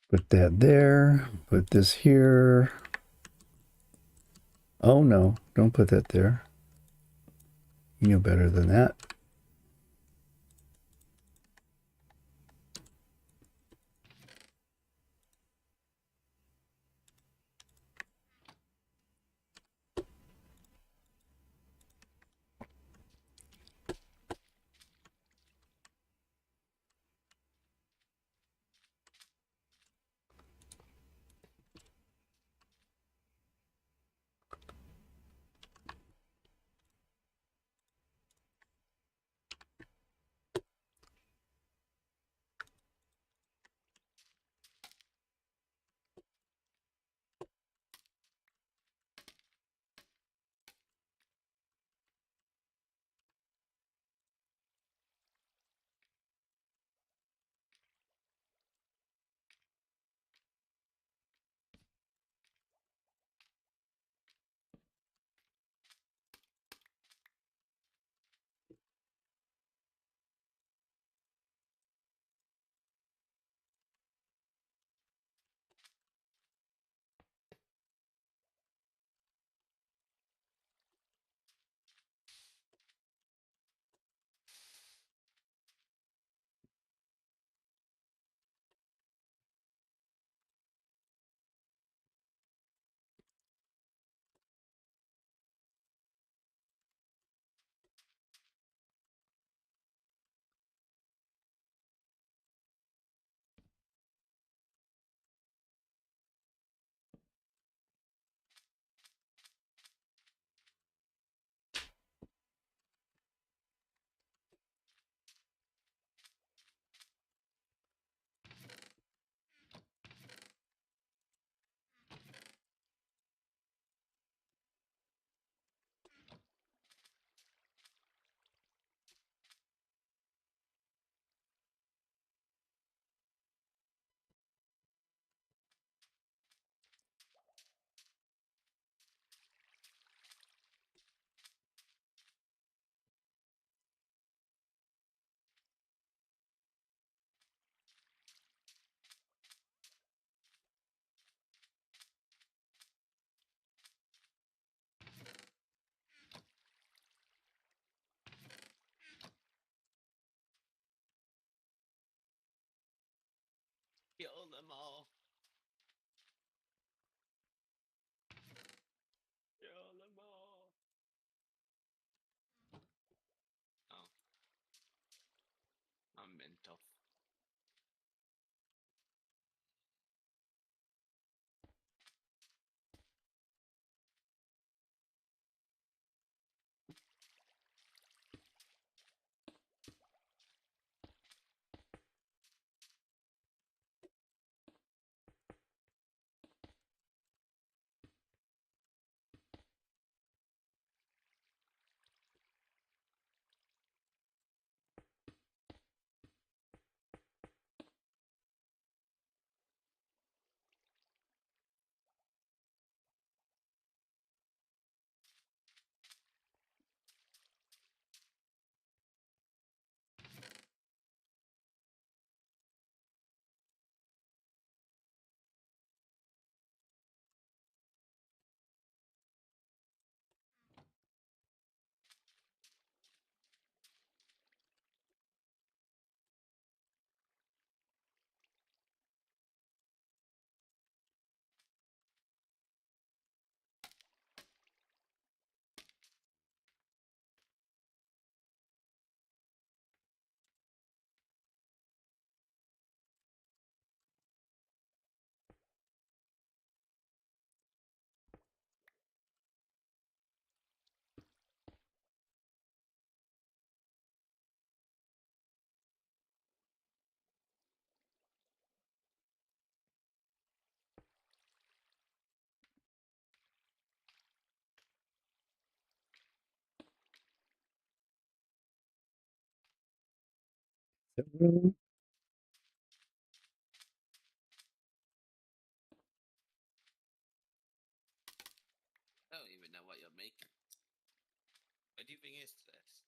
Put that there. Put this here. Oh no, don't put that there. You know better than that. Kill them all. Kill them all. Oh, I'm mental. I don't even know what you're making. What do you think is this?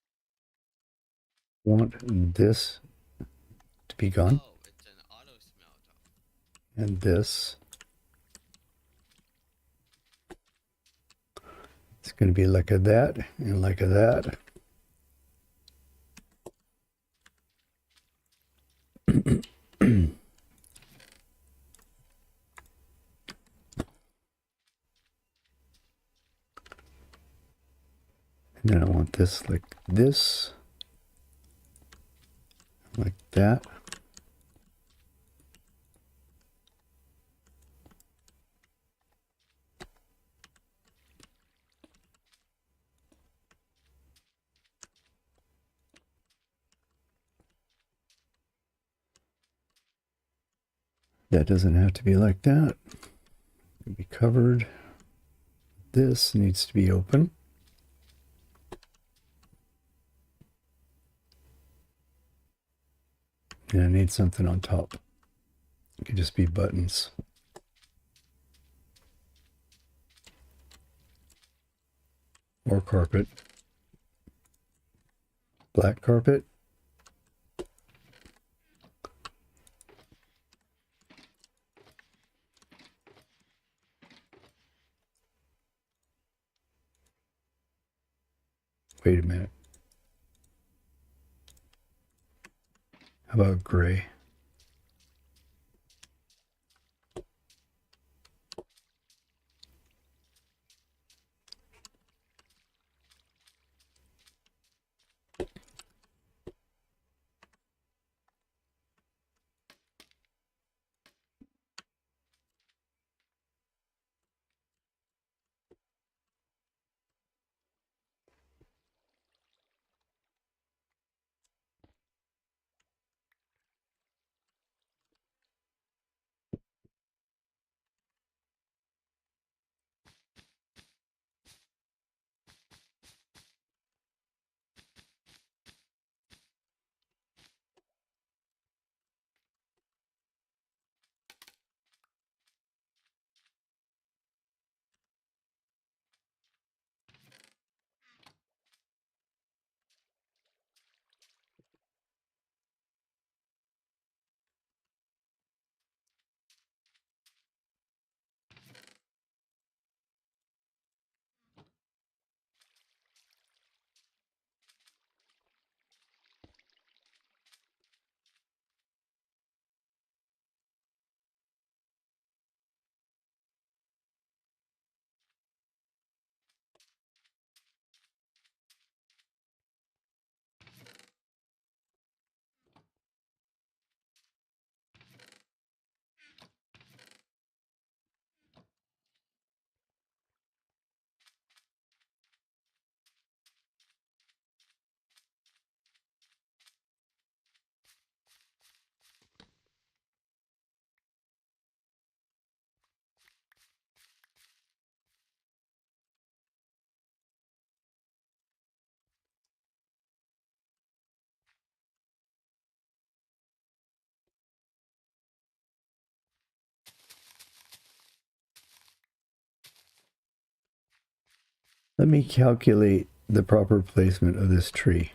Want this to be gone? Oh, it's an auto smelter. and this. It's going to be like a that and like a that. And then I want this like this, like that. That doesn't have to be like that. It can be covered. This needs to be open. And I need something on top. It could just be buttons. Or carpet. Black carpet. Wait a minute. How about gray? Let me calculate the proper placement of this tree.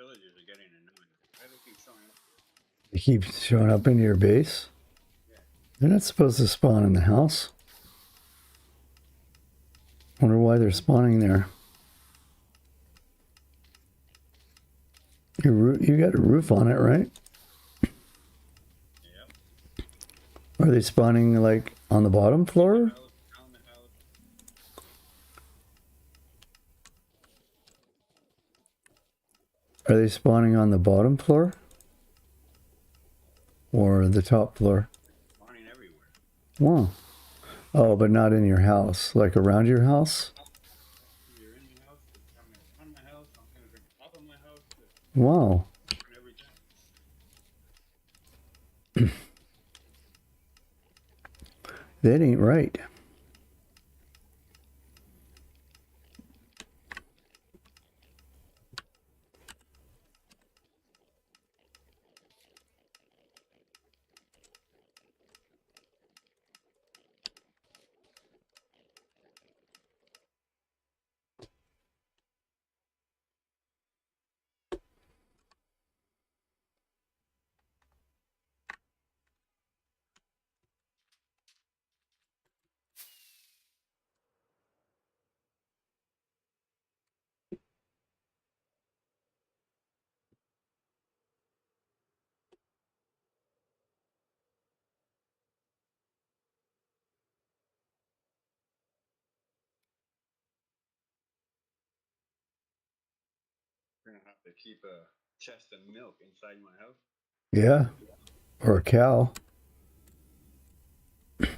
villagers are getting annoying. Why do they keep showing up here? They keep showing up into your base? Yeah. They're not supposed to spawn in the house. Wonder why they're spawning there. You got a roof on it, right? Yep. Are they spawning like on the bottom floor? On the house. Are they spawning on the bottom floor? Or the top floor? Spawning everywhere. Wow. Oh, but not in your house. Like around your house? You're in the house, they're coming around my house, I'm coming from the top of my house. Wow. Every time. That ain't right. We're gonna have to keep a chest of milk inside my house. Yeah. Or a cow. Why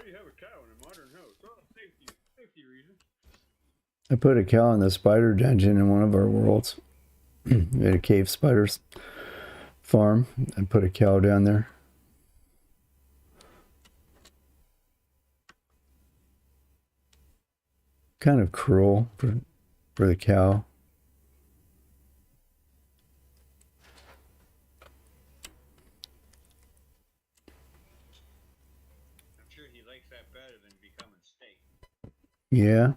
do you have a cow in a modern house? Oh, safety reasons. I put a cow in the spider dungeon in one of our worlds. We had a cave spiders farm. I put a cow down there. Kind of cruel for the cow. I'm sure he likes that better than becoming steak. Yeah.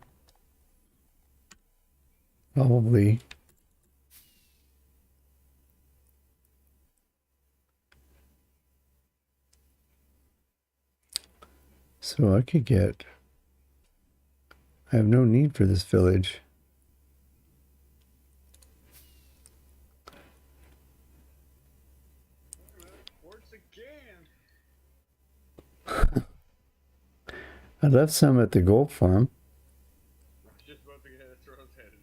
Probably. So I could get... I have no need for this village. Sports again. I left some at the gold farm. I was just about to get a throat headed.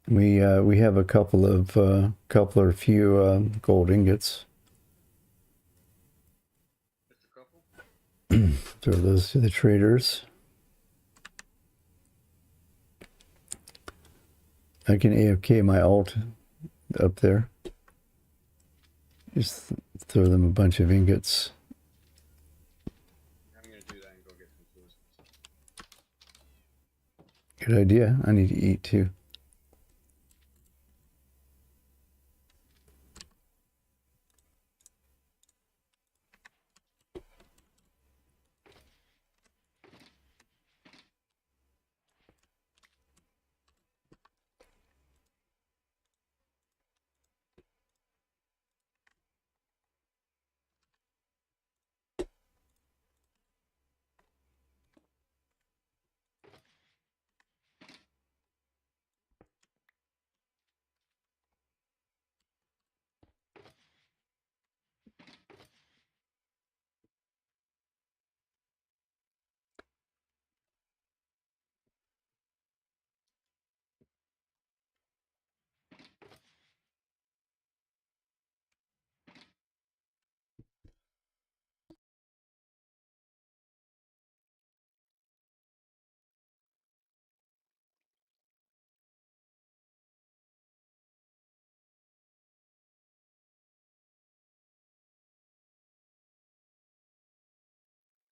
We have a couple or few gold ingots. Just a couple? Throw those to the traders. I can AFK my alt up there. Just throw them a bunch of ingots. I'm gonna do that and go get some food. Good idea. I need to eat too.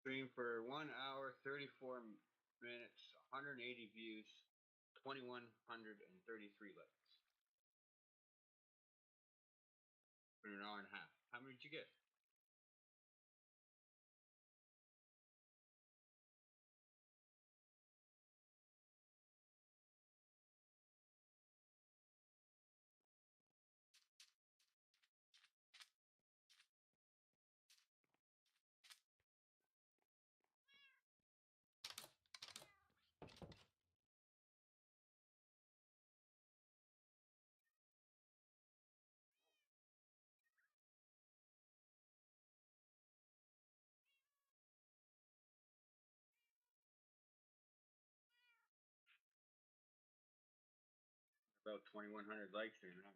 Stream for 1 hour, 34 minutes, 180 views, 2,133 likes. For an hour and a half. How many did you get? About 2,100 likes in it.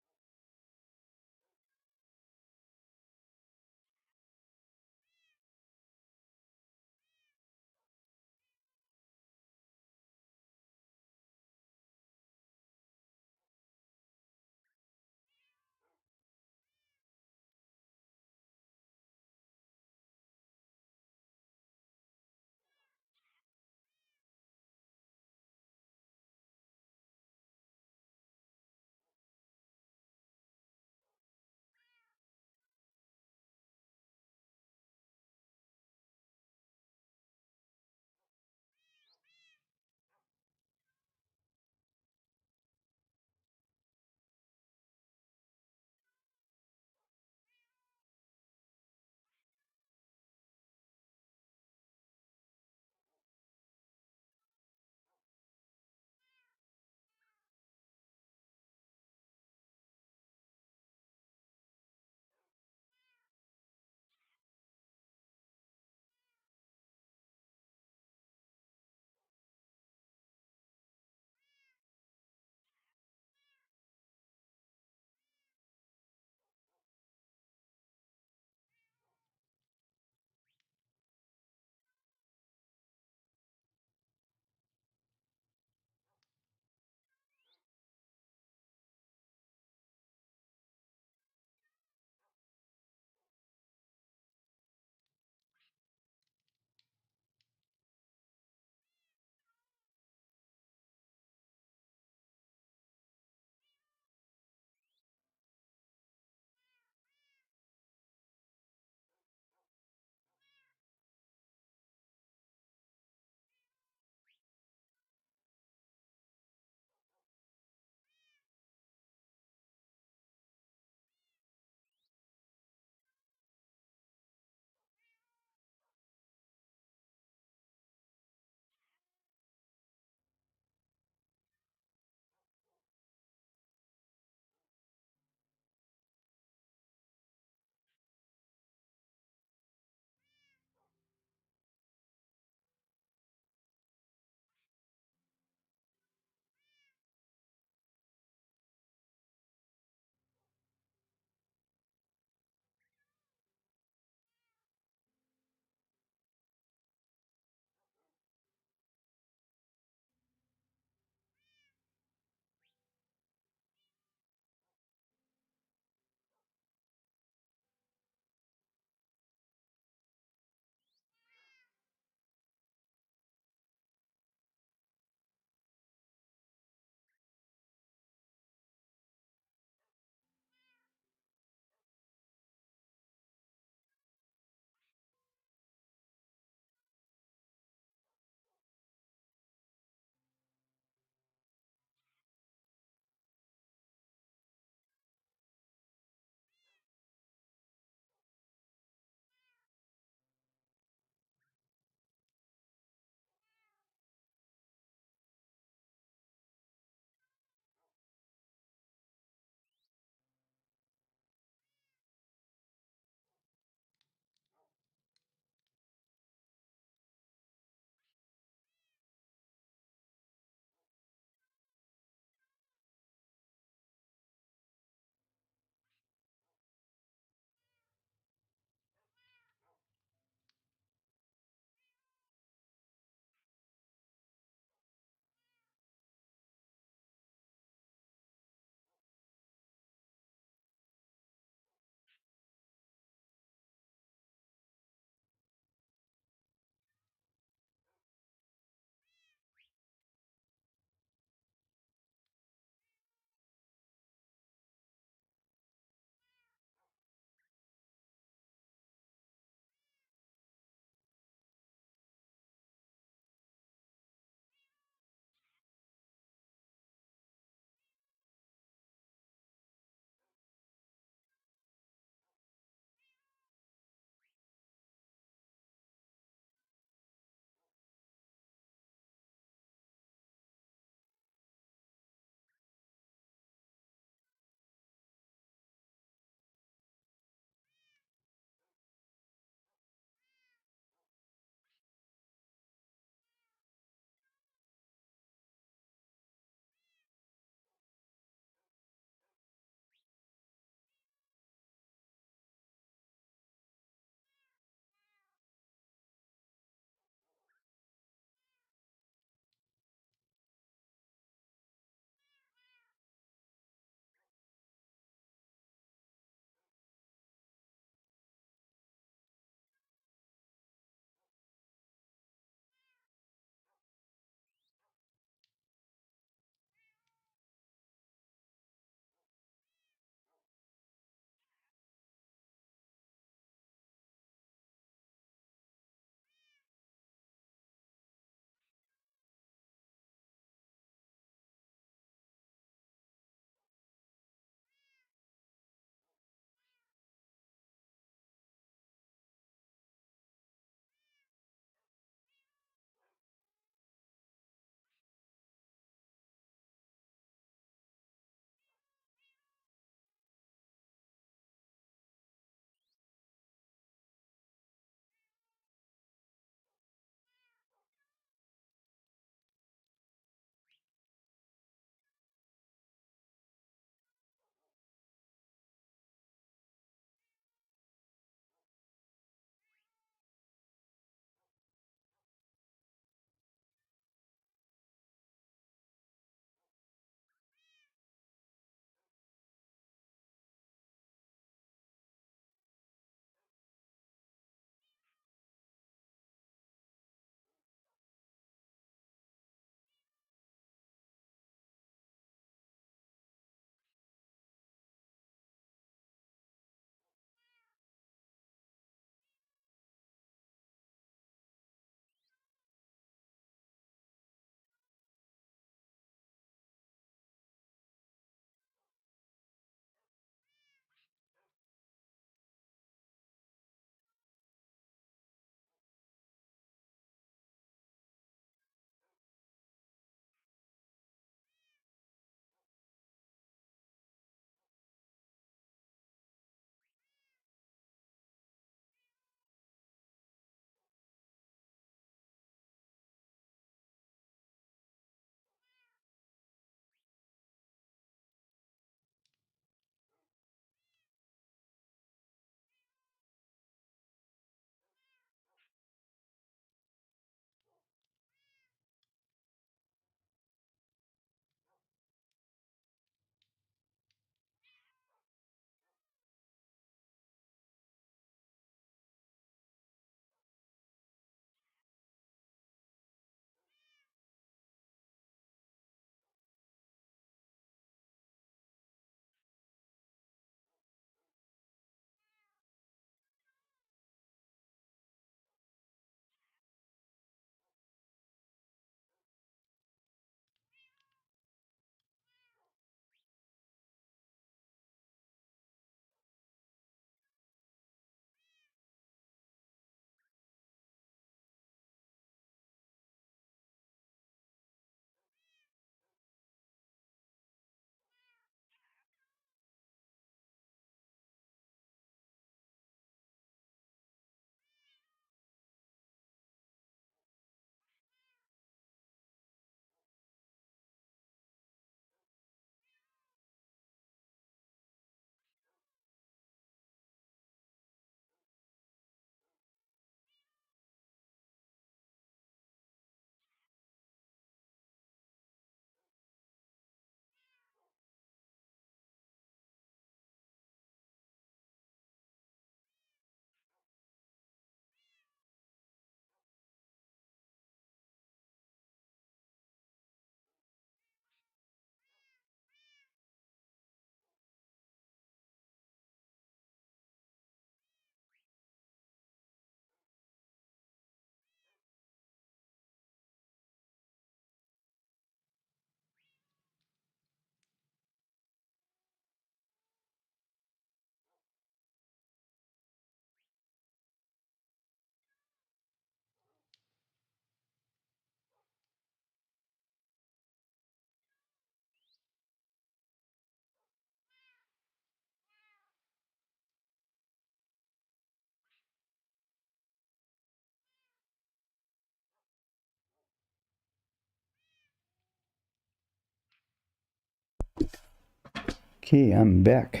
Okay, I'm back.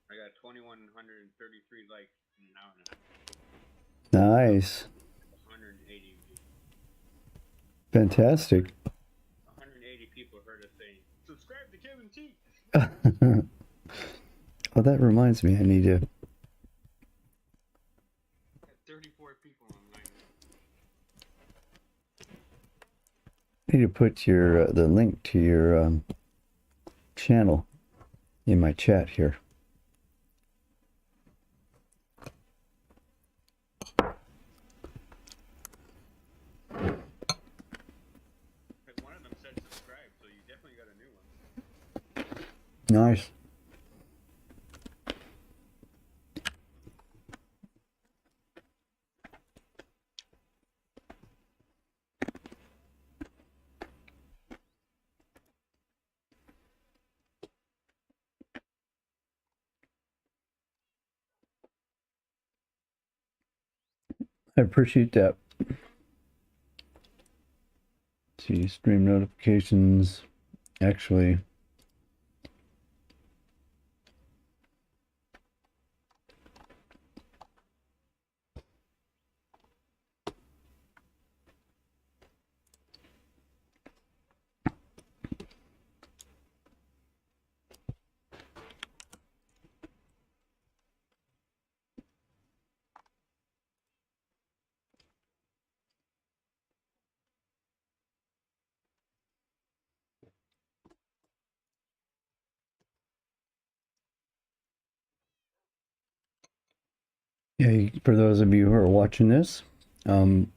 I got 2,133 likes in an hour and a half. Nice. 180 views. Fantastic. 180 people heard us say, subscribe to Kevin T. Well, that reminds me, I need to... 34 people online. put your the link to your channel in my chat here. One of them said subscribe, so you definitely got a new one. Nice. I appreciate that. See, stream notifications. Actually, yeah, for those of you who are watching this, Hannz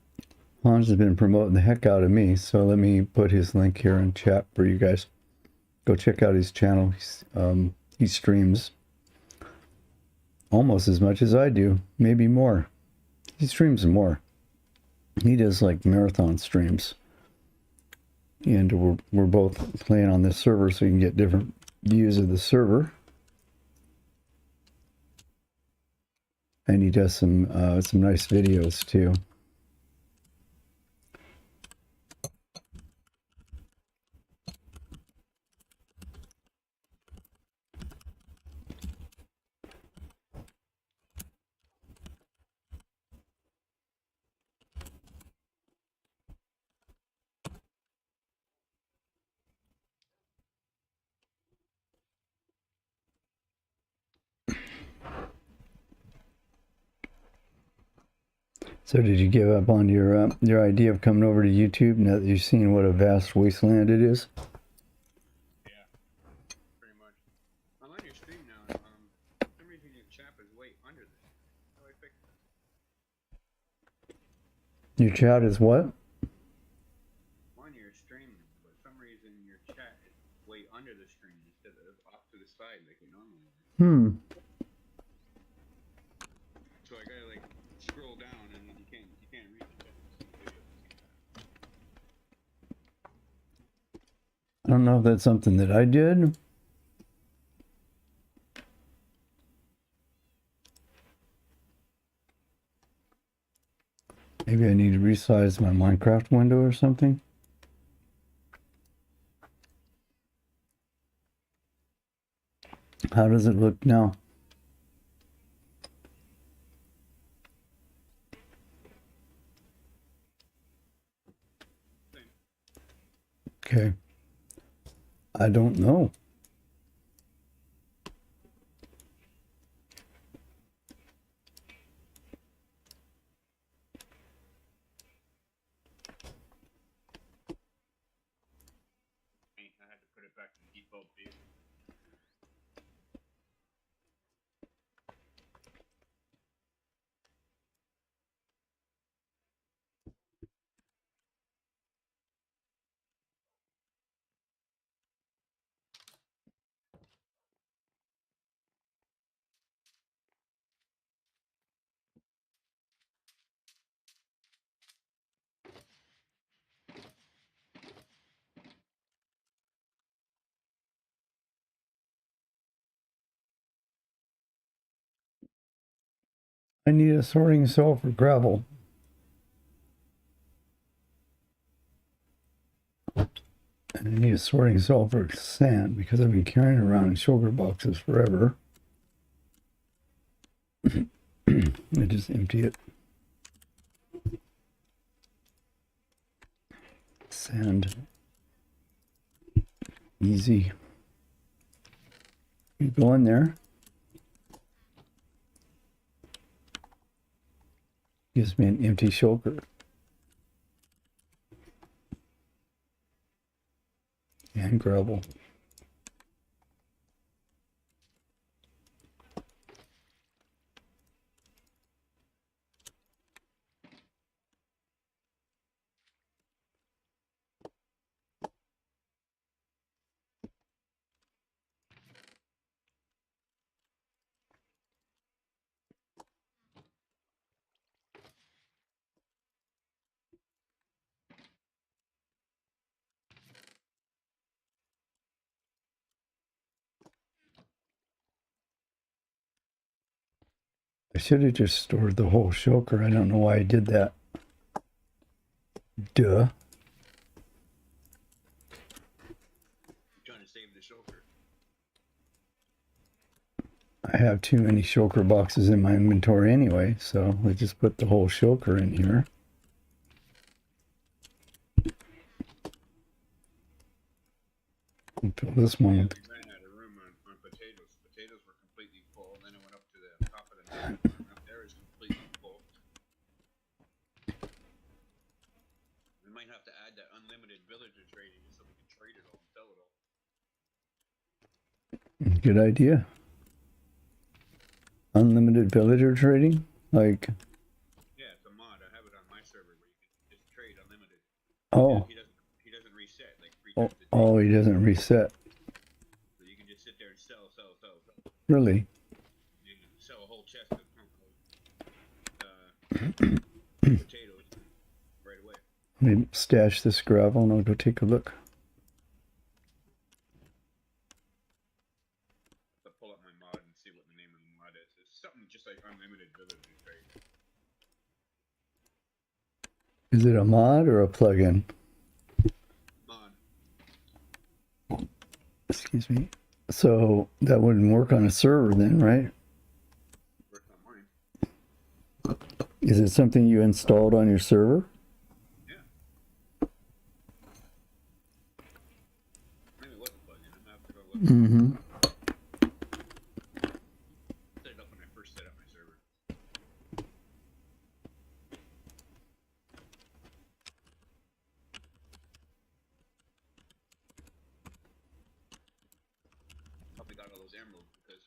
has been promoting the heck out of me, so let me put his link here in chat for you guys. Go check out his channel. He streams almost as much as I do, maybe more. He streams more. He does like marathon streams. And we're both playing on this server so you can get different views of the server. And he does some nice videos too. So did you give up on your idea of coming over to YouTube now that you've seen what a vast wasteland it is? Yeah, pretty much. I'm on your stream now. For some reason your chat is way under this. How do I fix that? Your chat is what? I'm on your stream, but for some reason your chat is way under the screen instead of off to the side like it normally is. So I gotta like scroll down and you can't read the chat. I don't know if that's something that I did. Maybe I need to resize my Minecraft window or something. How does it look now? Okay. I don't know. I had to put it back to default view. I need a sorting cell for gravel. And I need a sorting cell for sand because I've been carrying around in shulker boxes forever. I just empty it. Sand. Easy. You go in there. Gives me an empty shulker. And gravel. I should have just stored the whole shulker. I don't know why I did that. Duh. Trying to save the shulker. I have too many shulker boxes in my inventory anyway, so I just put the whole shulker in here. And fill this one with, We ran out of room on potatoes. Potatoes were completely full. Then it went up to the top of the next one. Up there is completely full. We might have to add that unlimited villager trading just so we can trade it all and sell it all. good idea. Unlimited villager trading? Like, Yeah, it's a mod. I have it on my server where you can just trade unlimited. oh, He doesn't reset like 3 times a day. oh, he doesn't reset. So you can just sit there and sell. Really? You can sell a whole chest of potatoes right away. Let me stash this gravel and I'll go take a look. I'll pull up my mod and see what the name of the mod is. It's something just like unlimited villager trade. Is it a mod or a plugin? Mod. Excuse me. So that wouldn't work on a server then, right? Works on mine. Is it something you installed on your server? Yeah. Maybe it was a plugin. I'm gonna have to go look. Mm-hmm. Set it up when I first set up my server. Probably got all those emeralds because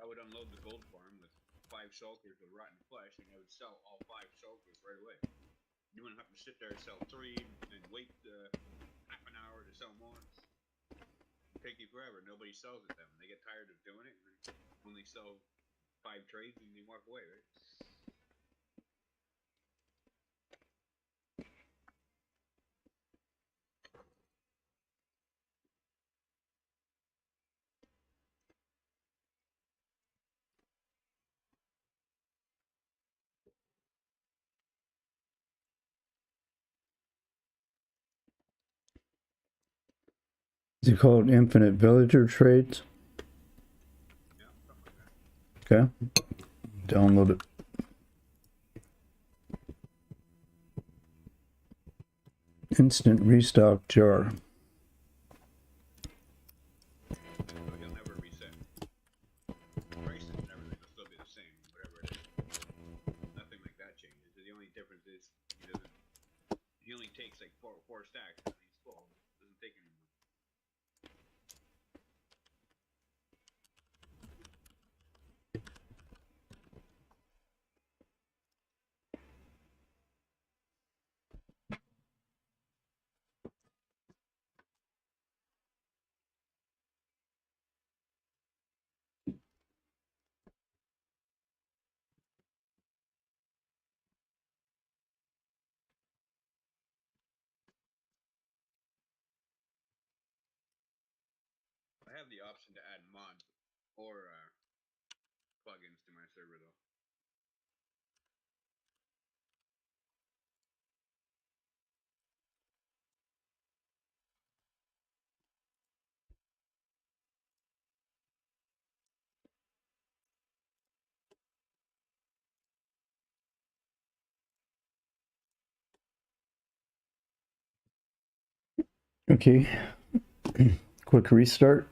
I would unload the gold farm with 5 shulkers of rotten flesh and I would sell all 5 shulkers right away. You wouldn't have to sit there and sell 3 and wait half an hour to sell more. It'd take you forever. Nobody sells it then. They get tired of doing it and then only sell 5 trades and you walk away, right? Is it called Infinite Villager Trades? Yeah, something like that. Okay. Download it. Instant restock jar. You'll never reset. Prices and everything will still be the same, whatever it is. Nothing like that changes. The only difference is he only takes like four stacks and he's full. Doesn't take anymore. I have the option to add mods or plugins to my server though. Okay. Quick restart.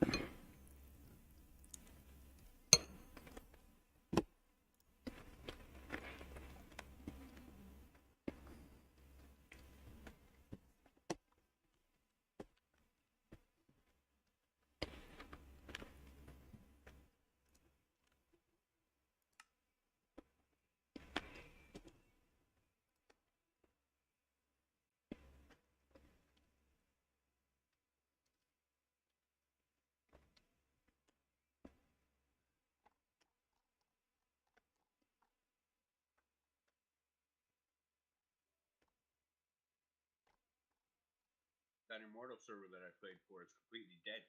That Immortal server that I played for is completely dead.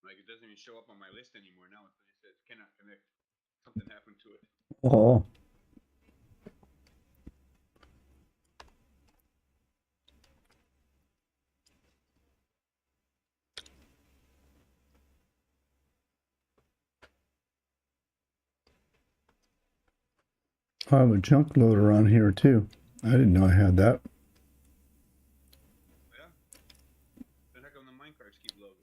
Like, it doesn't even show up on my list anymore now. It says cannot connect. Something happened to it. Oh. I have a junk loader on here too. I didn't know I had that. Yeah. Then how come the minecarts keep loading?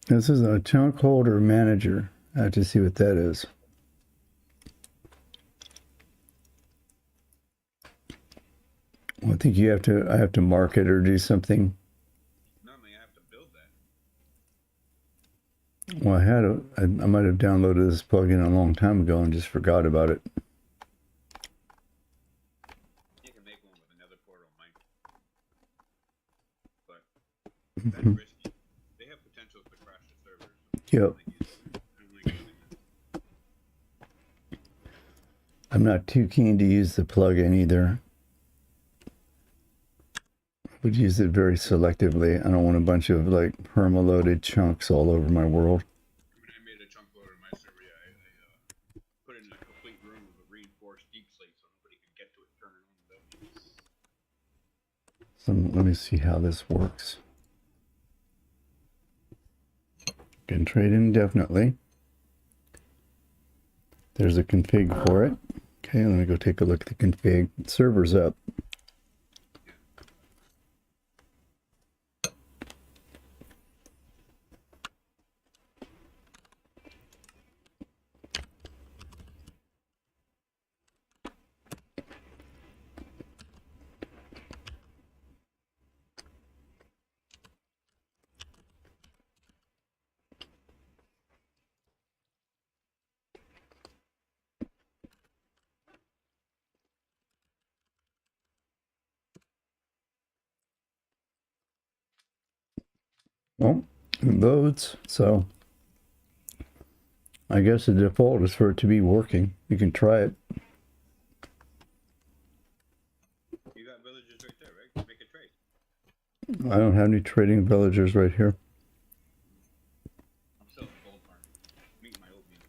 This is a chunk holder manager. I have to see what that is. Well, I think I have to mark it or do something. Normally I have to build that. Well, I might have downloaded this plugin a long time ago and just forgot about it. You can make one with another portal mine. But that's risky. They have potential to crash the servers. Yep. I'm not too keen to use the plugin either. I would use it very selectively. I don't want a bunch of like perma-loaded chunks all over my world. When I made a chunk loader in my server, yeah, I put it in a complete room with a reinforced deep slate so nobody could get to it and turn it on without me. So let me see how this works. Can trade indefinitely. There's a config for it. Okay, let me go take a look at the config. Server's up. Well, it loads, so I guess the default is for it to be working. You can try it. You got villagers right there, right? Make a trade. I don't have any trading villagers right here. I'm selling gold farm. Meet my old meat.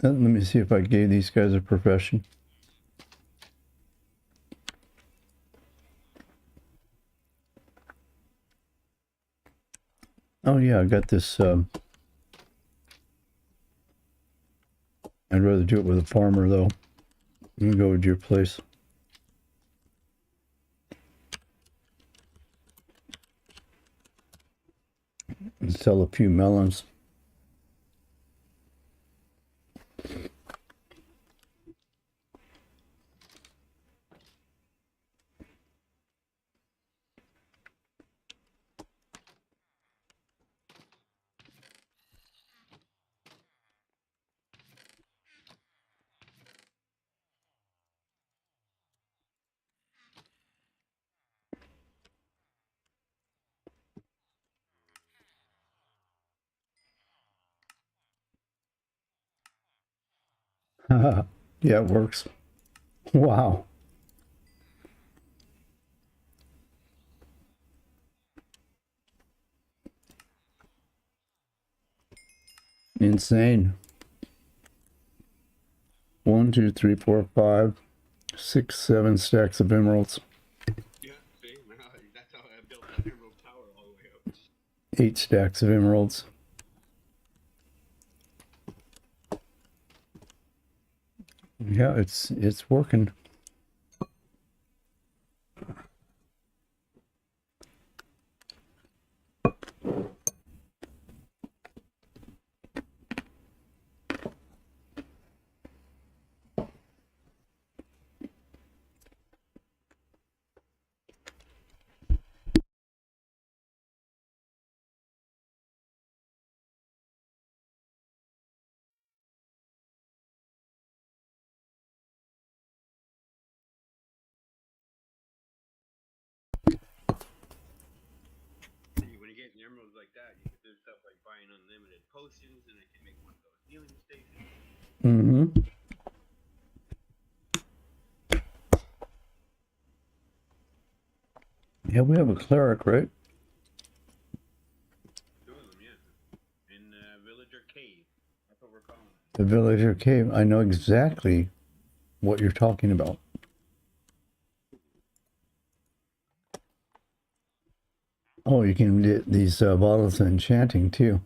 Let me see if I gave these guys a profession. Oh yeah, I got this. I'd rather do it with a farmer though. Let me go to your place. And sell a few melons. Yeah, it works. Wow. Insane. 1, 2, 3, 4, 5, 6, 7 stacks of emeralds. Yeah, see? That's how I built that emerald tower all the way up. 8 stacks of emeralds. Yeah, it's working. See, when you get emeralds like that, you can do stuff like buying unlimited potions, and I can make one of those healing stations. Mm-hmm. Yeah, we have a cleric, right? 2 of them, yeah. In Villager Cave. That's what we're calling it. The villager cave. I know exactly what you're talking about. Oh, you can get these bottles of enchanting too.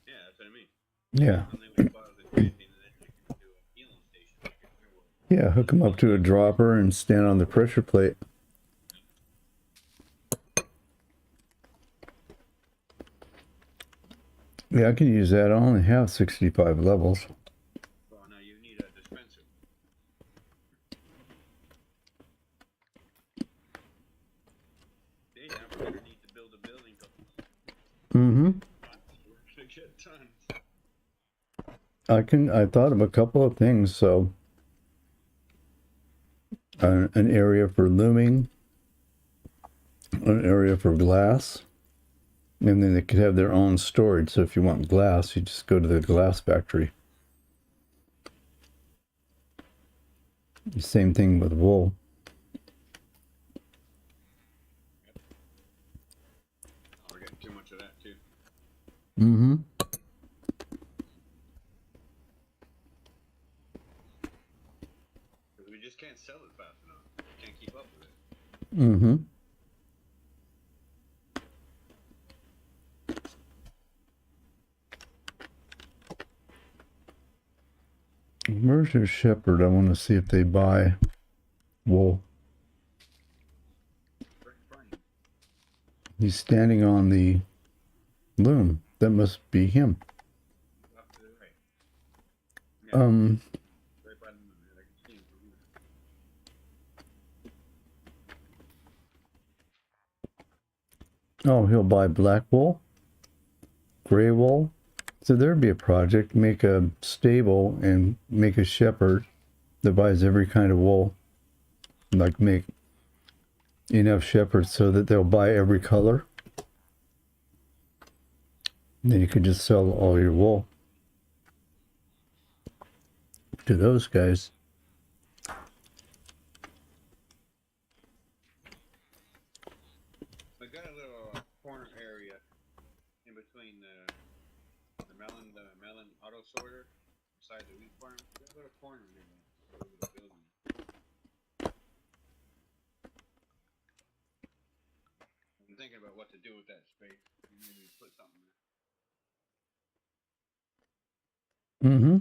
Yeah, that's what I mean. Yeah. Unlimited bottles of enchanting, and then you can do a healing station like your firewall. Yeah, hook them up to a dropper and stand on the pressure plate. Yeah, I can use that. I only have 65 levels. Well, now you need a dispenser. See, now we're gonna need to build a building to Mm-hmm. get tons. I thought of a couple of things. So an area for looming, an area for glass, and then they could have their own storage. So if you want glass, you just go to the glass factory. Same thing with wool. Oh, we're getting too much of that too. Mm-hmm. Because we just can't sell it fast enough. We can't keep up with it. Mm-hmm. Where's your shepherd? I want to see if they buy wool. Fine. He's standing on the loom. That must be him. Up to the right. Yeah, right by the moon. I can see him from here. Oh, he'll buy black wool, gray wool. So there'd be a project, make a stable and make a shepherd that buys every kind of wool. Like make enough shepherds so that they'll buy every color. And then you could just sell all your wool to those guys. We got a little corner area in between the melon auto sorter beside the wheat farm. We got a little corner near the little building. I'm thinking about what to do with that space. Maybe put something there. Mm-hmm.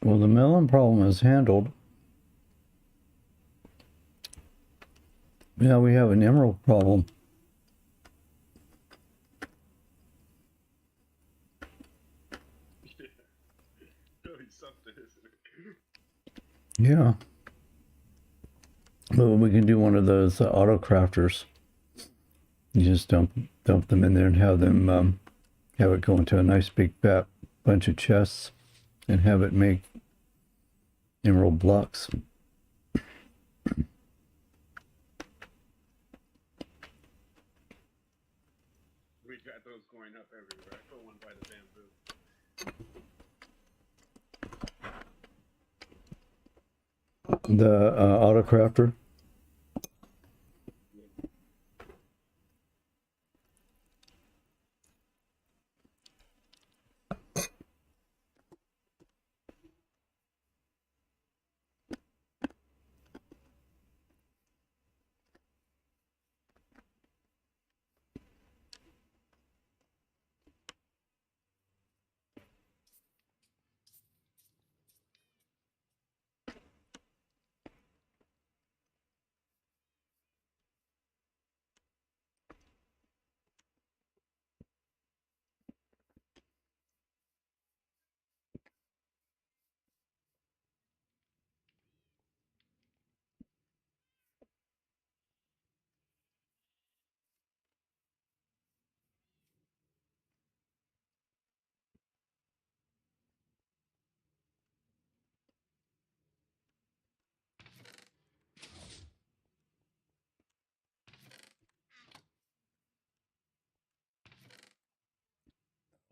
Well, the melon problem is handled. Now we have an emerald problem. Really something, isn't it? Yeah. But we can do one of those auto crafters. You just dump them in there and have them have it go into a nice big fat bunch of chests and have it make emerald blocks. We got those going up everywhere. I put one by the bamboo. The autocrafter.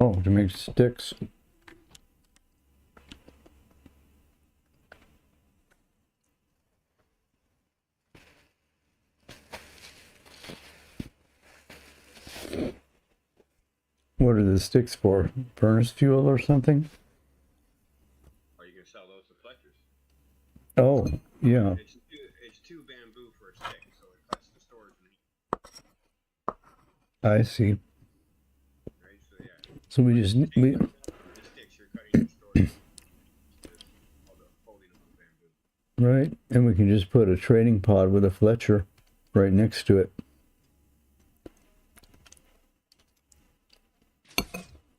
Oh, to make sticks. What are the sticks for? Furnace fuel or something? Are you gonna sell those to Fletcher's? Oh, yeah. It's two bamboo for a stick, so it cuts the storage need. I see. Right? So yeah. So we just The sticks you're cutting your storage. All the folding of the bamboo. right, and we can just put a trading pod with a Fletcher right next to it.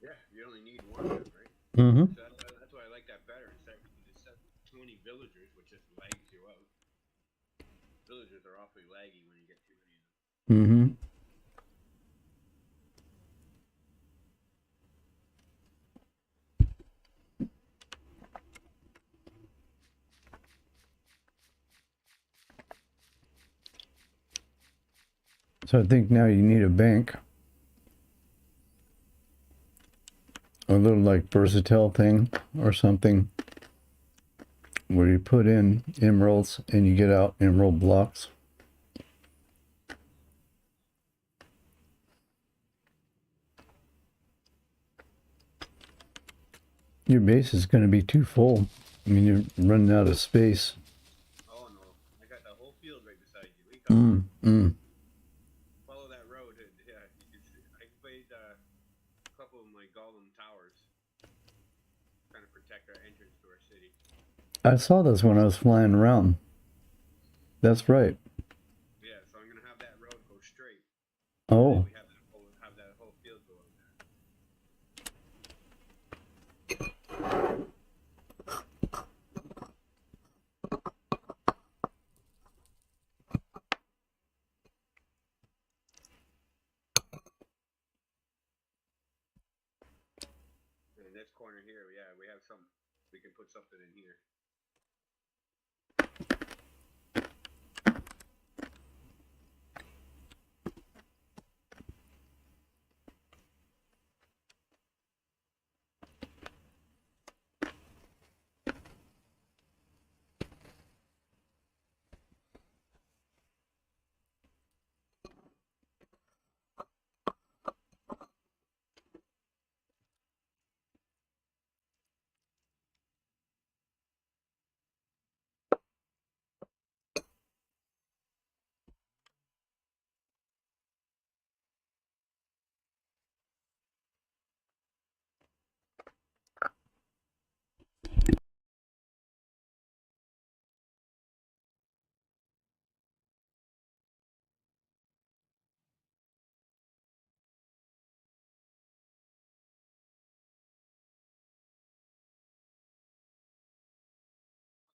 Yeah, you only need one of them, right? Mm-hmm. So that's why I like that better. Instead of too many villagers, which just lags you out. Villagers are awfully laggy when you get too many of them. Mm-hmm. So I think now you need a bank. A little like versatile thing or something where you put in emeralds and you get out emerald blocks. Your base is going to be too full. I mean, you're running out of space. Oh no, I got the whole field right beside you. We come follow that road. And, yeah, you can see. I made a couple of my golem towers, trying to protect our entrance to our city. I saw this when I was flying around. That's right. Yeah, so I'm gonna have that road go straight. Oh. We have that whole field go out there. In this corner here, yeah, we have some. We can put something in here.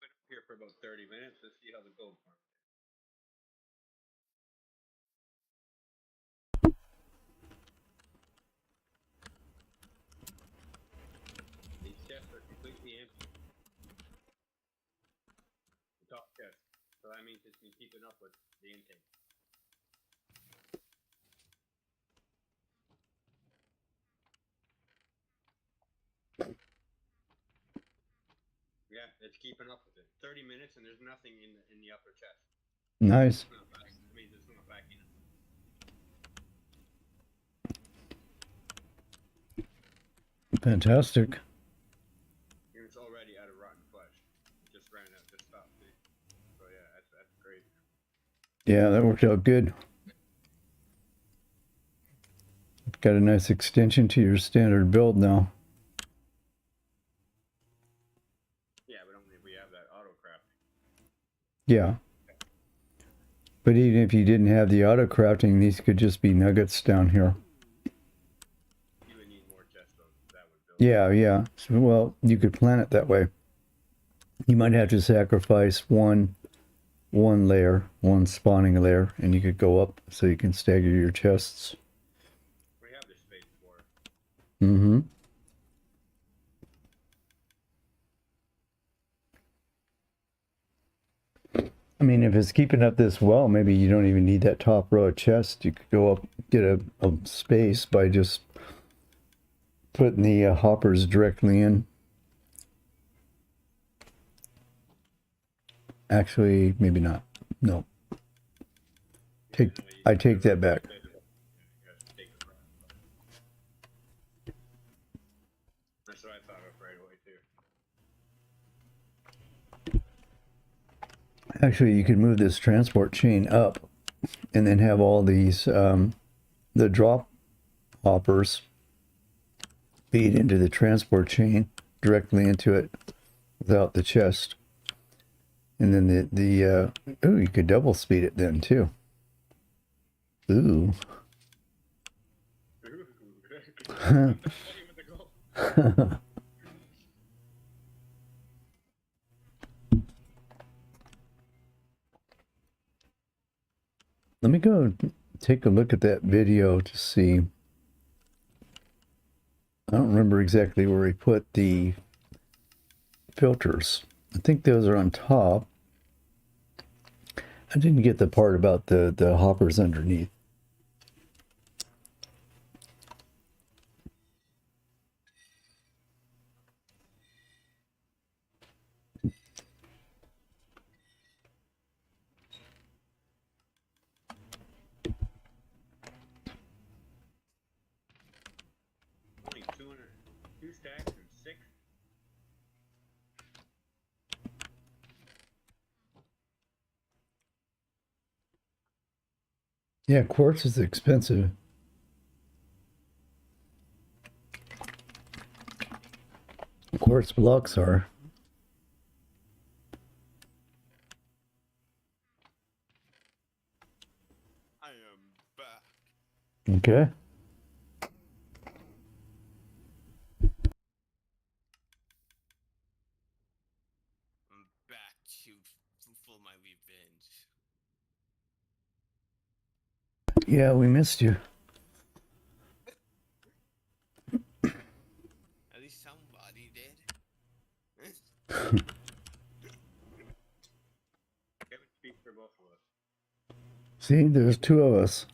Been up here for about 30 minutes. Let's see how the gold farm. These chests are completely empty. The top chest. So that means it's been keeping up with the intake. it's keeping up with it. 30 minutes and there's nothing in the upper chest. Nice. It's not back. I mean, it's not backing up. Fantastic. And it's already out of rotten flesh. It just ran out, just stopped. See? So yeah, that's great. Yeah, that worked out good. Got a nice extension to your standard build now. Yeah, but only if we have that auto crafting. Yeah. But even if you didn't have the auto crafting, these could just be nuggets down here. You would need more chests though. That would build. Yeah, yeah. So, well, you could plan it that way. You might have to sacrifice one layer, one spawning layer, and you could go up so you can stagger your chests. We have the space for it. Mm-hmm. I mean, if it's keeping up this well, maybe you don't even need that top row of chest. You could go up, get a space by just putting the hoppers directly in. Actually, maybe not. No. I take that back. That's what I thought of right away too. Actually, you could move this transport chain up and then have all these, the drop hoppers feed into the transport chain directly into it without the chest. And then oh, you could double speed it then too. Ooh. Let me go take a look at that video to see. I don't remember exactly where he put the filters. I think those are on top. I didn't get the part about the hoppers underneath. Only 2 stacks and 6. Yeah, quartz is expensive. Quartz blocks are. I am back. Okay. I'm back to fulfill my revenge. Yeah, we missed you. At least somebody did. Kevin speaks for both of us. See, there's two of us.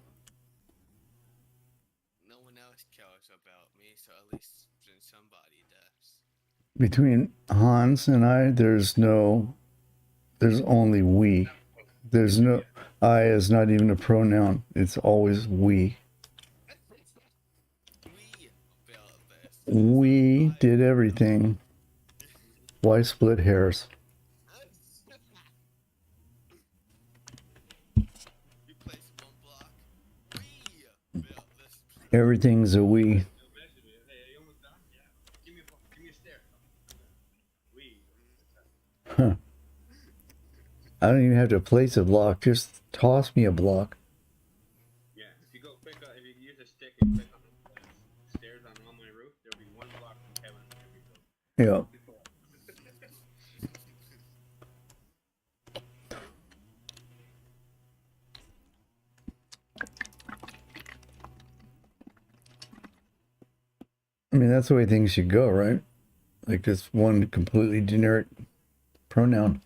No one else cares about me, so at least then somebody does. Between Hannz and I, there's only we. There's no, I is not even a pronoun. It's always we. We built this. We did everything. Why split hairs? You place one block. We built this. Everything's a we. Hey, you almost done? Yeah. Give me a stair. We. Huh. I don't even have to place a block. Just toss me a block. Yeah, if you use a stick and click on the stairs on my roof, there'll be 1 block from Kevin in every build. Yeah. I mean, that's the way things should go, right? Like just one completely generic pronoun.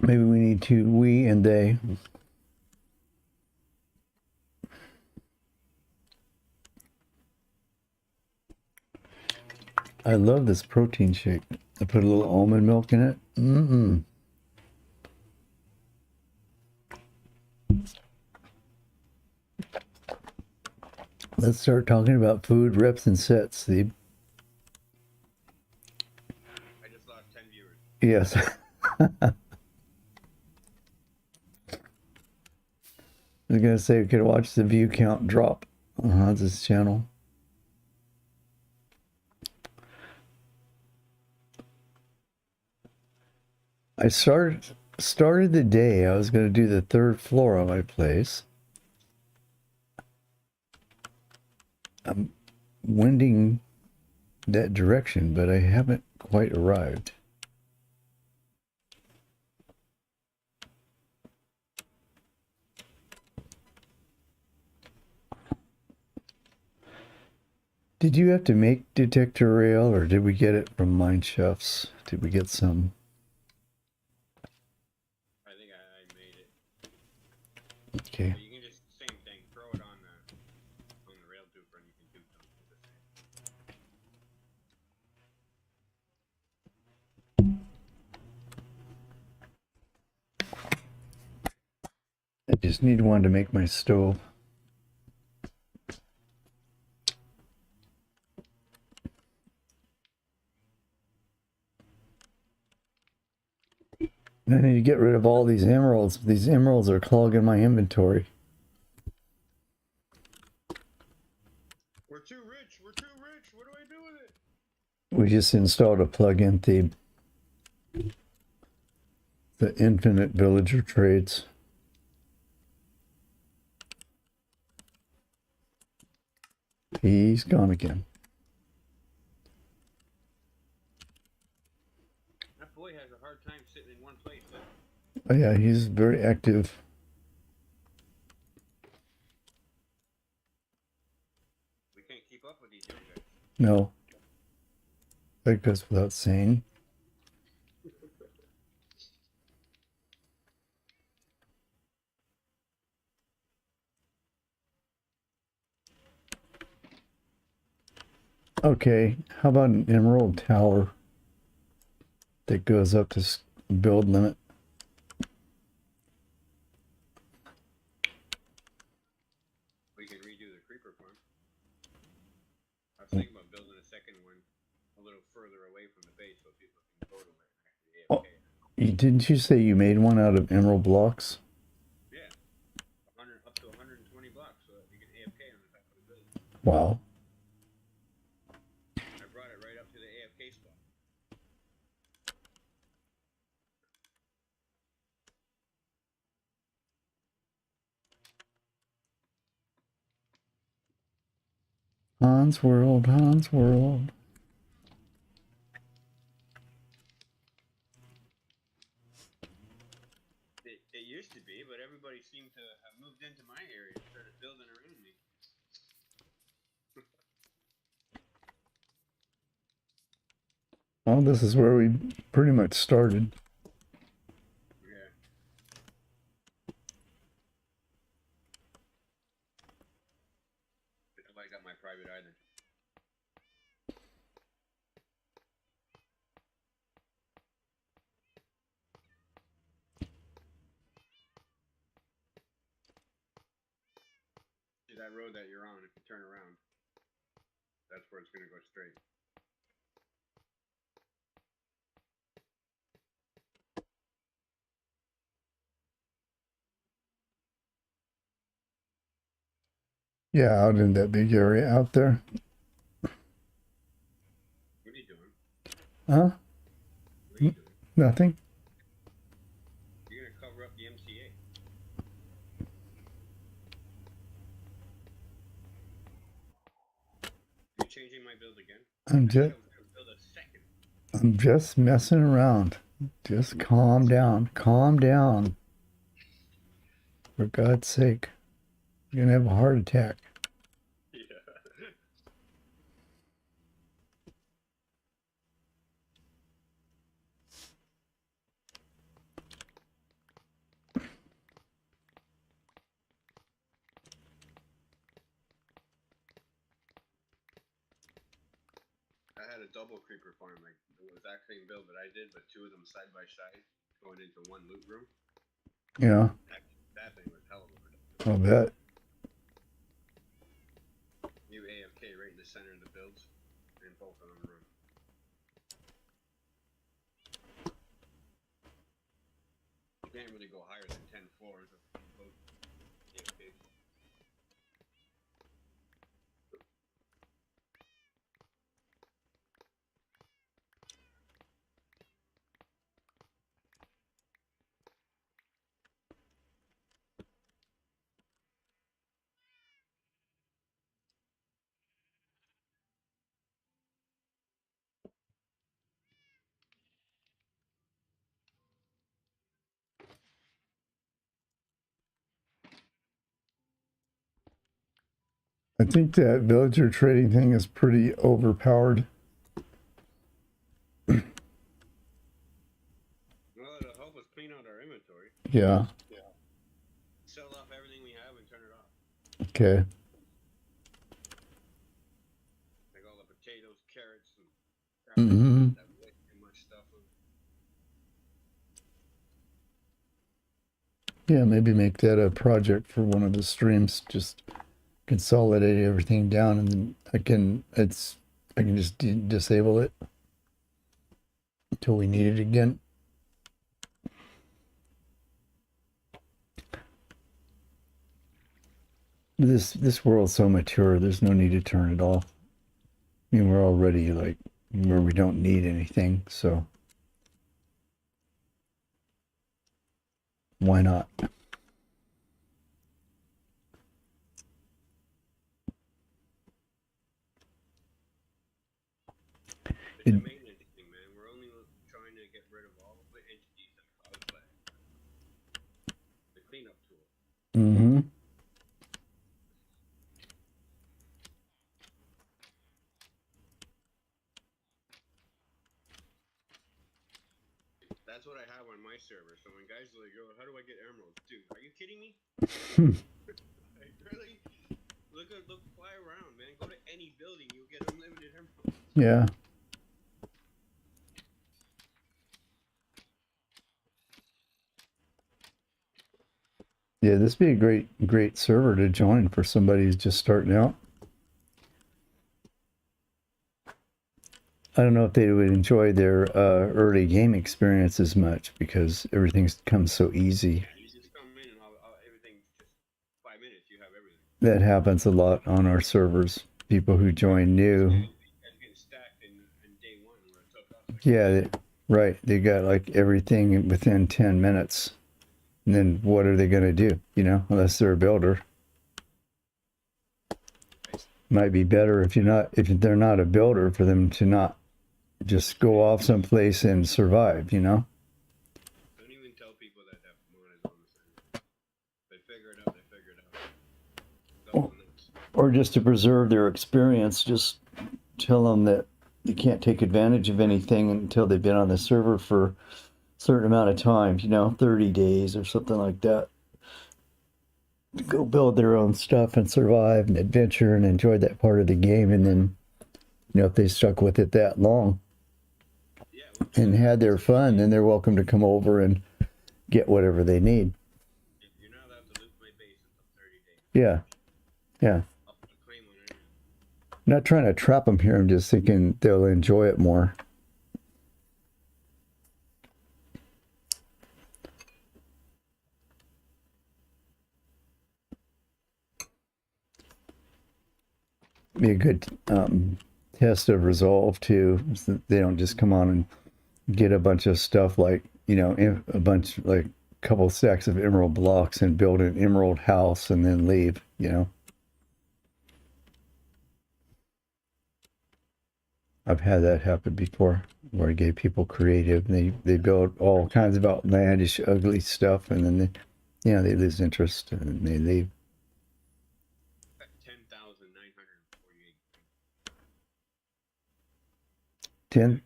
Maybe we need to we and they. I love this protein shake. I put a little almond milk in it. Mm-mm. Let's start talking about food, reps, and sets, Steve. I just lost 10 viewers. Yes. I was going to say we could watch the view count drop on Hans's channel. I started the day. I was going to do the third floor of my place. I'm wending that direction, but I haven't quite arrived. Did you have to make detector rail, or did we get it from Mine Chefs? Did we get some? I think I made it. Okay. But you can just, same thing, throw it on the rail duper and you can do something with I just need one to make my stove. I need to get rid of all these emeralds. These emeralds are clogging my inventory. We're too rich. We're too rich. What do I do with it? We just installed a plug-in theme. The infinite villager trades. He's gone again. That boy has a hard time sitting in one place. But Oh yeah, he's very active. we can't keep up with these young guys. No. That goes without saying. Okay, how about an emerald tower that goes up to build limit? We can redo the creeper farm. I was thinking about building a second one a little further away from the base so people can go to it and actually AFK. Didn't you say you made one out of emerald blocks? Yeah. 100 up to 120 blocks so that you can AFK on the top of the building. Wow. I brought it right up to the AFK spot. Hans World, Hans World. It used to be, but everybody seemed to have moved into my area and started building around me. Well, this is where we pretty much started. Yeah. Nobody got my private either. See that road that you're on, if you turn around, that's where it's going to go straight. Yeah, out in that big area out there. What are you doing? Huh? What are you doing? Nothing. You're going to cover up the MCA. You're changing my build again? I'm I said I was going to build a second. I'm just messing around. Just calm down. Calm down. For God's sake. You're gonna have a heart attack. Yeah. I had had a double creeper farm, like the exact same build that I did, but two of them side by side going into one loot room. Yeah, That thing was hell of a productive. I'll bet. You AFK right in the center of the builds, and both of them run. You can't really go higher than 10 floors of both AFK. I think that villager trading thing is pretty overpowered. Well, it'll help us clean out our inventory. Yeah. Sell off everything we have and turn it off. Okay. Like all the potatoes, carrots, and crap that way too much stuff. Yeah, maybe make that a project for one of the streams. Just consolidate everything down, and then I can just disable it until we need it again. This world's so mature. There's no need to turn it off. I mean, we're already like where we don't need anything, so why not? It's a maintenance thing, man. We're only trying to get rid of all the entities that cause lag. The cleanup tool. Mm-hmm. That's what I have on my server. So when guys are like, "Yo, how do I get emeralds?" Dude, are you kidding me? Like, really? Look, fly around, man. Go to any building, you'll get unlimited emeralds. Yeah. Yeah, this would be a great server to join for somebody who's just starting out. I don't know if they would enjoy their early game experience as much because everything's come so easy. Yeah, you just come in and everything, just 5 minutes, you have everything. That happens a lot on our servers. People who join new. And getting stacked in day one where it took us. Like, Yeah, right. They got like everything within 10 minutes. And then what are they going to do? You know, unless they're a builder. Might be better if they're not a builder, for them to not just go off someplace and survive, you know? Don't even tell people that mod is on the server. They figure it out, Or just to preserve their experience, just tell them that you can't take advantage of anything until they've been on the server for a certain amount of time, 30 days or something like that. Go build their own stuff and survive and adventure and enjoy that part of the game. And then, if they stuck with it that long and had their fun, then they're welcome to come over and get whatever they need. You're not allowed to loot my base until 30 days. Yeah. I'll put a claim on it. I'm not trying to trap them here. I'm just thinking they'll enjoy it more. Be a good test of resolve too. So they don't just come on and get a bunch of stuff like a couple stacks of emerald blocks and build an emerald house and then leave. I've had that happen before, where I gave people creative and they build all kinds of outlandish, ugly stuff, and then they lose interest and they leave. 10,948.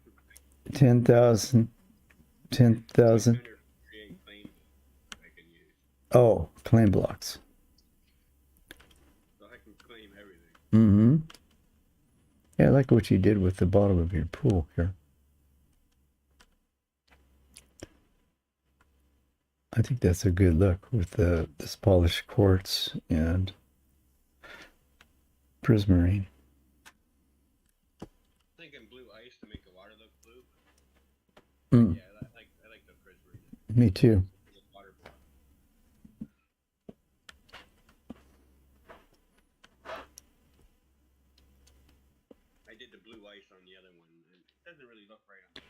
10,000. 10,000. Oh, claim blocks. So I can claim everything. Mm-hmm. Yeah, I like what you did with the bottom of your pool here. I think that's a good look with this polished quartz and prismarine. Thinking blue ice to make the water look blue. Mm, Yeah, I like the prismarine. me too. The water block. I did the blue ice on the other one, and it doesn't really look right on.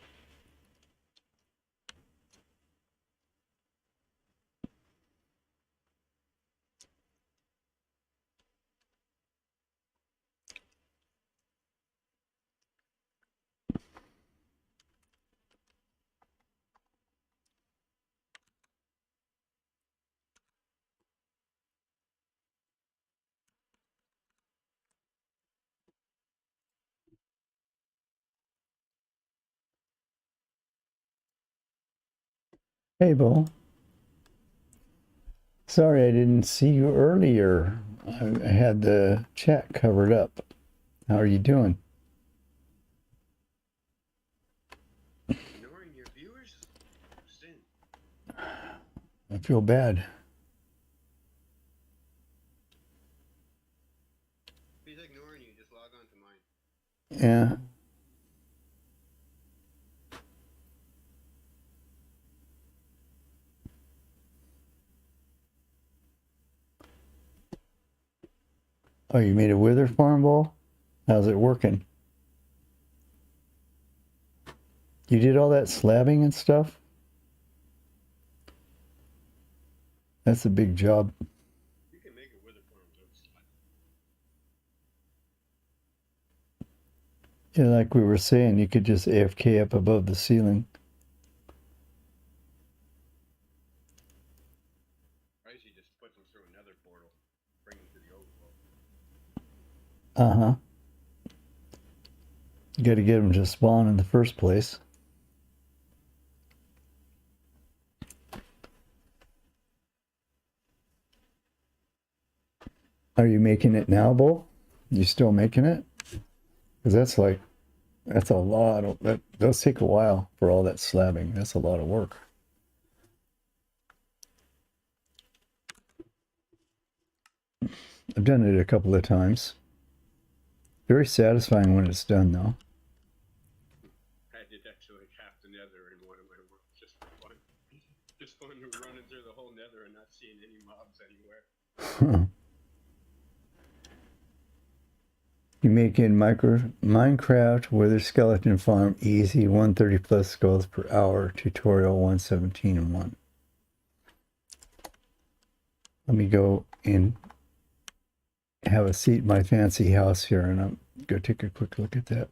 Hey, Bo. Sorry I didn't see you earlier. I had the chat covered up. How are you doing? Ignoring your viewers? Sin. I feel bad. If he's ignoring you, just log on to mine. Yeah. Oh, you made a wither farm ball? How's it working? You did all that slabbing and stuff? That's a big job. You can make a wither farm without slime. Yeah, like we were saying, you could just AFK up above the ceiling. I usually just put them through another portal, bring them to the overflow. Uh-huh. You got to get them to spawn in the first place. Are you making it now, Bo? You still making it? Because that's a lot of, that does take a while for all that slabbing. That's a lot of work. I've done it a couple of times. Very satisfying when it's done, though. I did actually half the nether in one of my worlds just for fun. Just fun running through the whole nether and not seeing any mobs anywhere. You make in Minecraft Wither Skeleton Farm easy 130 plus skulls per hour tutorial 117 and 1. Let me go and have a seat in my fancy house here and I'll go take a quick look at that.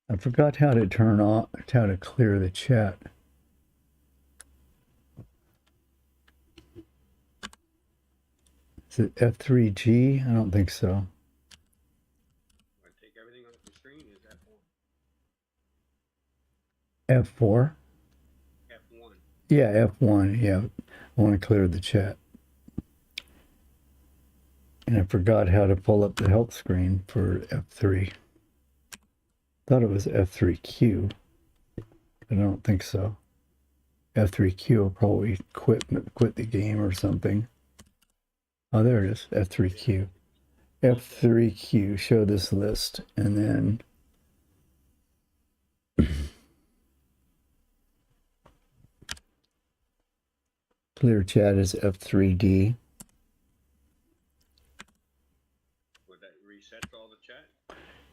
I forgot how to turn off, how to clear the chat. Is it F3G? I don't think so. Want to take everything off the screen? Is that F4? F1? Yeah, F1. Yeah, I want to clear the chat. And I forgot how to pull up the help screen for F3. Thought it was F3Q. I don't think so. F3Q will probably quit the game or something. Oh, there it is. F3Q. F3Q. Show this list, and then clear chat is F3D. Would that reset all the chat?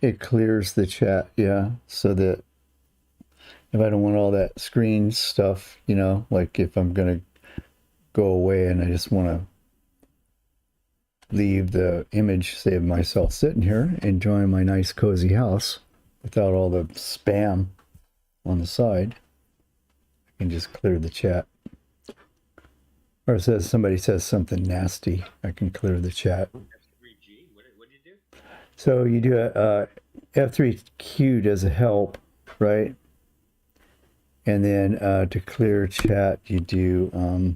It clears the chat, yeah, so that if I don't want all that screen stuff, you know, like if I'm gonna go away and I just want to leave the image, say, of myself sitting here enjoying my nice cozy house without all the spam on the side, I can just clear the chat. Or it says somebody says something nasty. I can clear the chat. F3G. What did you do? So you do a F3Q does a help, right? And then to clear chat, you do a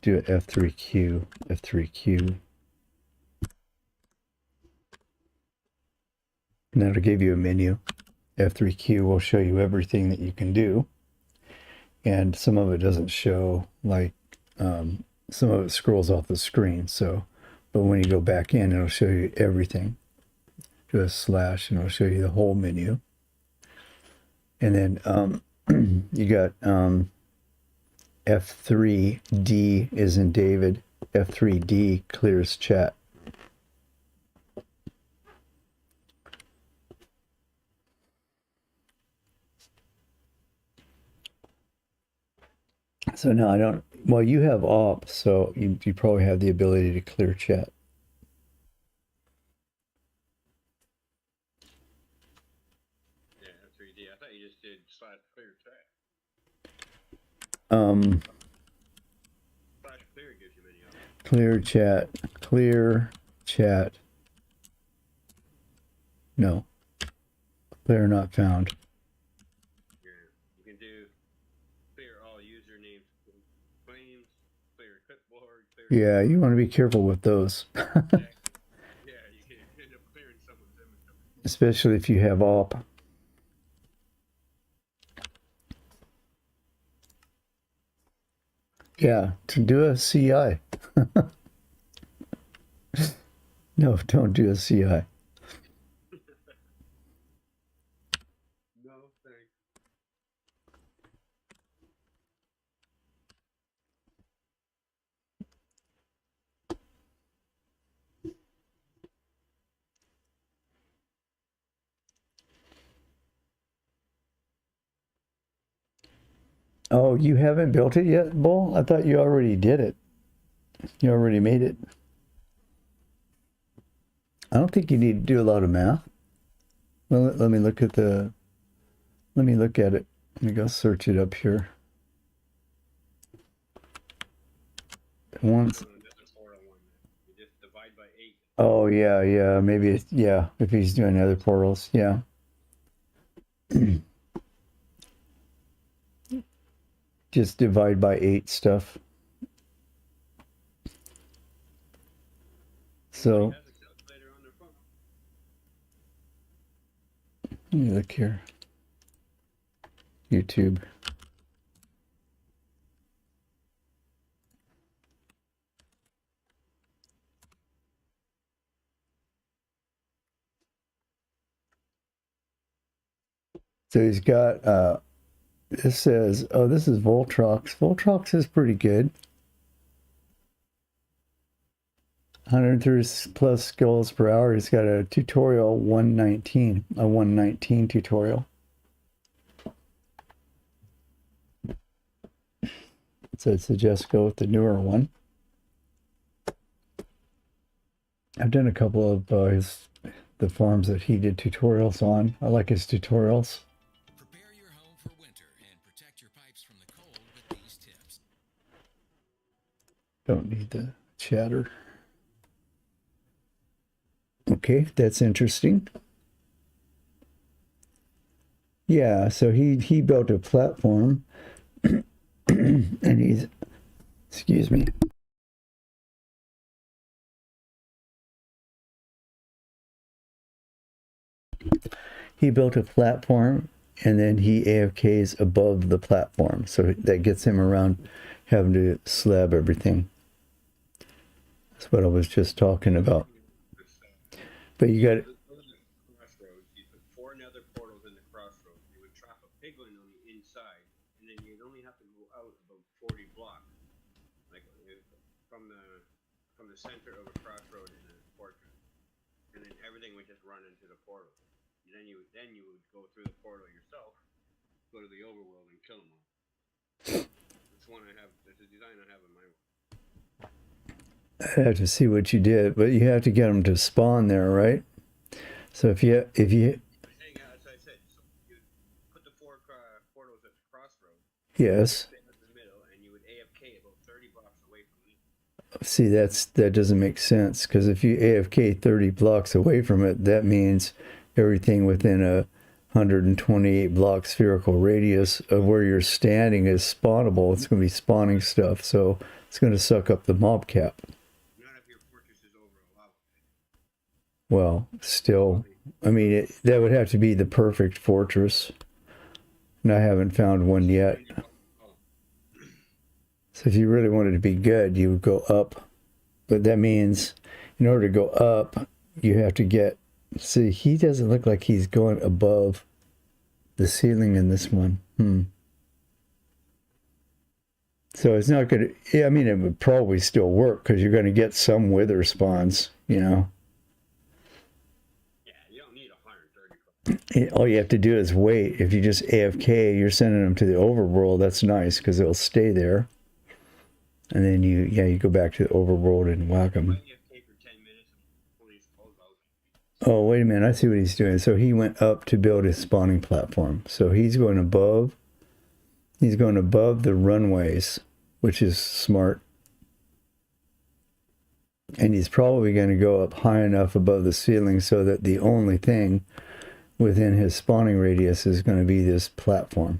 F3Q, F3Q. And that'll give you a menu. F3Q will show you everything that you can do. And some of it doesn't show, like some of it scrolls off the screen. So, but when you go back in, it'll show you everything. Do a slash and it'll show you the whole menu. And then you got F3D is in David. F3D clears chat. So no, I don't. Well, you have op, so you probably have the ability to clear chat. Yeah, F3D. I thought you just did /clear chat. /clear gives you many options. Clear chat. No, clear not found. Yeah, you can do clear all usernames, claims, clear clipboard, clear. Yeah, you want to be careful with those, Yeah, you can end up clearing someone's inventory. especially if you have op. Yeah, to do a CI. No, don't do a CI. No, thanks. Oh, you haven't built it yet, Bull? I thought you already did it. You already made it. I don't think you need to do a lot of math. Well, let me look at it. Let me go search it up here. Once. You just divide by 8. Oh yeah. Maybe if he's doing other portals, yeah. Just divide by 8 stuff. So let me look here. YouTube. So he's got this says, oh, this is Voltrox. Voltrox is pretty good. 130 plus skills per hour. He's got a tutorial 119, a 119 tutorial. So I'd suggest go with the newer one. I've done a couple of the farms that he did tutorials on. I like his tutorials. Prepare your home for winter and protect your pipes from the cold with these tips. Don't need the chatter. Okay, that's interesting. Yeah, so he built a platform and he's, excuse me. He built a platform and then he AFKs above the platform. So that gets him around having to slab everything. That's what I was just talking about. But you got crossroads. You put 4 nether portals in the crossroads. You would trap a piglin on the inside, and then you'd only have to go out about 40 blocks, like from the center of a crossroad in a fortress, and then everything would just run into the portal. Then you would go through the portal yourself, go to the overworld, and kill them all. That's one I have. That's a design I have in my. I have to see what you did, but you have to get them to spawn there, right? So if you As I said, so you put the 4 portals at the crossroads. Yes. Fit in the middle, and you would AFK about 30 blocks away from it. See, that doesn't make sense, because if you AFK 30 blocks away from it, that means everything within a 128 block spherical radius of where you're standing is spawnable. It's going to be spawning stuff, so it's going to suck up the mob cap. Not if your fortress is over a lava pit. Well, still, I mean, that would have to be the perfect fortress, and I haven't found one yet. So if you really wanted to be good, you would go up. But that means in order to go up, you have to get... See, he doesn't look like he's going above the ceiling in this one. So it's not going to... Yeah, I mean, it would probably still work, because you're going to get some wither spawns, you know. Yeah, you don't need 130. All you have to do is wait. If you just AFK, you're sending them to the overworld. That's nice, because they'll stay there. And then you go back to the overworld and whack them. Oh, wait a minute. I see what he's doing. So he went up to build his spawning platform. So he's going above. He's going above the runways, which is smart. And he's probably going to go up high enough above the ceiling so that the only thing within his spawning radius is going to be this platform.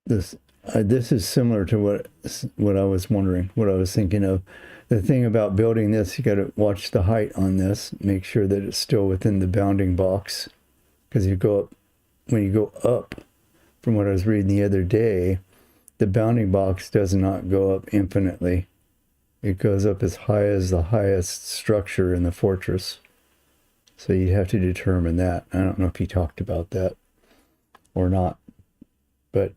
This is similar to what I was wondering, what I was thinking of. The thing about building this, you got to watch the height on this, make sure that it's still within the bounding box, because when you go up, from what I was reading the other day, the bounding box does not go up infinitely. It goes up as high as the highest structure in the fortress. So you have to determine that. I don't know if he talked about that or not, but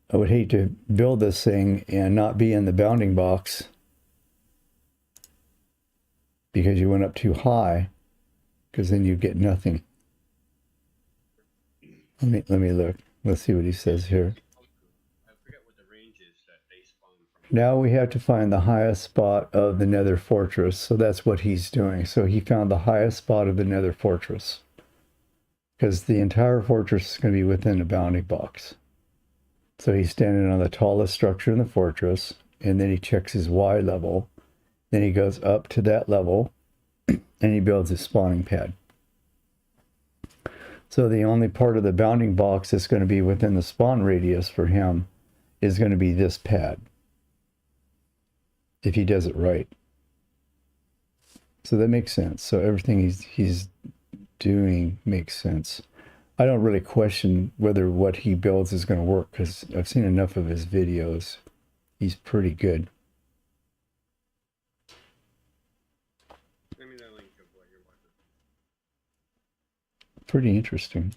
I would hate to build this thing and not be in the bounding box because you went up too high, because then you get nothing. Let me look. Let's see what he says here. I forget what the range is that they spawn from. Now we have to find the highest spot of the nether fortress. So that's what he's doing. So he found the highest spot of the nether fortress, because the entire fortress is going to be within a bounding box. So he's standing on the tallest structure in the fortress, and then he checks his Y level. Then he goes up to that level, and he builds his spawning pad. So the only part of the bounding box that's going to be within the spawn radius for him is going to be this pad, if he does it right. So that makes sense. So everything he's doing makes sense. I don't really question whether what he builds is going to work, because I've seen enough of his videos. He's pretty good. Send me that link of what you're watching. Pretty interesting.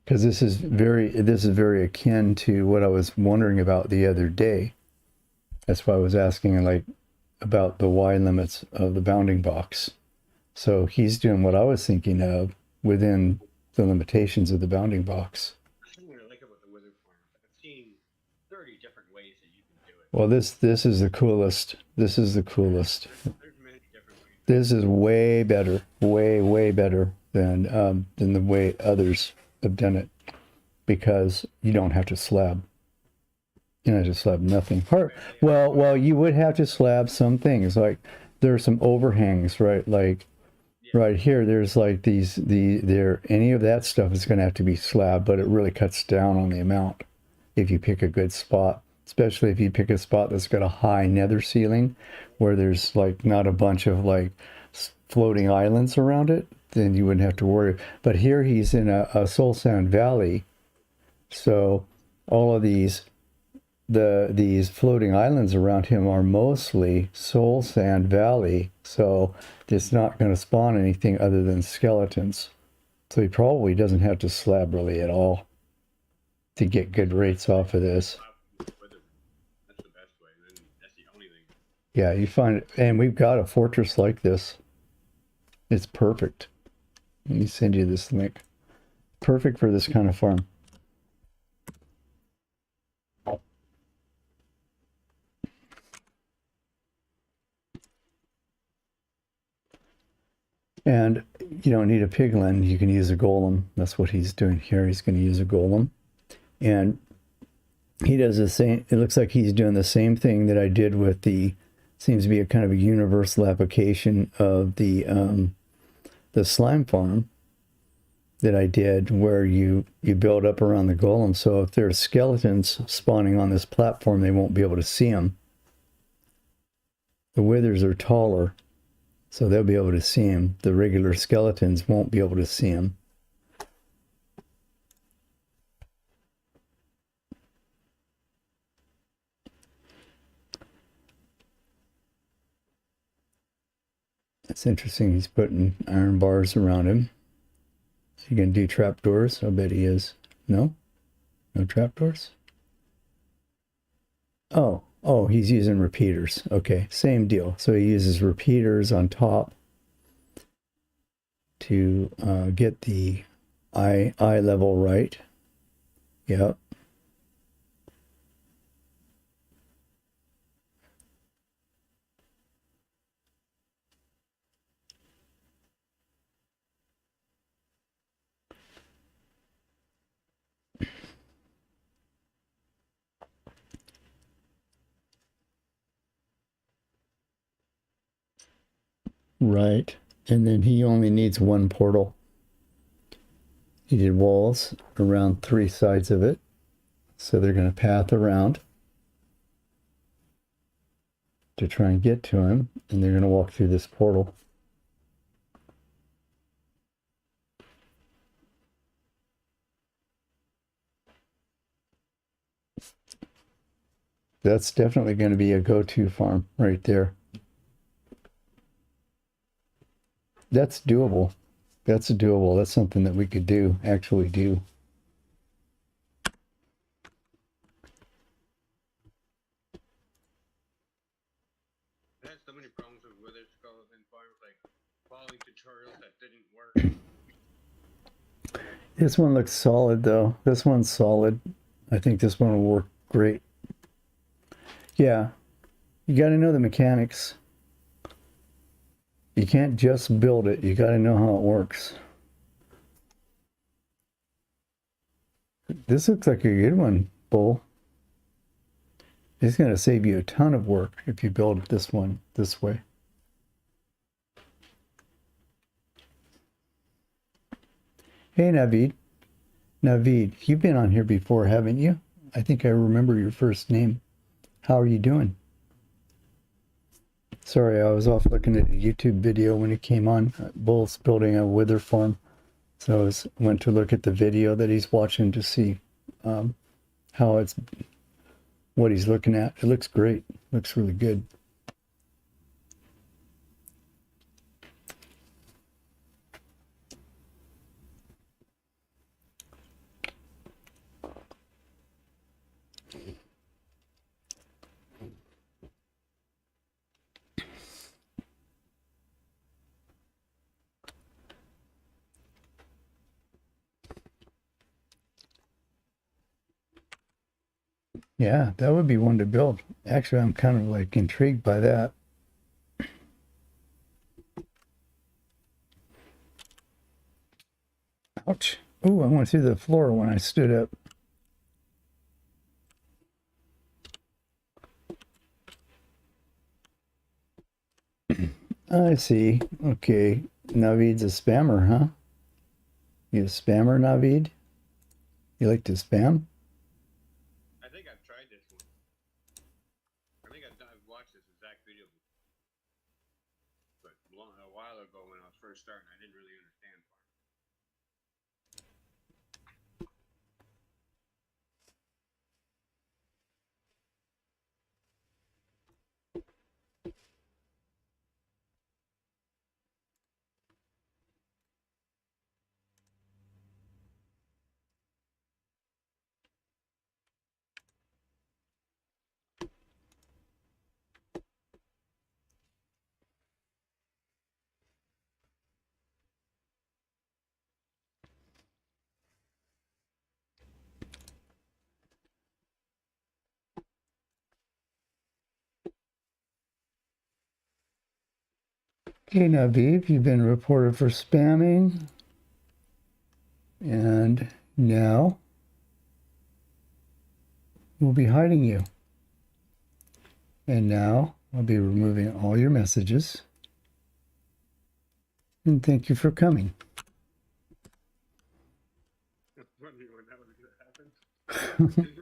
Because this is very akin to what I was wondering about the other day. That's why I was asking about the Y limits of the bounding box. So he's doing what I was thinking of within the limitations of the bounding box. I don't really like about the wizard farm. I've seen 30 different ways that you can do it. Well, this is the coolest. This is the coolest. There's many different ways. This is way better, way better than the way others have done it, because you don't have to slab. You don't have to slab nothing. Well, you would have to slab some things. Like there are some overhangs, right? Like right here, there's like any of that stuff is going to have to be slabbed, but it really cuts down on the amount if you pick a good spot, especially if you pick a spot that's got a high nether ceiling where there's like not a bunch of like floating islands around it, then you wouldn't have to worry. But here he's in a soul sand valley, so all of these floating islands around him are mostly soul sand valley, so it's not going to spawn anything other than skeletons. So he probably doesn't have to slab really at all to get good rates off of this. That's the best way. And then that's the only thing. Yeah, you find it, and we've got a fortress like this. It's perfect. Let me send you this link. Perfect for this kind of farm. And you don't need a piglin. You can use a golem. That's what he's doing here. He's going to use a golem. And he does the same. It looks like he's doing the same thing that I did with the, seems to be a kind of a universal application of the slime farm that I did, where you build up around the golem. So if there's skeletons spawning on this platform, they won't be able to see them. The withers are taller, so they'll be able to see him. The regular skeletons won't be able to see him. It's interesting, he's putting iron bars around him. Is he going to do trapdoors? I bet he is. No? No trapdoors? Oh, he's using repeaters. Okay, same deal. So he uses repeaters on top to get the eye level right. Yep. Right. And then he only needs one portal. He did walls around 3 sides of it. So they're going to path around to try and get to him. And they're going to walk through this portal. That's definitely going to be a go-to farm right there. That's doable. That's doable. That's something that we could do, actually do. I had so many problems with wither skeleton farms, like following tutorials that didn't work. This one looks solid, though. This one's solid. I think this one will work great. Yeah, you got to know the mechanics. You can't just build it. You got to know how it works. This looks like a good one, Bull. It's going to save you a ton of work if you build this one this way. Hey, Navid. Navid, you've been on here before, haven't you? I think I remember your first name. How are you doing? Sorry, I was off looking at a YouTube video when it came on. Bull's building a wither farm. So I went to look at the video that he's watching to see how it's, what he's looking at. It looks great. Looks really good. Yeah, that would be one to build. Actually, I'm kind of like intrigued by that. Ouch. Ooh, I went through the floor when I stood up. I see. Okay. Navid's a spammer, huh? You a spammer, Navid? You like to spam? I think I've tried this one. I think I've watched this exact video, but a while ago when I was first starting, I didn't really understand farming. Okay, now, Beep, you've been reported for spamming. And now we'll be hiding you. And now I'll be removing all your messages. And thank you for coming. I was wondering when that was going to happen.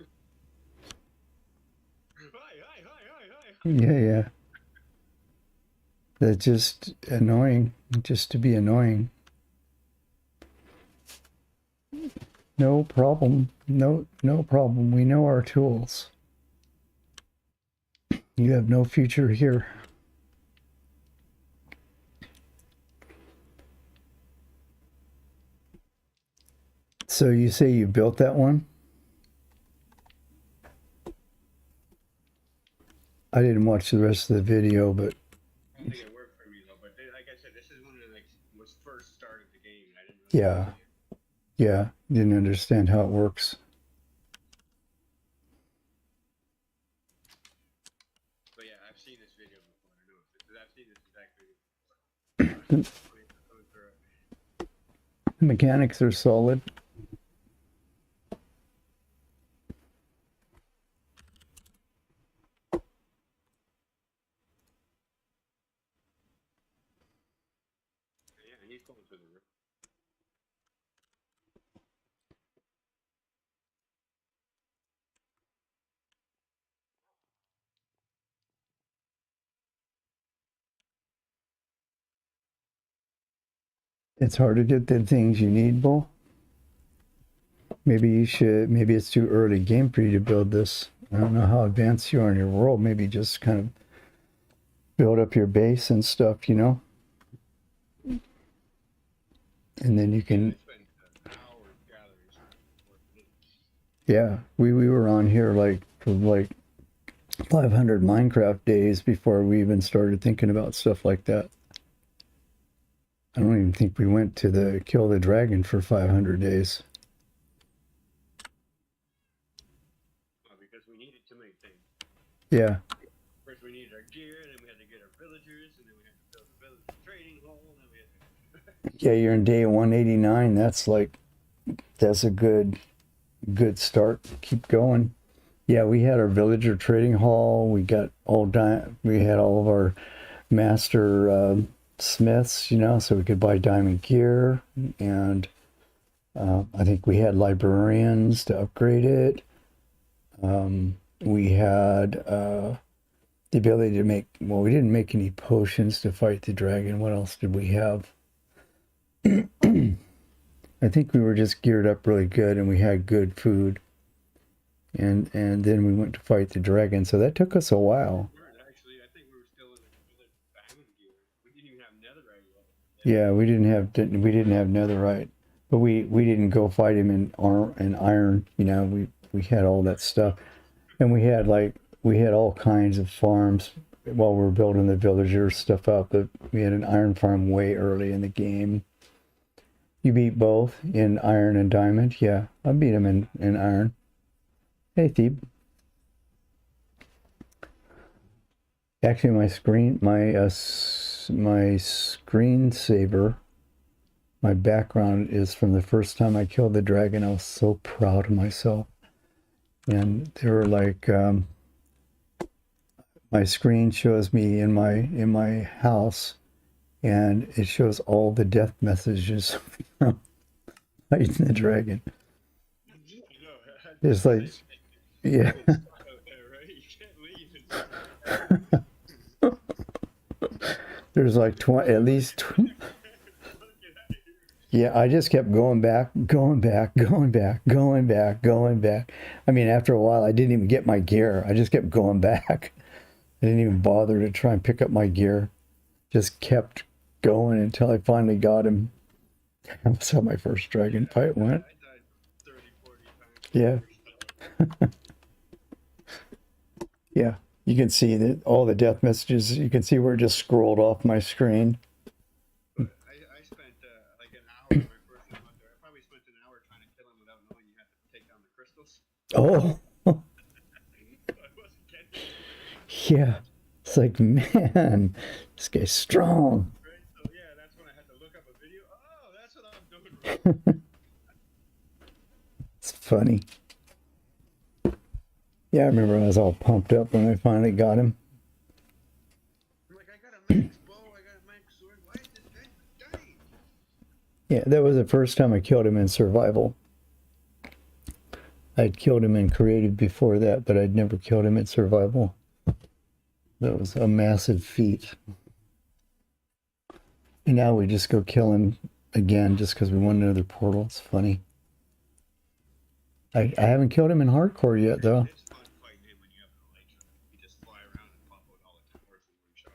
Hi. Yeah. That's just annoying, just to be annoying. No problem. No problem. We know our tools. You have no future here. So you say you built that one? I didn't watch the rest of the video, but I don't think it worked for me though. But like I said, this is when it was first started the game. I didn't really yeah, didn't understand how it works. But yeah, I've seen this video before. I know I've seen this exact video before. The mechanics are solid. Yeah, he's going to the roof. It's hard to get the things you need, Bull. Maybe it's too early game for you to build this. I don't know how advanced you are in your world. Maybe just kind of build up your base and stuff, you know? And then you can... Yeah, we were on here for 500 Minecraft days before we even started thinking about stuff like that. I don't even think we went to the kill the dragon for 500 days. Well, because we needed too many things. Yeah. First we needed our gear, and then we had to get our villagers, and then we had to build the village trading hall, and then we had to... Yeah, you're in day 189. That's a good start. Keep going. Yeah, we had our villager trading hall. We got we had all of our master smiths, you know, so we could buy diamond gear. And I think we had librarians to upgrade it. We had the ability to make, well, we didn't make any potions to fight the dragon. What else did we have? I think we were just geared up really good, and we had good food. And then we went to fight the dragon, so that took us a while. Actually, I think we were still in the diamond gear. We didn't even have netherite yet. Yeah, we didn't have netherite, but we didn't go fight him in iron. You know, we had all that stuff, and we had all kinds of farms while we were building the villager stuff up. But we had an iron farm way early in the game. You beat both in iron and diamond. Yeah, I beat him in iron. Hey, Thebe. Actually, my screensaver, my background is from the first time I killed the dragon. I was so proud of myself. And they were like, my screen shows me in my house, and it shows all the death messages from fighting the dragon. It's like, yeah. There's like at least 20. Yeah, I just kept going back. I mean, after a while, I didn't even get my gear. I just kept going back. I didn't even bother to try and pick up my gear. Just kept going until I finally got him. That's how my first dragon fight went. Yeah. Yeah, you can see that all the death messages, you can see where it just scrolled off my screen. I spent like an hour when I first went out there. I probably spent an hour trying to kill him without knowing you had to take down the crystals. Oh. I wasn't kidding. Yeah. It's like, man, this guy's strong. Right? It's funny. Yeah, I remember I was all pumped up when I finally got him. I'm like, I got a max bow, I got a max sword. Why is this guy dying? Yeah, that was the first time I killed him in survival. I'd killed him in creative before that, but I'd never killed him in survival. That was a massive feat. And now we just go kill him again just because we want another portal. It's funny. I haven't killed him in hardcore yet, though. It's fun fighting him when you have an elytra. You just fly around and pop out all the towers in one shot.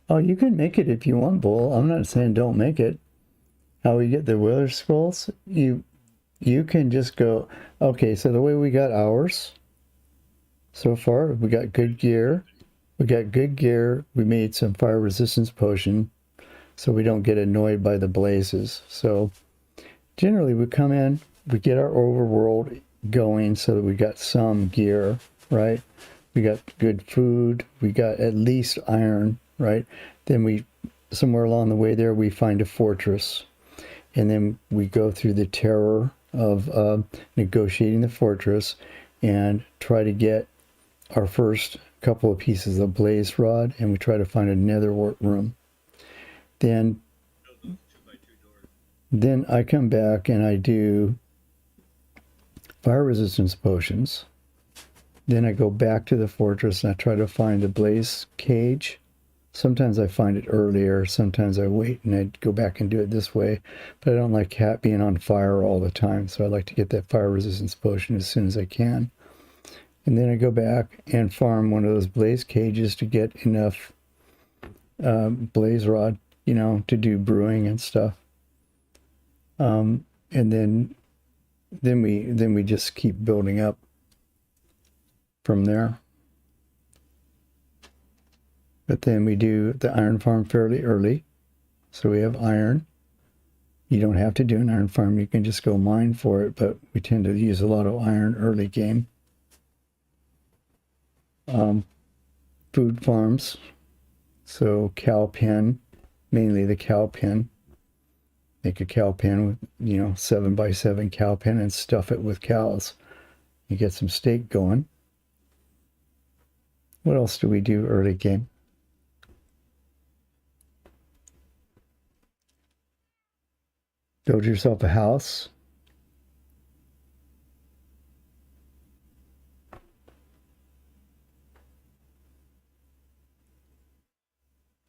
Oh, you can make it if you want, Bull. I'm not saying don't make it. How we get the Wither Skulls? You can just go... Okay, so the way we got ours so far, we got good gear. We got good gear. We made some fire resistance potion so we don't get annoyed by the blazes. So generally we come in, we get our overworld going so that we got some gear, right? We got good food. We got at least iron, right? Then we, somewhere along the way there, we find a fortress. And then we go through the terror of negotiating the fortress and try to get our first couple of pieces of blaze rod, and we try to find a nether wart room. Then Build those 2x2 doors. then I come back and I do fire resistance potions. Then I go back to the fortress and I try to find a blaze cage. Sometimes I find it earlier, sometimes I wait and I go back and do it this way. But I don't like cat being on fire all the time, so I like to get that fire resistance potion as soon as I can. And then I go back and farm one of those blaze cages to get enough blaze rod, you know, to do brewing and stuff. And then we just keep building up from there. But then we do the iron farm fairly early. So we have iron. You don't have to do an iron farm. You can just go mine for it, but we tend to use a lot of iron early game. Food farms. So cow pen, mainly the cow pen. Make a cow pen with, 7x7 cow pen and stuff it with cows. You get some steak going. What else do we do early game? Build yourself a house.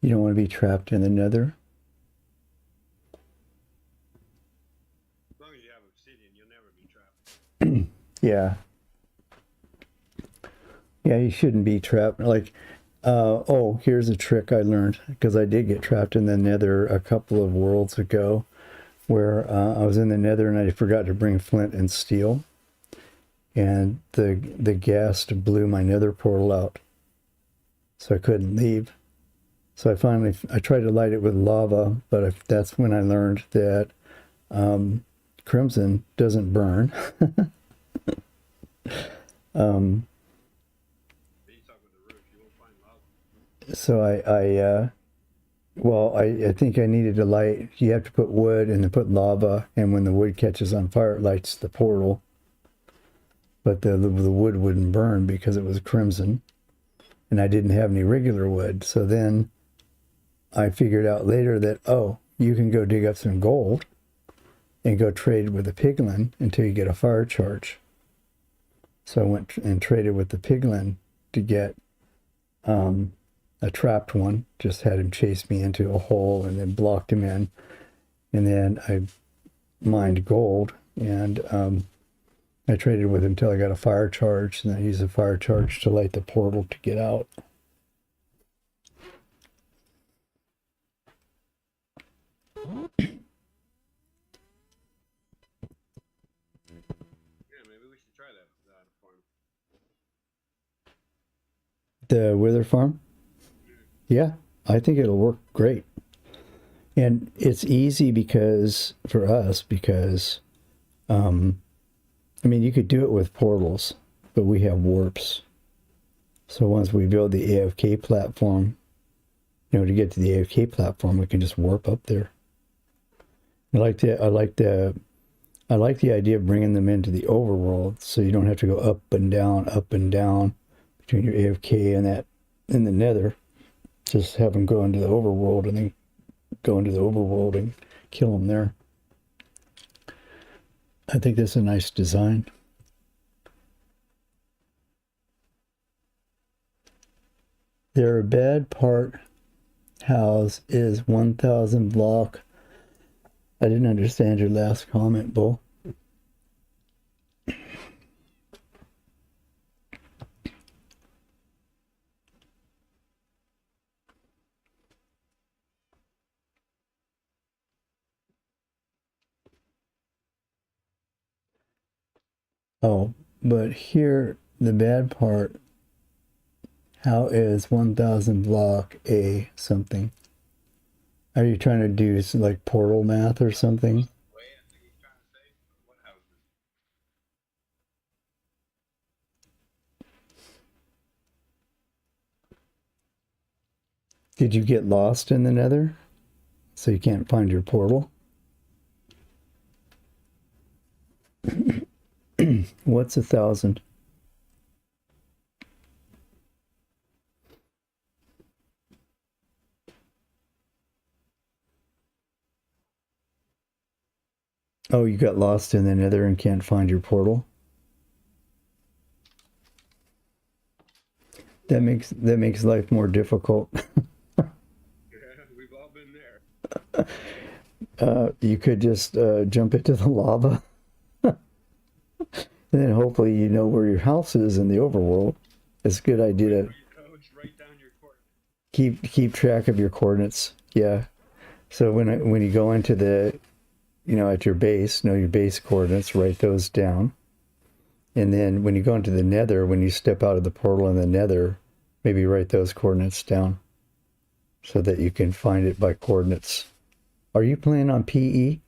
You don't want to be trapped in the nether. As long as you have obsidian, you'll never be trapped. Yeah. Yeah, you shouldn't be trapped. Like, oh, here's a trick I learned, because I did get trapped in the nether a couple of worlds ago, where I was in the nether and I forgot to bring flint and steel. And the ghast blew my nether portal out. So I couldn't leave. So I tried to light it with lava, but that's when I learned that crimson doesn't burn. So I think I needed to light. You have to put wood and then put lava, and when the wood catches on fire, it lights the portal. But the wood wouldn't burn because it was crimson, and I didn't have any regular wood. So then I figured out later that, oh, you can go dig up some gold and go trade with the piglin until you get a fire charge. So I went and traded with the piglin to get a trapped one. Just had him chase me into a hole and then blocked him in. And then I mined gold and I traded with him until I got a fire charge, and then I used a fire charge to light the portal to get out. Yeah, maybe we should try that farm. The wither farm? Yeah, I think it'll work great. And it's easy because, for us, because, I mean, you could do it with portals, but we have warps. So once we build the AFK platform, to get to the AFK platform, we can just warp up there. I like the idea of bringing them into the overworld, so you don't have to go up and down between your AFK and that in the Nether. Just have them go into the overworld and then go into the overworld and kill them there. I think that's a nice design. Their bad part house is 1,000 block. I didn't understand your last comment, Bull. Oh, but here, the bad part, how is 1,000 block a something? Are you trying to do like portal math or something? Way, I think he's trying to say. What houses? Did you get lost in the Nether? So you can't find your portal? What's 1,000? Oh, you got lost in the Nether and can't find your portal? That makes life more difficult. Yeah, we've all been there. You could just jump into the lava. And then hopefully you know where your house is in the overworld. It's a good idea to Write down your coordinates. keep track of your coordinates. Yeah. So when you go into the, at your base, know your base coordinates, write those down. And then when you go into the Nether, when you step out of the portal in the Nether, maybe write those coordinates down so that you can find it by coordinates. Are you playing on PE?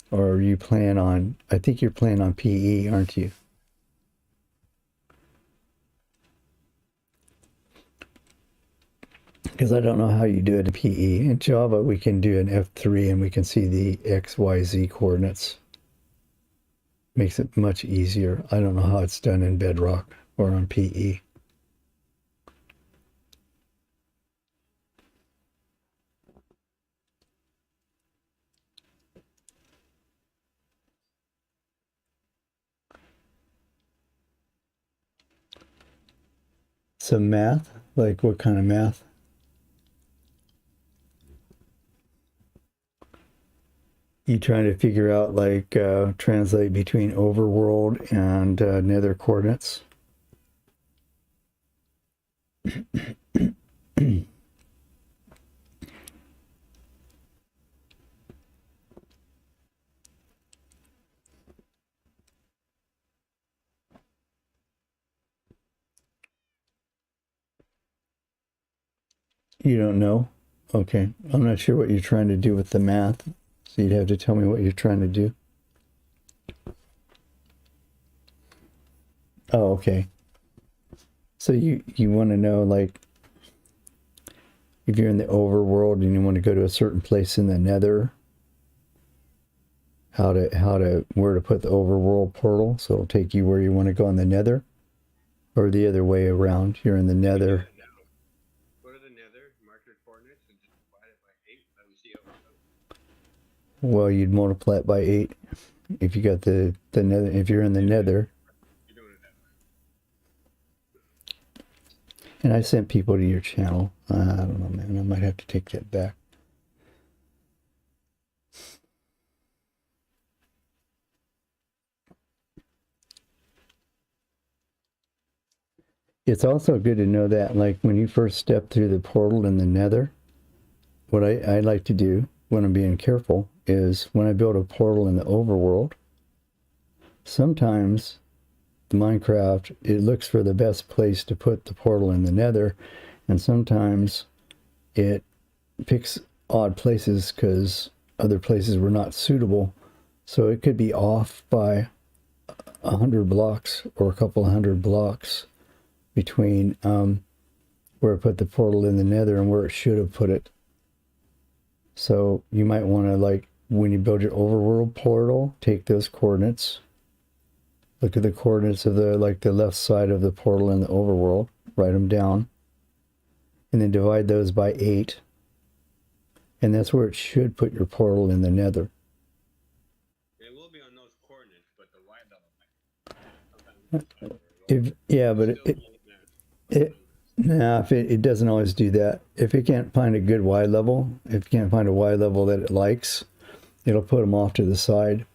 Or are you playing on, I think you're playing on PE, aren't you? Because I don't know how you do it in PE. In Java, we can do an F3 and we can see the X, Y, Z coordinates. Makes it much easier. I don't know how it's done in Bedrock or on PE. Some math? Like what kind of math? You trying to figure out like translate between overworld and Nether coordinates? You don't know? Okay. I'm not sure what you're trying to do with the math. So you'd have to tell me what you're trying to do. Oh, okay. So you want to know, like, if you're in the overworld and you want to go to a certain place in the Nether, where to put the overworld portal, so it'll take you where you want to go in the Nether, or the other way around. You're in the Nether. Go to the Nether, mark your coordinates, and just divide it by 8. Let me see how it goes. Well, you'd multiply it by 8 if you got the Nether. If you're in the Nether. You're doing it that way. And I sent people to your channel. I don't know, man. I might have to take that back. It's also good to know that, like, when you first step through the portal in the Nether, what I like to do when I'm being careful is when I build a portal in the overworld, sometimes Minecraft, it looks for the best place to put the portal in the Nether, and sometimes it picks odd places because other places were not suitable. So it could be off by 100 blocks or a couple hundred blocks between where it put the portal in the nether and where it should have put it. So you might want to, like, when you build your overworld portal, take those coordinates, look at the coordinates of the, like, the left side of the portal in the overworld, write them down, and then divide those by 8. And that's where it should put your portal in the nether. It will be on those coordinates, but the Y level might. If it doesn't always do that. If it can't find a good Y level, if you can't find a Y level that it likes, it'll put them off to the side.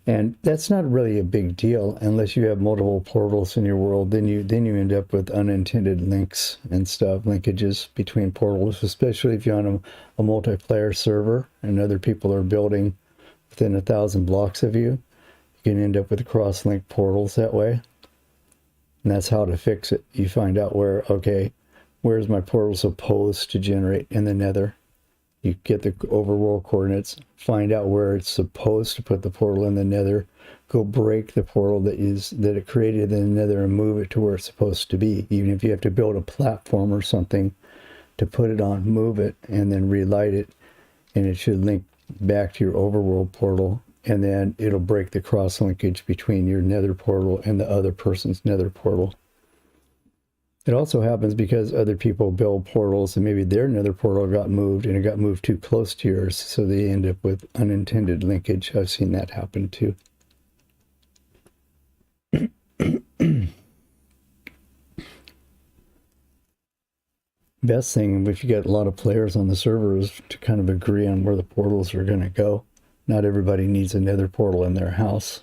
And that's not really a big deal unless you have multiple portals in your world. Then you end up with unintended links and stuff, linkages between portals, especially if you're on a multiplayer server and other people are building within 1,000 blocks of you. You can end up with cross-link portals that way. And that's how to fix it. You find out where, okay, where's my portal supposed to generate in the nether? You get the overworld coordinates, find out where it's supposed to put the portal in the nether, go break the portal that it created in the nether and move it to where it's supposed to be. Even if you have to build a platform or something to put it on, move it, and then relight it, and it should link back to your overworld portal, and then it'll break the cross linkage between your nether portal and the other person's nether portal. It also happens because other people build portals and maybe their nether portal got moved and it got moved too close to yours, so they end up with unintended linkage. I've seen that happen too. Best thing, if you got a lot of players on the server, is to kind of agree on where the portals are going to go. Not everybody needs a nether portal in their house.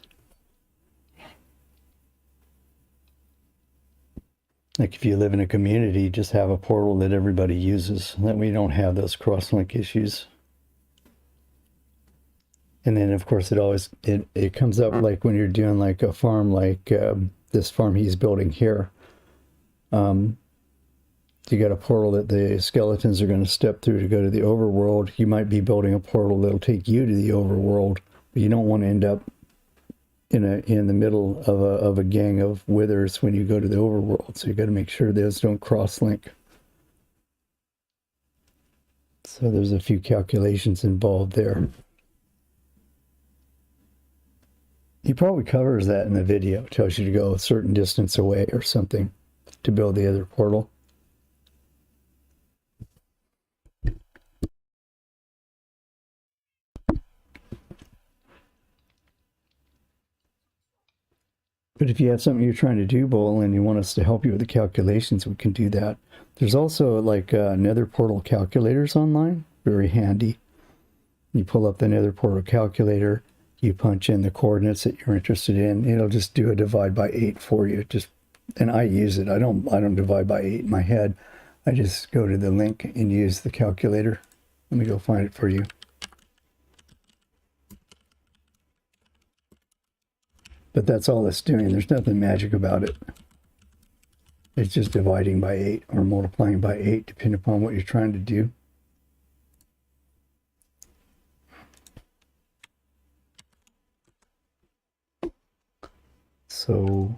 Like if you live in a community, just have a portal that everybody uses. That way you don't have those cross-link issues. And then of course it comes up like when you're doing like a farm like this farm he's building here. You got a portal that the skeletons are going to step through to go to the overworld. You might be building a portal that'll take you to the overworld, but you don't want to end up in the middle of a gang of withers when you go to the overworld. So you got to make sure those don't cross-link. So there's a few calculations involved there. He probably covers that in the video. It tells you to go a certain distance away or something to build the other portal. But if you have something you're trying to do, Bull, and you want us to help you with the calculations, we can do that. There's also like nether portal calculators online, very handy. You pull up the nether portal calculator, you punch in the coordinates that you're interested in, it'll just do a divide by 8 for you. And I use it. I don't divide by 8 in my head. I just go to the link and use the calculator. Let me go find it for you. But that's all it's doing. There's nothing magic about it. It's just dividing by 8 or multiplying by 8, depending upon what you're trying to do. So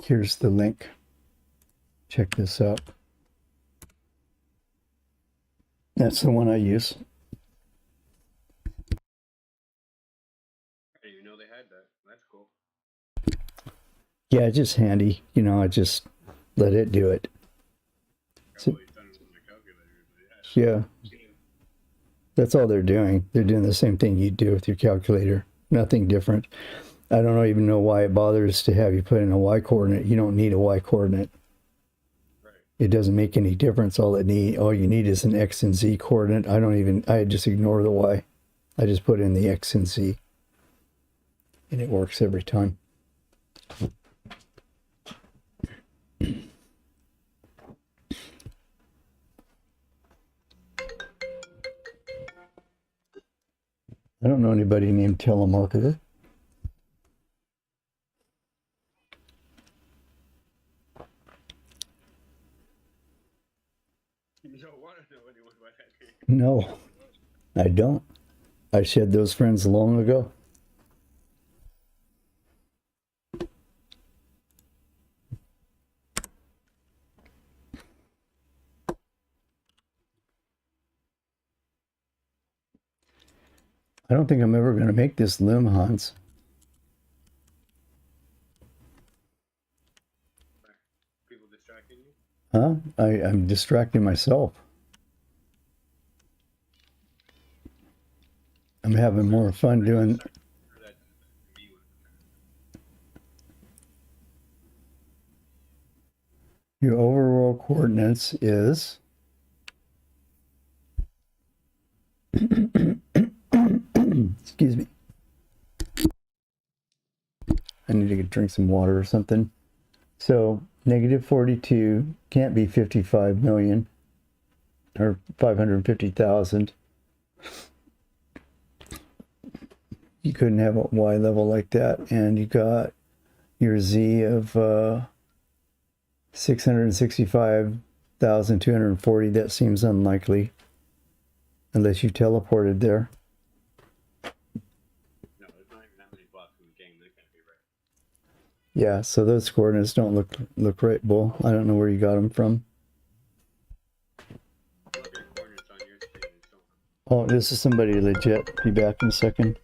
here's the link. Check this out. That's the one I use. I didn't even know they had that. That's cool. Yeah, it's just handy. You know, I just let it do it. I've always done it with my calculator, but Yeah. That's all they're doing. They're doing the same thing you do with your calculator. Nothing different. I don't even know why it bothers to have you put in a Y coordinate. You don't need a Y coordinate. Right. It doesn't make any difference. All you need is an X and Z coordinate. I just ignore the Y. I just put in the X and Z. And it works every time. I don't know anybody named telemarketer. You don't want to know anyone by that name. No, I don't. I shed those friends long ago. I don't think I'm ever going to make this loom, Hans. People distracting you? Huh? I'm distracting myself. I'm having more fun doing. That me would- Your overall coordinates is. Excuse me. I need to drink some water or something. So negative 42 can't be 55 million or 550,000. You couldn't have a Y level like that. And you got your Z of 665,240. That seems unlikely unless you teleported there. No, there's not even that many blocks in the game. That can't be right. Yeah, so those coordinates don't look right, Bull. I don't know where you got them from. Look at coordinates on your screen and so on. Oh, this is somebody legit. Be back in a second.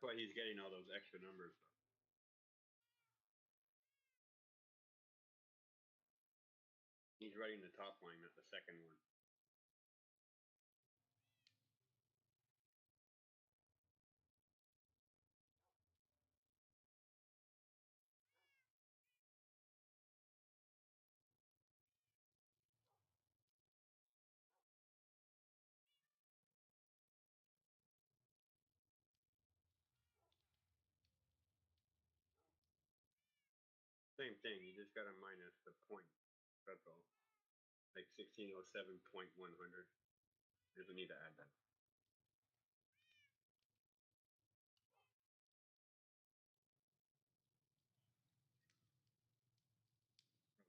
That's why he's getting all those extra numbers. He's writing the top line, not the second one. Same thing, you just gotta minus the point. That's all. Like 1607.100. Doesn't need to add that.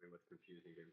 Probably what's confusing him.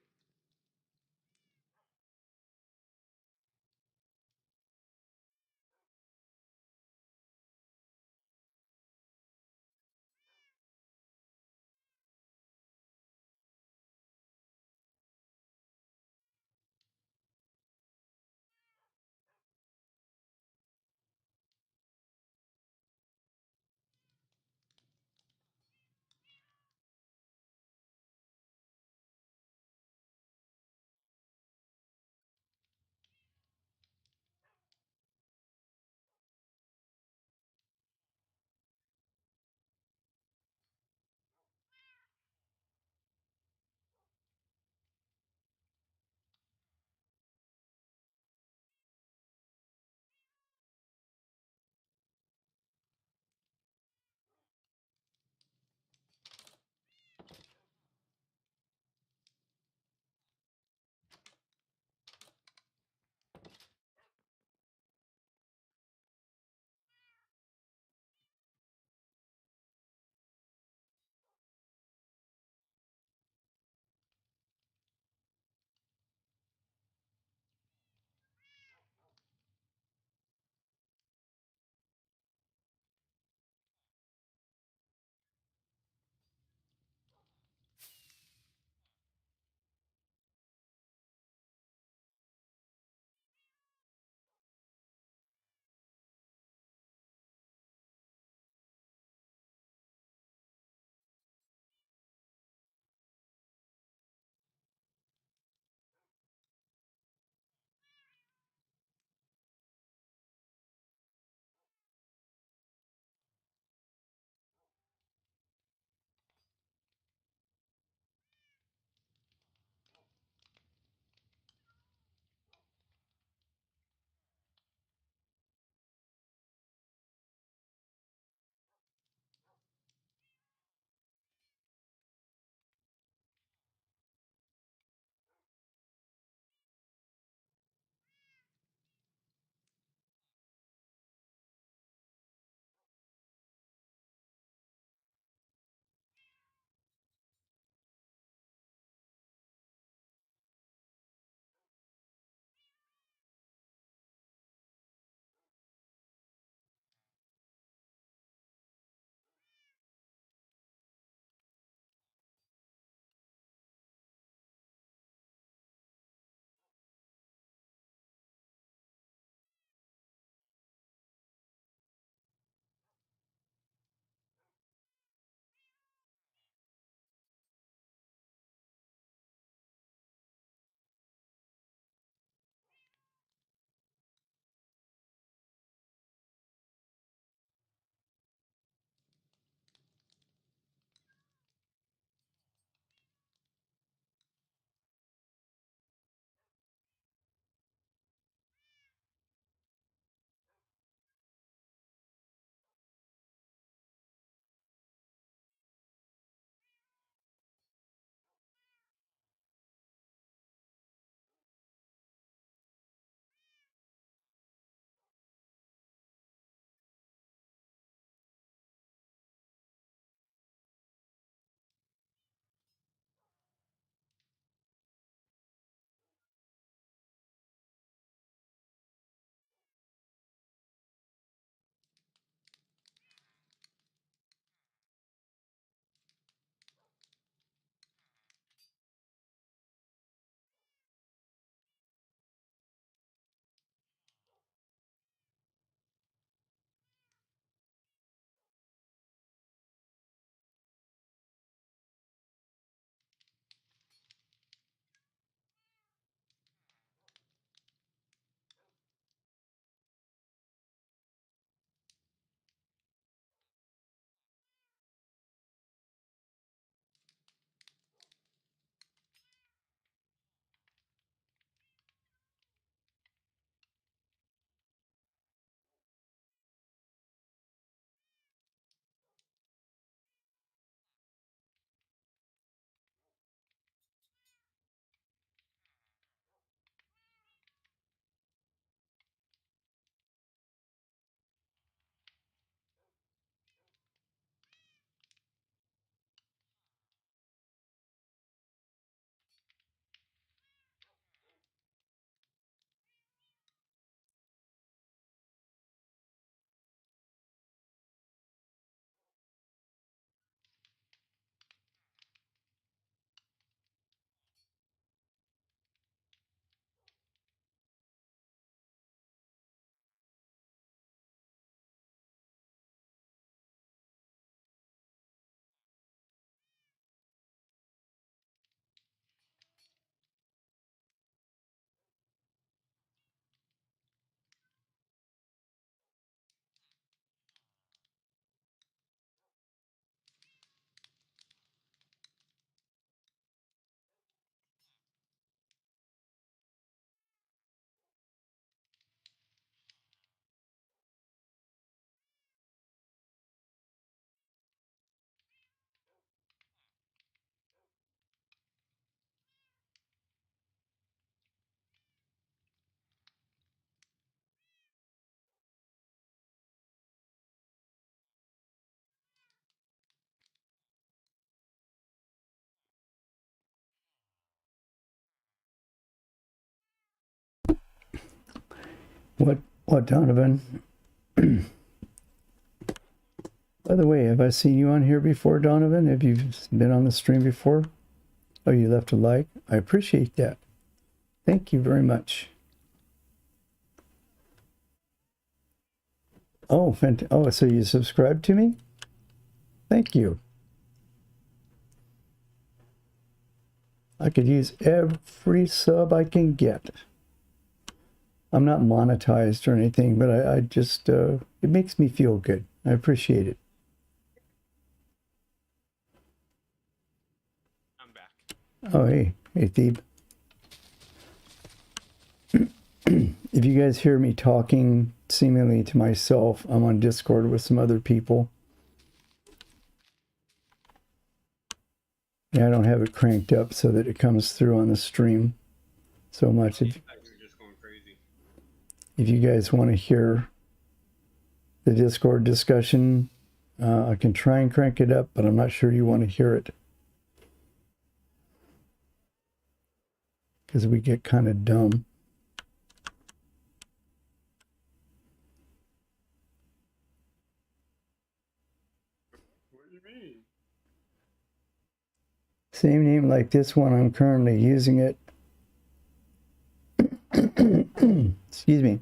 What, Donovan? By the way, have I seen you on here before, Donovan? Have you been on the stream before? Oh, you left a like? I appreciate that. Thank you very much. Oh, oh, so you subscribed to me? Thank you. I could use every sub I can get. I'm not monetized or anything, but I just, it makes me feel good. I appreciate it. I'm back. Oh, hey, Thebe. If you guys hear me talking seemingly to myself, I'm on Discord with some other people. Yeah, I don't have it cranked up so that it comes through on the stream so much. You're just going crazy. If you guys want to hear the Discord discussion, I can try and crank it up, but I'm not sure you want to hear it. Because we get kind of dumb. What do you mean? Same name like this one, I'm currently using it. Excuse me.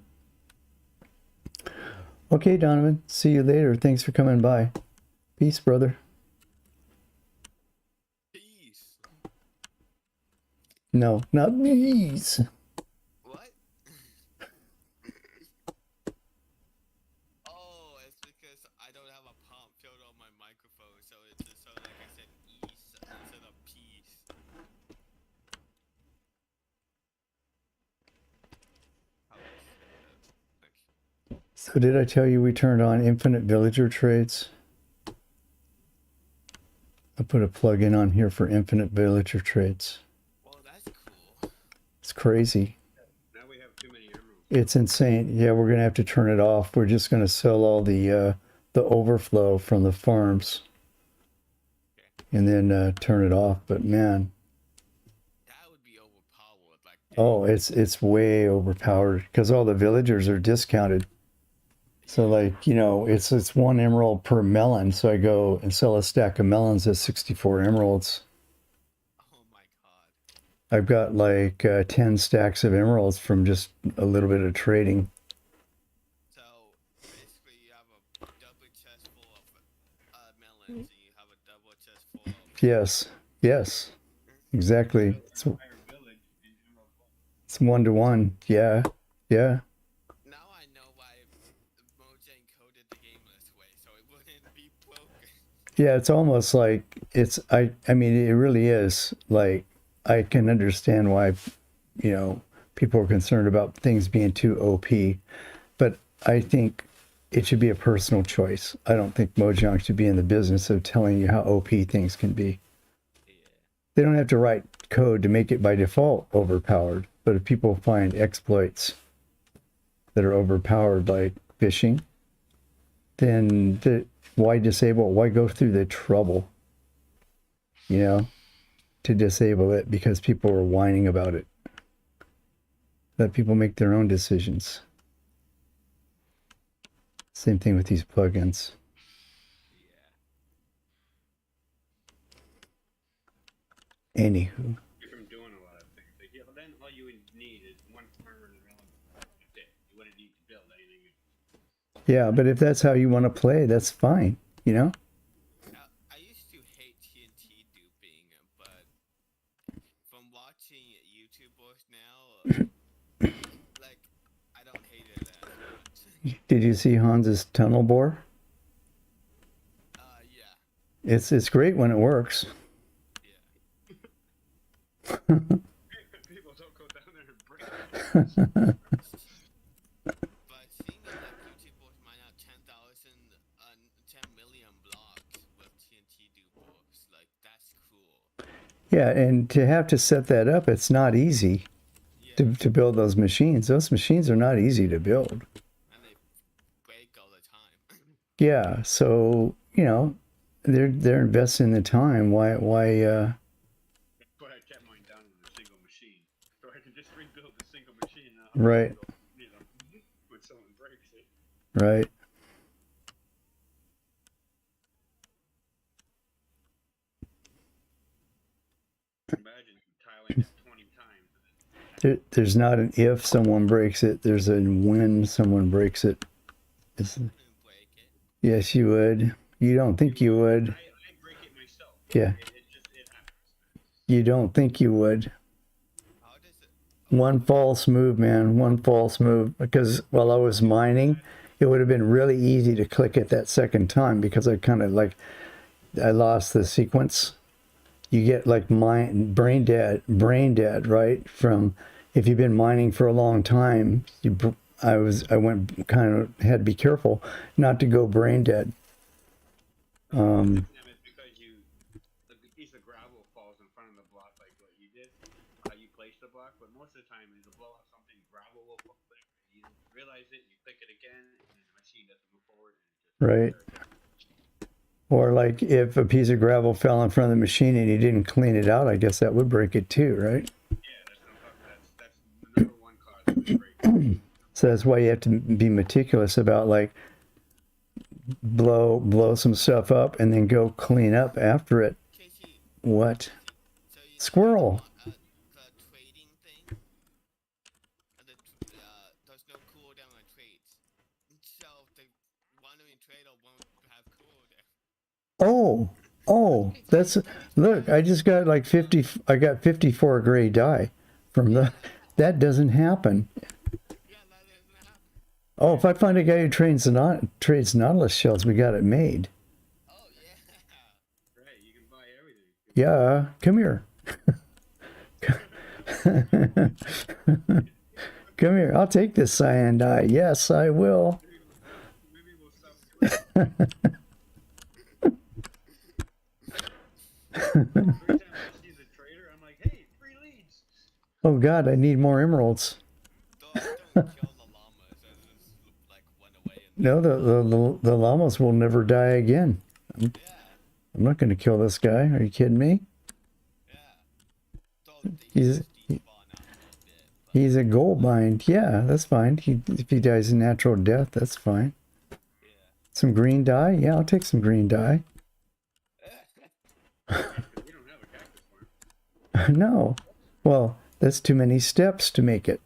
Okay, Donovan, see you later. Thanks for coming by. Peace, brother. Peace. No, not peace. What? Oh, it's because I don't have a pump filled on my microphone, so it's just so like I said east instead of peace. So did I tell you we turned on infinite villager trades? I put a plug-in on here for infinite villager trades. Well, that's cool. It's crazy. Now we have too many emeralds. It's insane. Yeah, we're gonna have to turn it off. We're just gonna sell all the overflow from the farms, and then turn it off. But man, That would be overpowered. Like, oh, it's way overpowered because all the villagers are discounted. So like, you know, it's 1 emerald per melon. So I go and sell a stack of melons at 64 emeralds. oh my god. I've got like 10 stacks of emeralds from just a little bit of trading. So basically, you have a double chest full of melons, and you have a double chest full of. Yes, yes, exactly. It's Entire village in emerald vault. 1-to-1. Yeah, yeah. Now I know why Mojang coded the game this way, so it wouldn't be broken. Yeah, it's almost like I mean it really is like I can understand why, you know, people are concerned about things being too OP, but I think it should be a personal choice. I don't think Mojang should be in the business of telling you how OP things can be. Yeah. They don't have to write code to make it by default overpowered, but if people find exploits that are overpowered like fishing, then why disable? Why go through the trouble, you know, to disable it because people are whining about it? Let people make their own decisions. Same thing with these plugins. Anywho. You're from doing a lot of things. Like, yeah, but then all you would need is one farmer and around. That's it. You wouldn't need to build anything. Yeah, but if that's how you want to play, that's fine, you know? I used to hate TNT duping, but from watching YouTubers now, like, I don't hate it as much. Did you see Hans's tunnel bore? Yeah. It's great when it works. People don't go down there and break it. But seeing that like YouTubers mine out 10 million blocks with TNT dupers, like that's cool. Yeah, and to have to set that up, it's not easy Yeah. to build those machines. Those machines are not easy to build. And they break all the time. Yeah, so, you know, they're investing the time. Why That's why I kept mine down on a single machine. So I can just rebuild the single machine. And I'll Right. You know, Right. Imagine tiling it 20 times. And then There's not an if someone breaks it. There's a when someone breaks it. It's, Break it. yes, you would. You don't think you would. I break it myself. Yeah. It happens. You don't think you would. How does it? One false move, man. One false move. Because while I was mining, it would have been really easy to click it that second time because I kind of like, I lost the sequence. You get like brain dead, right? From if you've been mining for a long time, I went kind of had to be careful not to go brain dead. It's because the piece of gravel falls in front of the block like what you did, how you placed the block. But most of the time, it'll blow out something, gravel will fall there, and you realize it, you click it again, and the machine doesn't move forward. And it just Right. Or like if a piece of gravel fell in front of the machine and you didn't clean it out, I guess that would break it too, right? Yeah, that's what I'm talking about. That's the number one cause of the break. So that's why you have to be meticulous about like blow some stuff up and then go clean up after it. Casey, What? so you Squirrel. the trading thing. There's no cooldown on trades. So the wandering trader won't have cooldown. Oh, that's, look, I just got like 50, I got 54 gray dye from that doesn't happen. Yeah, that doesn't happen. Oh, if I find a guy who trades Nautilus shells, we got it made. Oh yeah. Right, you can buy everything. Yeah, come here. Come here. I'll take this cyan dye. Yes, I will. Maybe we'll stop. Every time I see the trader, I'm like, hey, free leads. Oh God, I need more emeralds. Don't kill the llamas. That just like went away. And No, the llamas will never die again. yeah, I'm not going to kill this guy. Are you kidding me? yeah. So He's- despawn out a little bit. He's a gold mine. Yeah, that's fine. If he dies a natural death, that's fine. Yeah. Some green dye? Yeah, I'll take some green dye. We don't have a cactus farm. No. Well, that's too many steps to make it.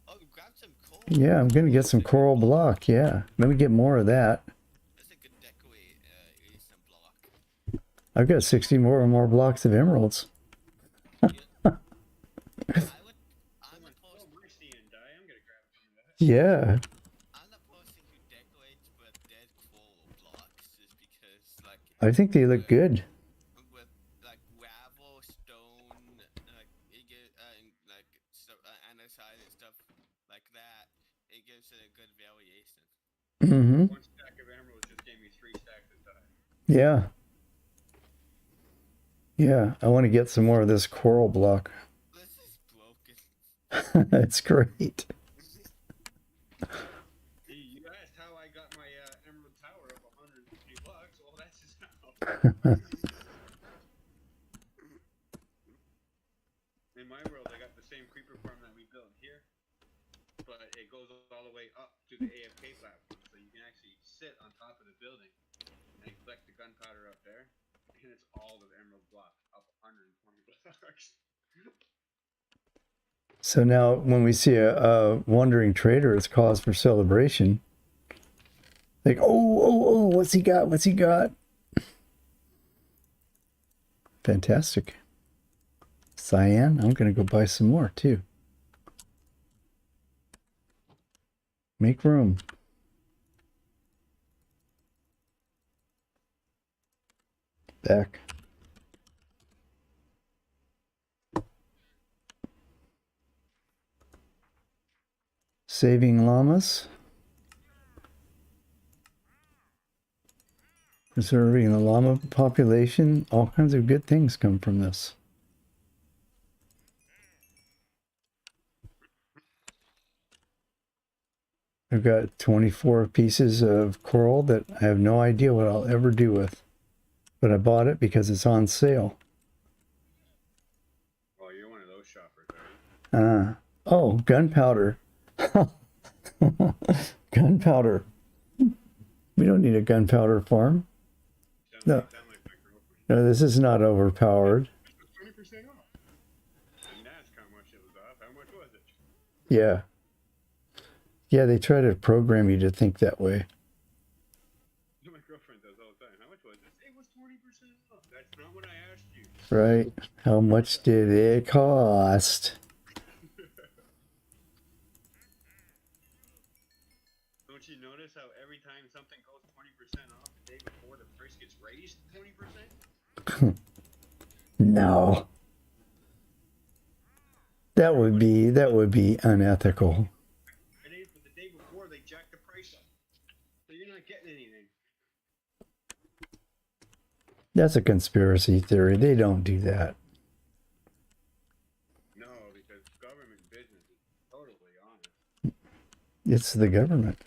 Oh, grab some coal. Yeah, I'm going to get some coral block. Yeah, let me get more of that. That's a good decorate some block. I've got 60 more blocks of emeralds. I'm a person. My CN dye, I'm gonna grab some of that. Yeah. I'm the person who decorates with dead coal blocks, just because like I think they look good. with like gravel, stone, like it gives like stuff, andesite and stuff like that. It gives it a good variation. Mm-hmm. One stack of emeralds just gave me 3 stacks of dye. Yeah. Yeah, I want to get some more of this coral block. This is broken. It's great. You asked how I got my emerald tower up 150 bucks. Well, that's just how. In my world, I got the same creeper farm that we built here, but it goes all the way up to the AFK platform, so you can actually sit on top of the building and collect the gunpowder up there, and it's all the emerald block up 120 bucks. So now when we see a wandering trader, it's cause for celebration. Like, oh, what's he got? What's he got? Fantastic. Cyan, I'm going to go buy some more too. Make room. Back. Saving llamas. Preserving the llama population. All kinds of good things come from this. I've got 24 pieces of coral that I have no idea what I'll ever do with. But I bought it because it's on sale. Well, you're one of those shoppers, right? Oh, gunpowder. Gunpowder. We don't need a gunpowder farm. No. Sound like my girlfriend. No, this is not overpowered. It was 20% off. And that's how much it was off. How much was it? Yeah. Yeah, they try to program you to think that way. My girlfriend does all the time. How much was it? It was 20% off. That's not what I asked you. Right. How much did it cost? Don't you notice how every time something goes 20% off, the day before the price gets raised 20%? No. That would be unethical. But the day before they jack the price up. So you're not getting anything. That's a conspiracy theory. They don't do that. No, because government business is totally honest. It's the government.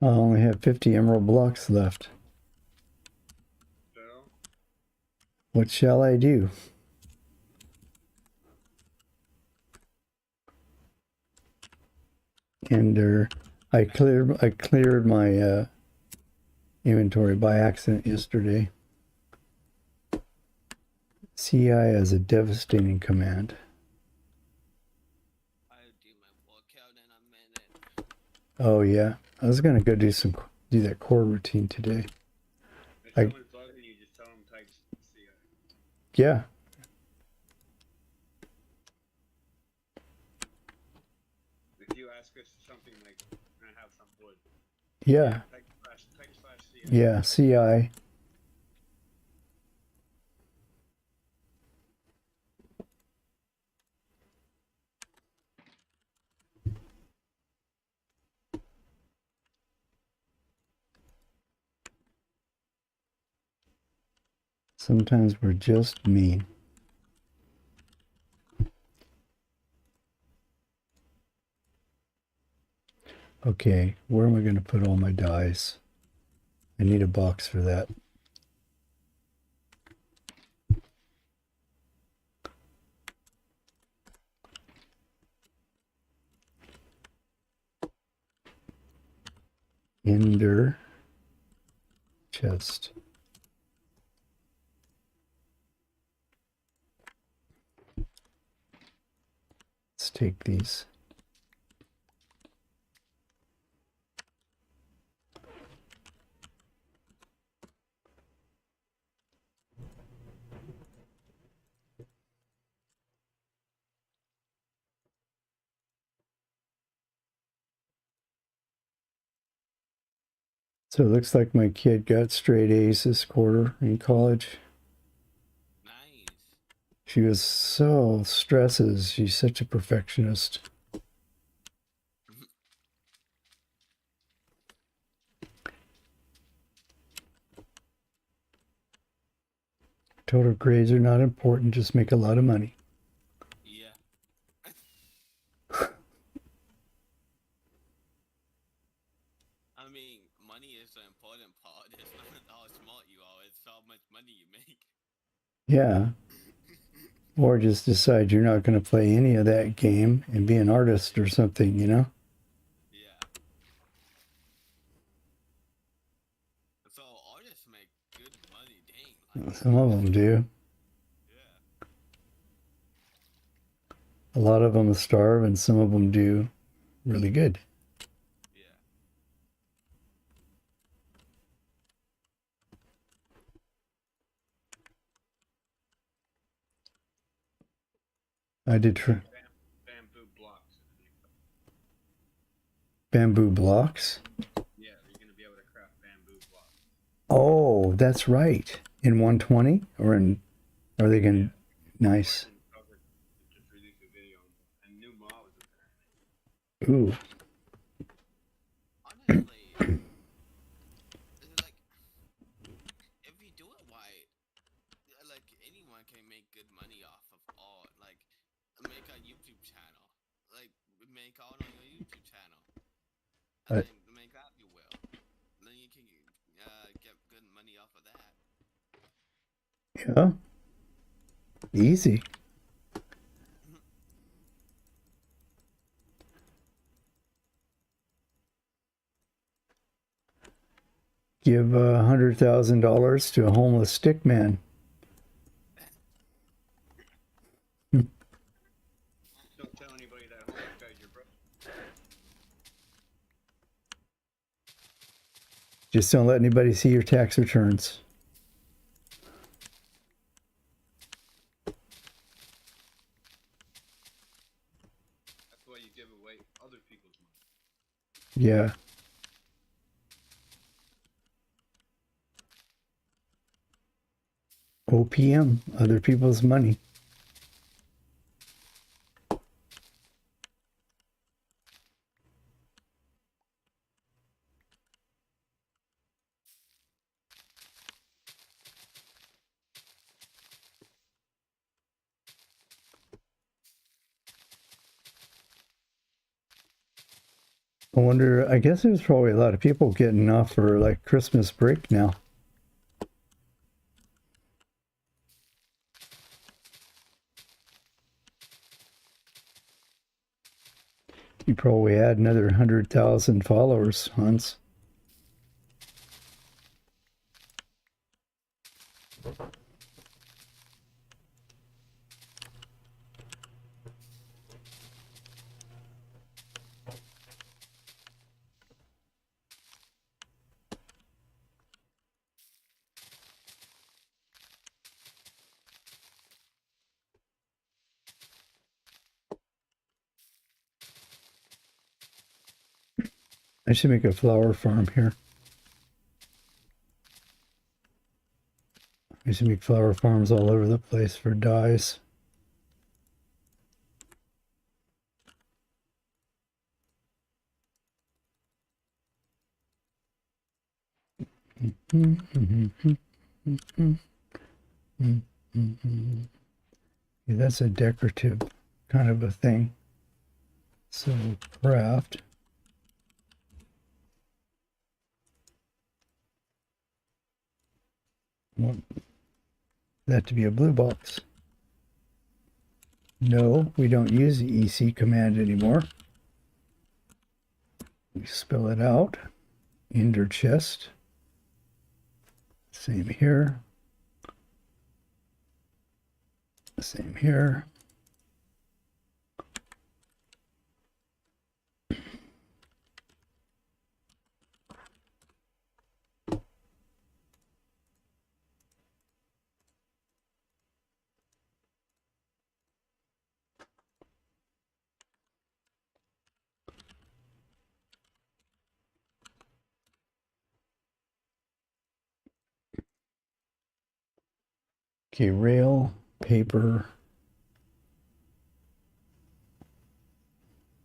I only have 50 emerald blocks left. So, What shall I do? And I cleared my inventory by accident yesterday. CI has a devastating command. I'll do my workout in a minute. Oh yeah, I was gonna go do that core routine today. if someone's bugging you, just tell them type CI. Yeah. If you ask us something like, can I have some wood? Yeah. Type slash CI. Yeah. CI. Sometimes we're just mean. Okay, where am I going to put all my dyes? I need a box for that. Ender chest. Let's take these. So it looks like my kid got straight A's this quarter in college. Nice. She was so stresses. She's such a perfectionist. Total grades are not important, just make a lot of money. Yeah. I mean, money is the important part. It's not how smart you are, it's how much money you make. Yeah. Or just decide you're not going to play any of that game and be an artist or something, you know? Yeah. So artists make good money, dang. Like, Some of them do. yeah. A lot of them starve and some of them do really good. Yeah. I did Bamboo blocks. bamboo blocks. Yeah, you're going to be able to craft bamboo blocks. Oh, that's right. In 120 or are they going to, nice. Just released a video and new mobs apparently. Ooh. Honestly, it's like, if you do it right, like anyone can make good money off YouTube channel. Like make all on your YouTube channel. I- And then make that do well. Then you can get good money off of that. Yeah. Easy. Give $100,000 to a homeless stick man. Don't tell anybody that homeless guy's your brother. Just don't let anybody see your tax returns. That's why you give away other people's money. Yeah. OPM, other people's money. I wonder, I guess there's probably a lot of people getting off for like Christmas break now. You probably add another 100,000 followers, Hans. I should make a flower farm here. I should make flower farms all over the place for dyes. Yeah, that's a decorative kind of a thing. So craft. Want that to be a blue box. No, we don't use the EC command anymore. We spell it out. Ender chest. Same here. Same here. Okay, rail, paper,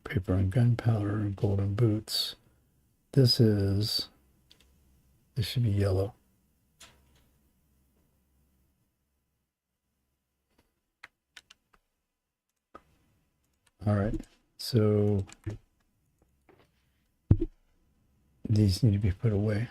paper and gunpowder and golden boots. This should be yellow. All right, so these need to be put away.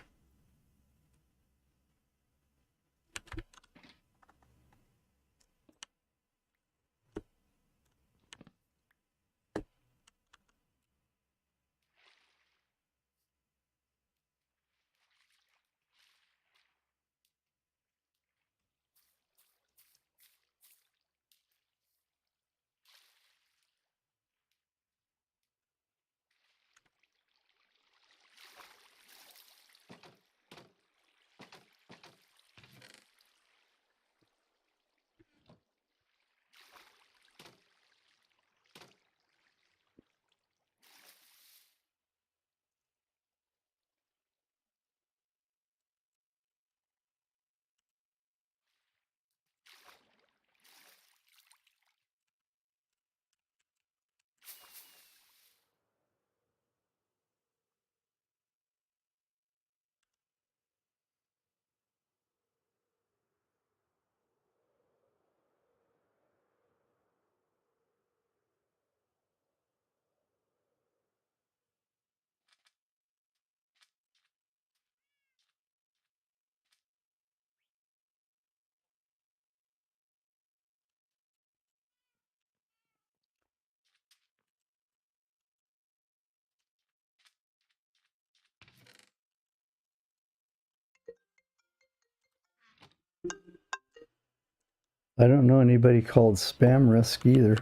I don't know anybody called Spam Risk either.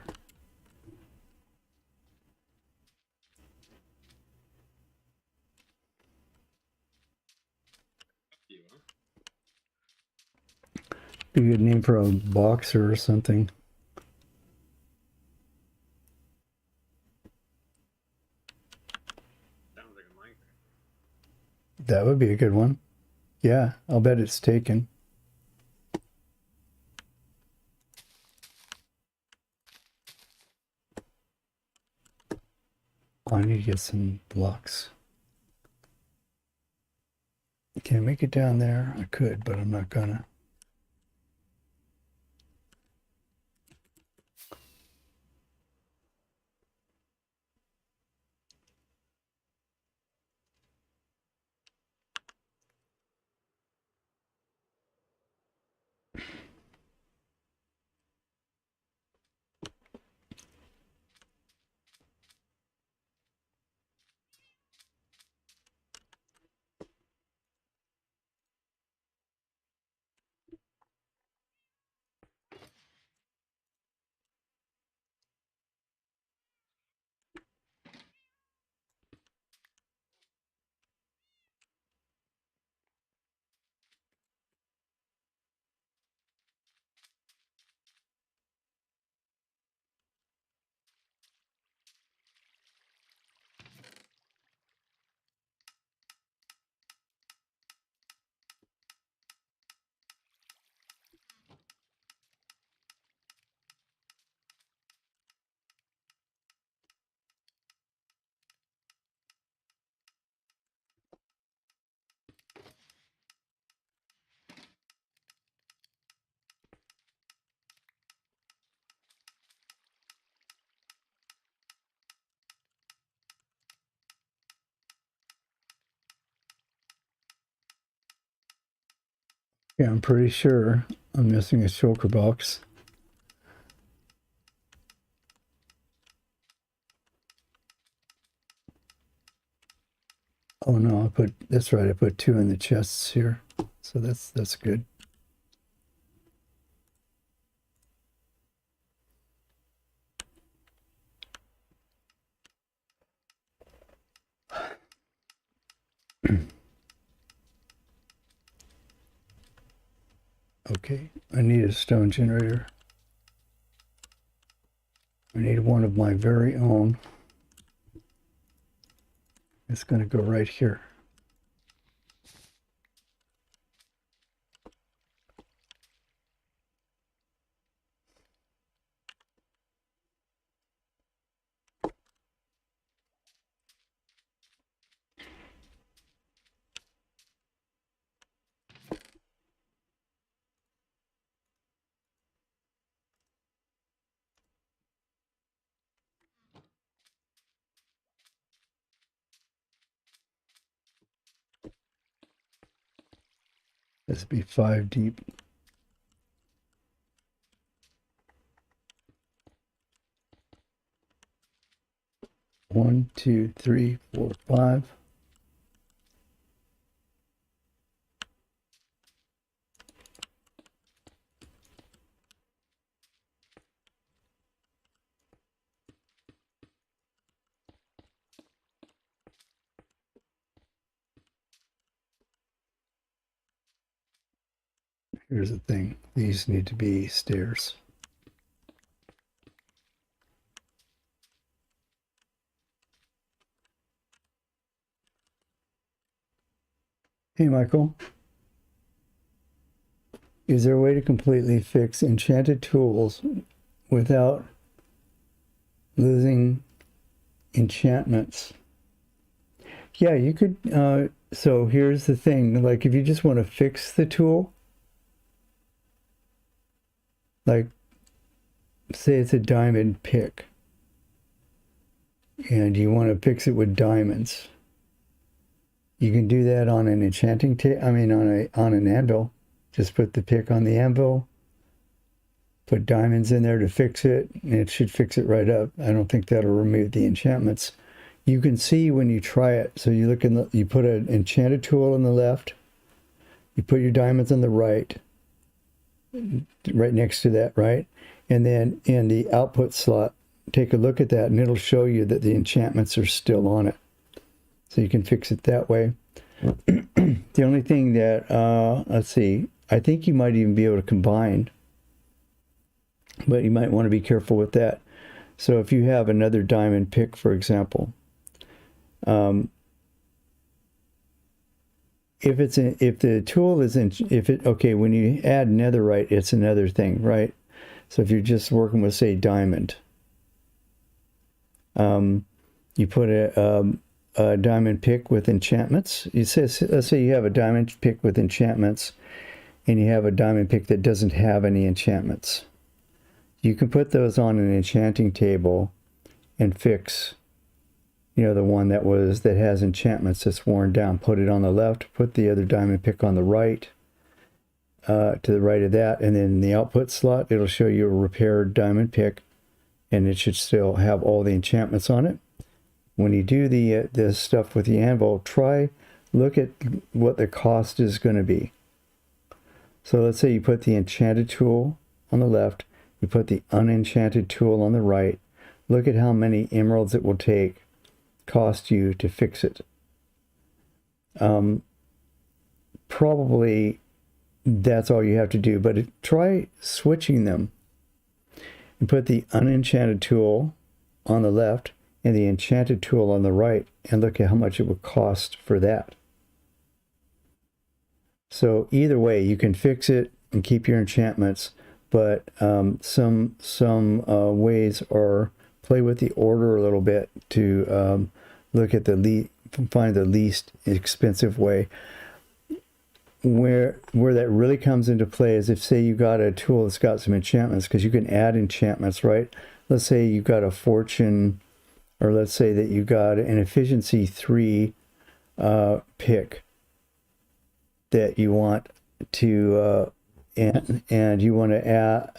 You, huh? Be a good name for a boxer or something. Sounds like a Minecraft. That would be a good one. Yeah, I'll bet it's taken. I need to get some blocks. Can I make it down there? I could, but I'm not gonna. Yeah, I'm pretty sure I'm missing a shulker box. Oh no, that's right, I put 2 in the chests here. So that's good. Okay, I need a stone generator. I need one of my very own. It's going to go right here. This would be 5 deep. One, two, three, four, 5. Here's the thing. These need to be stairs. Hey, Michael. Is there a way to completely fix enchanted tools without losing enchantments? Yeah, you could. So here's the thing. Like, if you just want to fix the tool, like, say it's a diamond pick, and you want to fix it with diamonds, you can do that on an enchanting on an anvil. Just put the pick on the anvil, put diamonds in there to fix it, and it should fix it right up. I don't think that'll remove the enchantments. You can see when you try it. So you look you put an enchanted tool on the left, you put your diamonds on the right, right next to that, right? And then in the output slot, take a look at that and it'll show you that the enchantments are still on it. So you can fix it that way. The only thing that, let's see, I think you might even be able to combine, but you might want to be careful with that. So if you have another diamond pick, for example, if the tool is in, okay, when you add netherite, it's another thing, right? So if you're just working with, say, diamond, you put a diamond pick with enchantments. Let's say you have a diamond pick with enchantments and you have a diamond pick that doesn't have any enchantments. You can put those on an enchanting table and fix, the one that has enchantments that's worn down. Put it on the left, put the other diamond pick on the right, to the right of that, and then in the output slot, it'll show you a repaired diamond pick, and it should still have all the enchantments on it. When you do the stuff with the anvil, look at what the cost is going to be. So let's say you put the enchanted tool on the left, you put the unenchanted tool on the right. Look at how many emeralds it will cost you to fix it. Probably that's all you have to do, but try switching them and put the unenchanted tool on the left and the enchanted tool on the right, and look at how much it would cost for that. So either way, you can fix it and keep your enchantments, but some ways are play with the order a little bit to look at find the least expensive way. Where that really comes into play is if, say, you got a tool that's got some enchantments, because you can add enchantments, right? Let's say you've got a fortune, or let's say that you got an efficiency 3 pick that you want to and you want to add.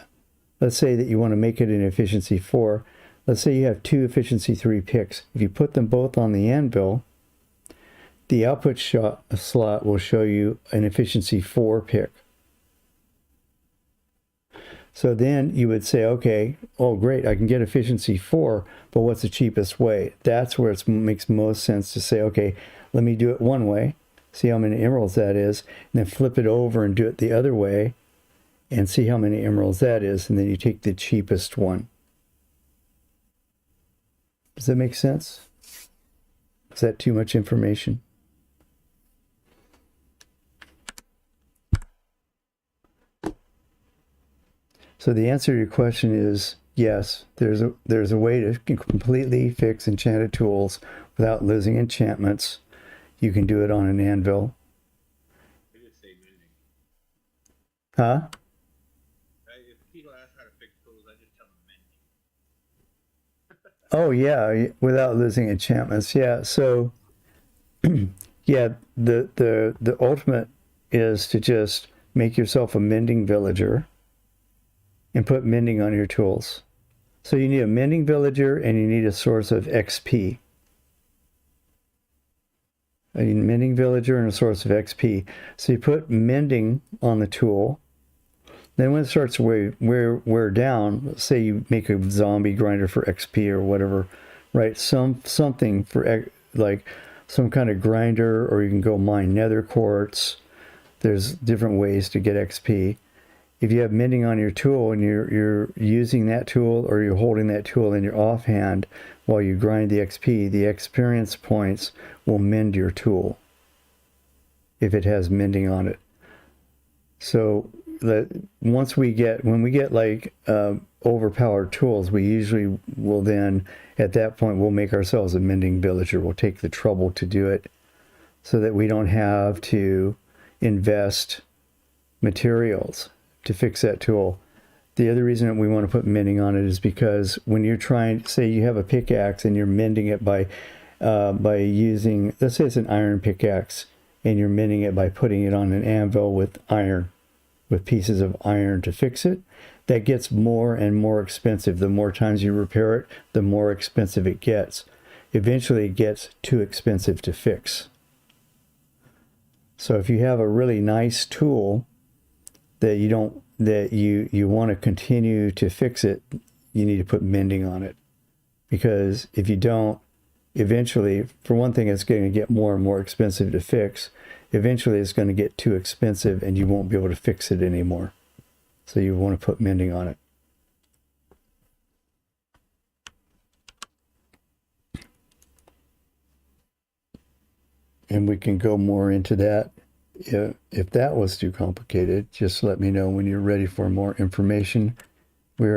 Let's say that you want to make it an efficiency 4. Let's say you have 2 efficiency 3 picks. If you put them both on the anvil, the output slot will show you an efficiency 4 pick. So then you would say, okay, oh great, I can get efficiency 4, but what's the cheapest way? That's where it makes most sense to say, okay, let me do it one way, see how many emeralds that is, and then flip it over and do it the other way, and see how many emeralds that is, and then you take the cheapest one. Does that make sense? Is that too much information? So the answer to your question is yes, there's a way to completely fix enchanted tools without losing enchantments. You can do it on an anvil. It is say mending. Huh? If people ask how to fix tools, I just tell them mending. Oh yeah, without losing enchantments. Yeah. So yeah, the ultimate is to just make yourself a mending villager and put mending on your tools. So you need a mending villager and you need a source of XP. A mending villager and a source of XP. So you put mending on the tool. Then when it starts to wear down, let's say you make a zombie grinder for XP or whatever, right? Something for like some kind of grinder, or you can go mine nether quartz. There's different ways to get XP. If you have mending on your tool and you're using that tool, or you're holding that tool in your offhand while you grind the XP, the experience points will mend your tool if it has mending on it. So when we get like overpowered tools, we usually will then, at that point, we'll make ourselves a mending villager. We'll take the trouble to do it so that we don't have to invest materials to fix that tool. The other reason that we want to put mending on it is because when you're trying, say you have a pickaxe and you're mending it by using, let's say it's an iron pickaxe, and you're mending it by putting it on an anvil with pieces of iron to fix it, that gets more and more expensive. The more times you repair it, the more expensive it gets. Eventually it gets too expensive to fix. So if you have a really nice tool that you don't that you want to continue to fix it, you need to put mending on it. Because if you don't, eventually, for one thing, it's going to get more and more expensive to fix. Eventually, it's going to get too expensive and you won't be able to fix it anymore. So you want to put mending on it. And we can go more into that. If that was too complicated, just let me know when you're ready for more information. We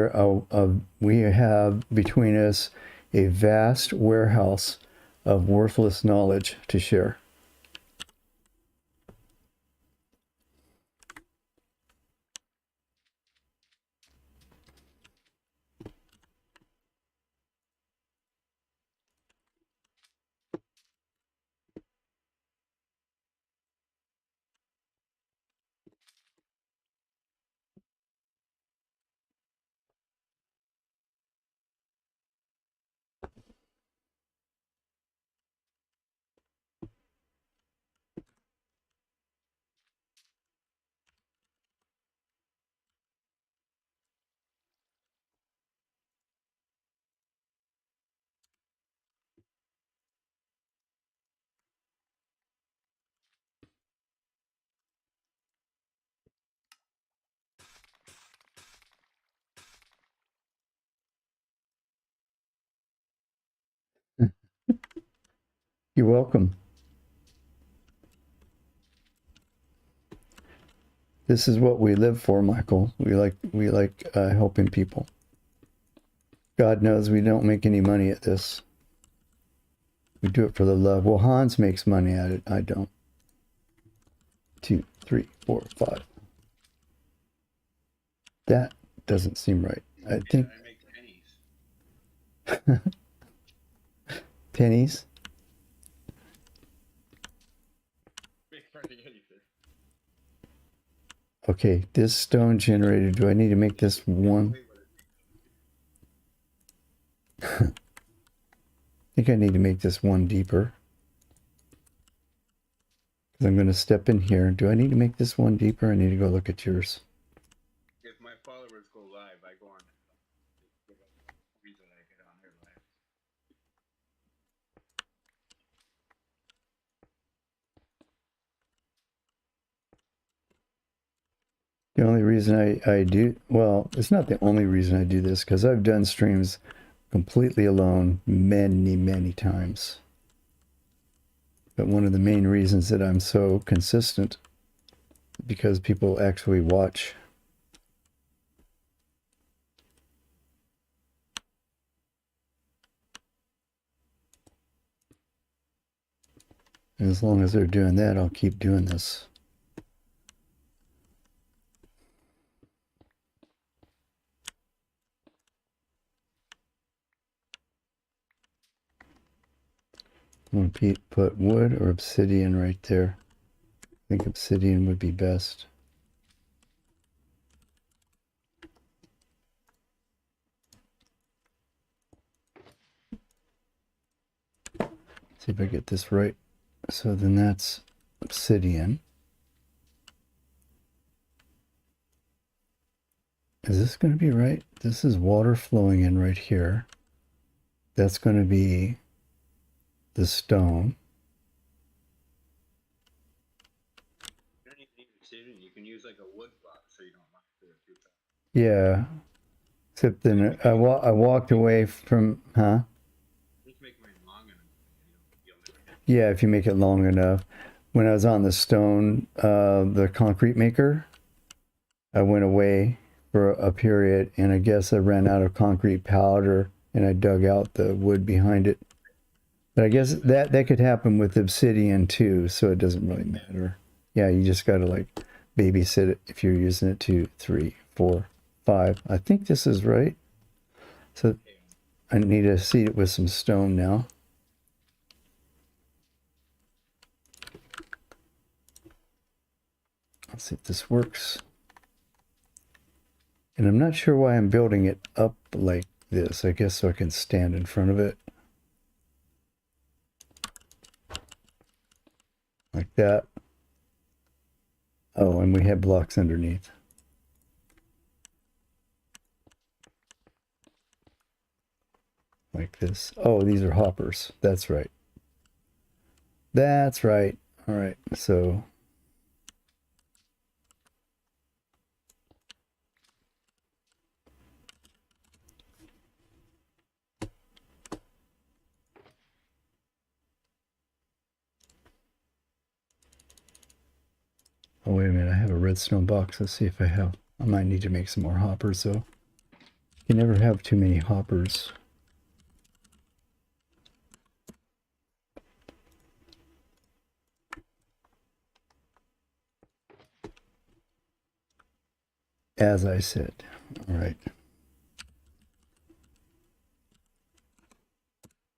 have between us a vast warehouse of worthless knowledge to share. You're welcome. This is what we live for, Michael. We like helping people. God knows we don't make any money at this. We do it for the love. Well, Hannz makes money at it. I don't. 2, 3, 4, 5. That doesn't seem right. I think I make pennies. pennies. Make hardly anything. Okay, this stone generator. Do I need to make this one? I think I need to make this one deeper. Because I'm going to step in here. Do I need to make this one deeper? I need to go look at yours. If my followers go live, I go on the points that I get on their live. The only reason I do, well, it's not the only reason I do this, because I've done streams completely alone many, many times. But one of the main reasons that I'm so consistent, because people actually watch. And as long as they're doing that, I'll keep doing this. I'm going to put wood or obsidian right there. I think obsidian would be best. See if I get this right. So then that's obsidian. Is this going to be right? This is water flowing in right here. That's going to be the stone. You don't even need obsidian. You can use like a wood block so you don't have to do it too fast. Yeah. Except then I walked away from, huh? Just make mine long enough. You'll never get Yeah, if you make it long enough. When I was on the stone, the concrete maker, I went away for a period, and I guess I ran out of concrete powder, and I dug out the wood behind it. But I guess that could happen with obsidian too, so it doesn't really matter. Yeah, you just got to like babysit it if you're using it. 2, 3, 4, 5. I think this is right. So I need to seed it with some stone now. Let's see if this works. And I'm not sure why I'm building it up like this. I guess so I can stand in front of it. Like that. Oh, and we have blocks underneath. like this. Oh, these are hoppers. That's right. That's right. All right. So oh, wait a minute. I have a redstone box. Let's see if I have. I might need to make some more hoppers, though. You never have too many hoppers. As I said. All right.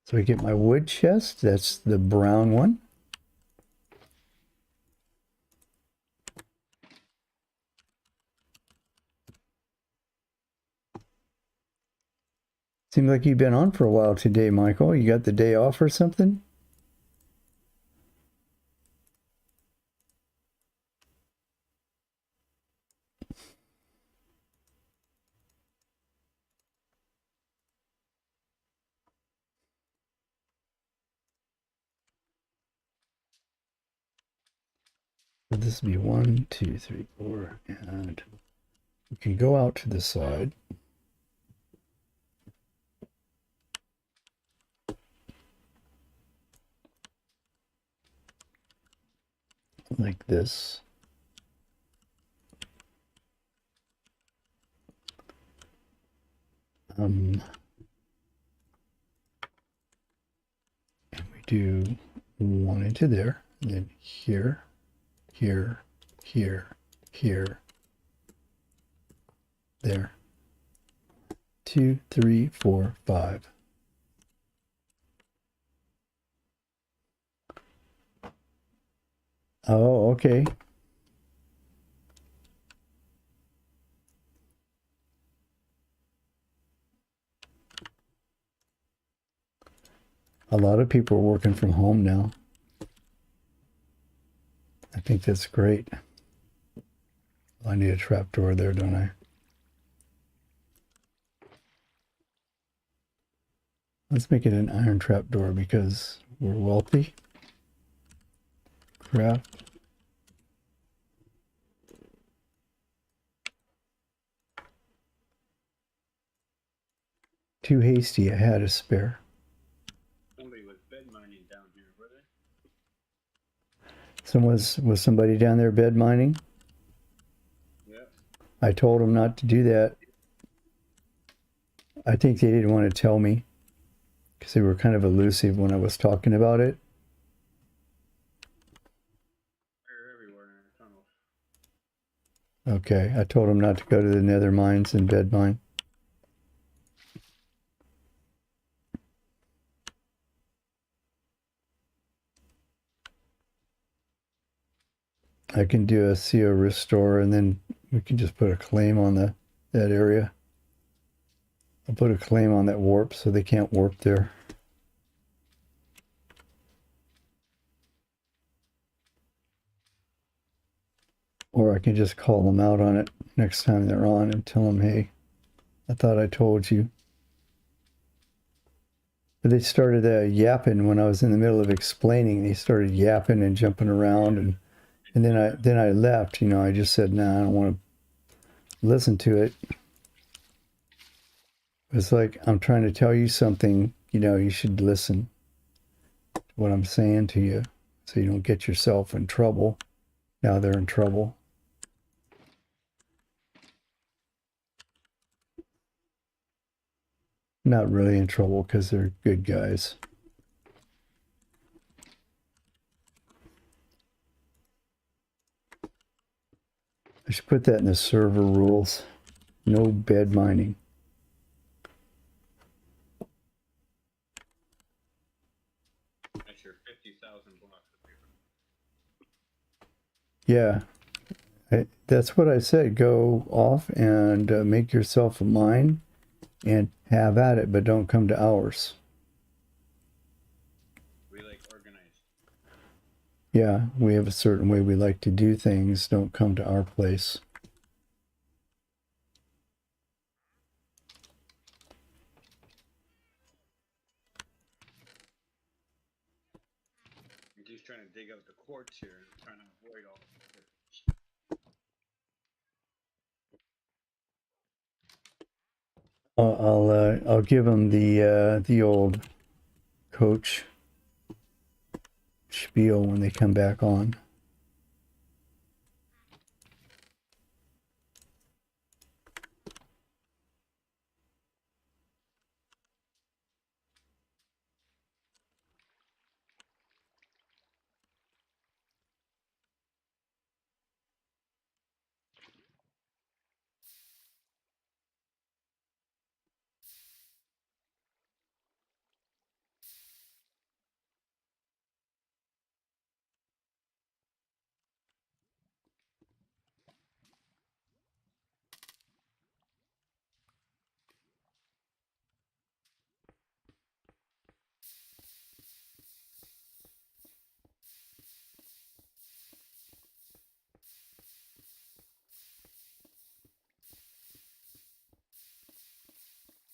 So I get my wood chest. That's the brown one. Seems like you've been on for a while today, Michael. You got the day off or something? This would be 1, 2, 3, 4, and we can go out to the side. Like this. And we do one into there, and then here, here, here, here, there. 2, 3, 4, 5. Oh, okay. A lot of people are working from home now. I think that's great. I need a trapdoor there, don't I? Let's make it an iron trapdoor because we're wealthy. Craft. Too hasty, I had a spare. Somebody was bed mining down here, were they? Was somebody down there bed mining? Yeah. I told them not to do that. I think they didn't want to tell me because they were kind of elusive when I was talking about it. They're everywhere in our tunnels. Okay, I told them not to go to the nether mines and bed mine. I can do a CO restore and then we can just put a claim on that area. I'll put a claim on that warp so they can't warp there. Or I can just call them out on it next time they're on and tell them, hey, I thought I told you. But they started yapping when I was in the middle of explaining. They started yapping and jumping around, and then I left. You know, I just said, nah, I don't want to listen to it. It's like I'm trying to tell you something. You know, you should listen to what I'm saying to you, so you don't get yourself in trouble. Now they're in trouble. Not really in trouble because they're good guys. I should put that in the server rules. No bed mining. That's your 50,000 blocks of paper. Yeah, that's what I said. Go off and make yourself a mine and have at it, but don't come to ours. We like organized. Yeah, we have a certain way we like to do things. Don't come to our place. he's trying to dig out the quartz here and trying to avoid all the I'll give him the old coach spiel when they come back on.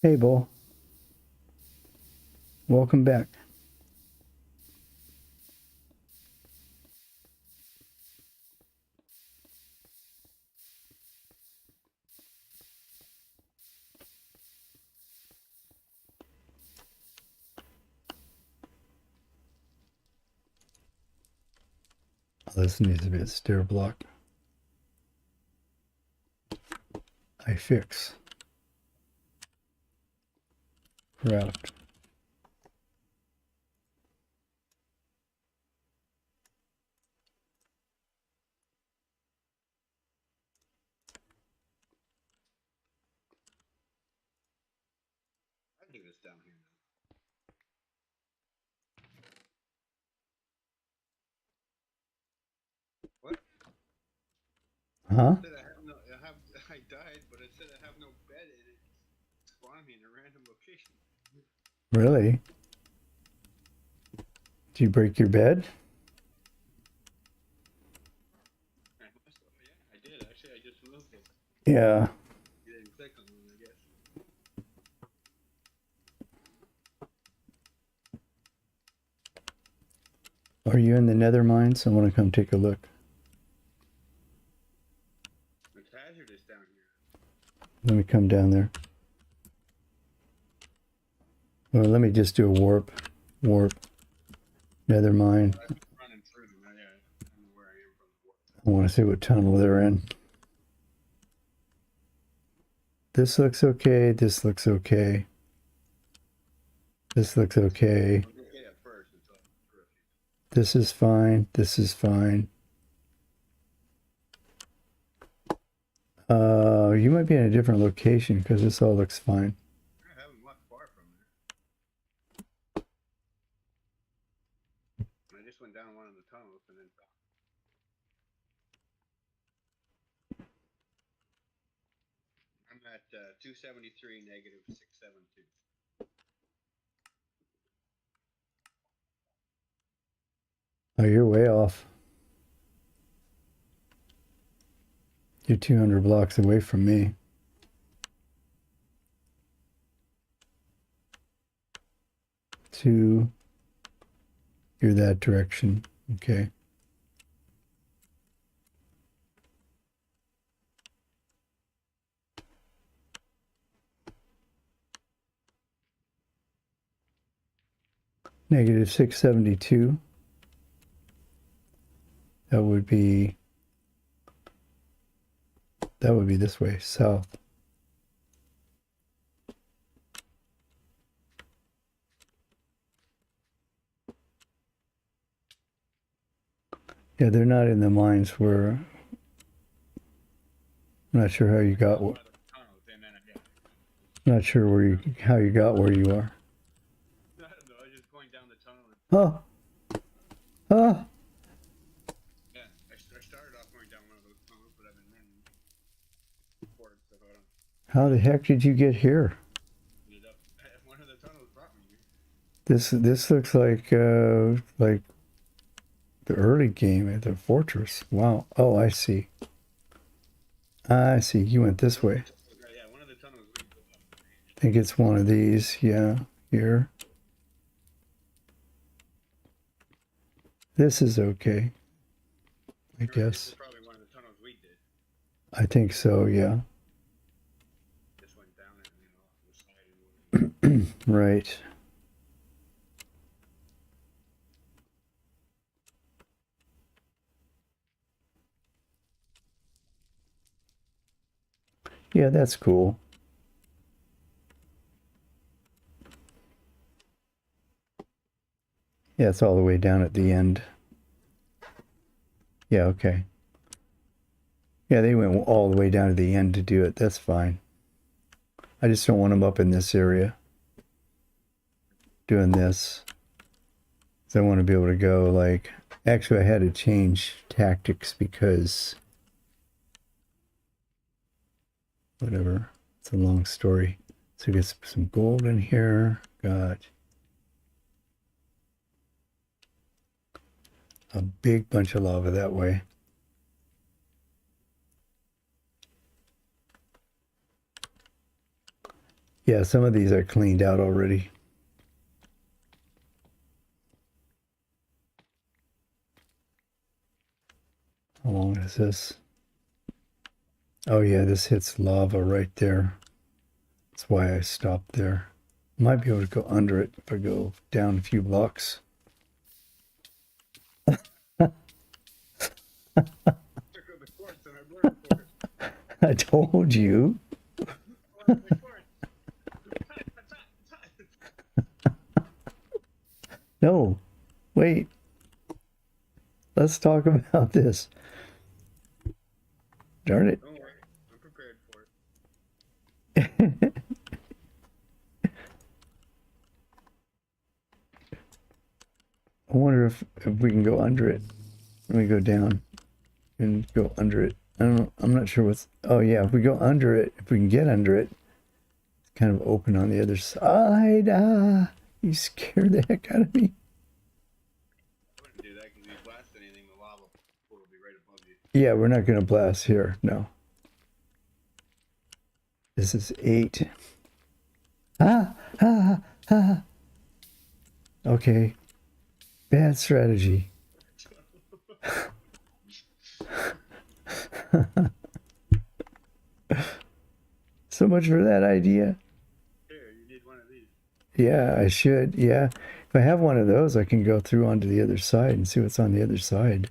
Hey, Bull. Welcome back. This needs to be a stair block. I fix. Craft. I do this down here now. What? Huh? It said I died, but it said I have no bed in it. It spawned me in a random location. Really? Did you break your bed? I must have, yeah, I did. Actually, I just moved it. Yeah. You didn't click on it, I guess. Are you in the nether mines? I want to come take a look. It's hazardous down here. Let me come down there. Well, let me just do a warp. Nether mine. I'm running through them. I don't know where I am from the warp. I want to see what tunnel they're in. This looks okay. This looks okay. This looks okay. It was okay at first until I threw a few. This is fine. This is fine. You might be in a different location because this all looks fine. I haven't walked far from there. I just went down one of the tunnels and then back. I'm at 273 negative 672. Oh, you're way off. You're 200 blocks away from me. You're that direction. Okay. Negative 672. That would be this way, south. Yeah, they're not in the mines where I'm not sure how you got. Tunnels, and then again. Not sure how you got where you are. I don't know. I was just going down the tunnel. And, Oh. yeah, I started off going down one of those tunnels, but I've been running towards the bottom. How the heck did you get here? Ended up, one of the tunnels brought me here. This looks like the early game at the fortress. Wow. Oh, I see. I see. You went this way. Yeah, one of the tunnels leads up. I think it's one of these. Yeah, here. This is okay, I This guess. is probably one of the tunnels we did. I think so, yeah. Just went down it and then off to the side and went in. Right. Yeah, that's cool. Yeah, it's all the way down at the end. Yeah, okay. Yeah, they went all the way down to the end to do it. That's fine. I just don't want them up in this area doing this. So I want to be able to go like... Actually, I had to change tactics because... Whatever. It's a long story. So get some gold in here. Got a big bunch of lava that way. Yeah, some of these are cleaned out already. How long is this? Oh yeah, this hits lava right there. That's why I stopped there. Might be able to go under it if I go down a few blocks. I told you. No, wait. Let's talk about this. Darn it. Don't worry, I'm prepared for it. I wonder if we can go under it. Let me go down and go under it. I don't know. I'm not sure what's... Oh yeah, if we go under it, if we can get under it, it's kind of open on the other side. Ah, you scared the heck out of me. I wouldn't do that because if you blast anything, the lava pool will be right above you. Yeah, we're not going to blast here. No. This is 8. Ah, ah, ah. Okay. Bad strategy. So much for that idea. Here, you need one of these. Yeah, I should. Yeah. If I have one of those, I can go through onto the other side and see what's on the other side.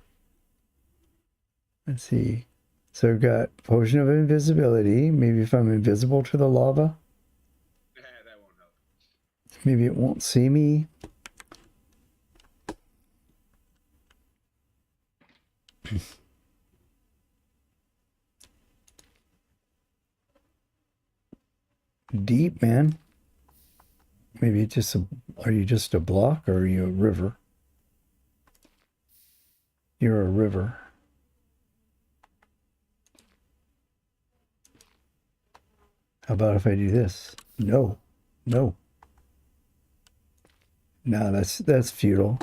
Let's see. So I've got potion of invisibility. Maybe if I'm invisible to the lava, That won't help. maybe it won't see me. Deep, man. Maybe it's just are you just a block or are you a river? You're a river. How about if I do this? No. No. No, that's futile.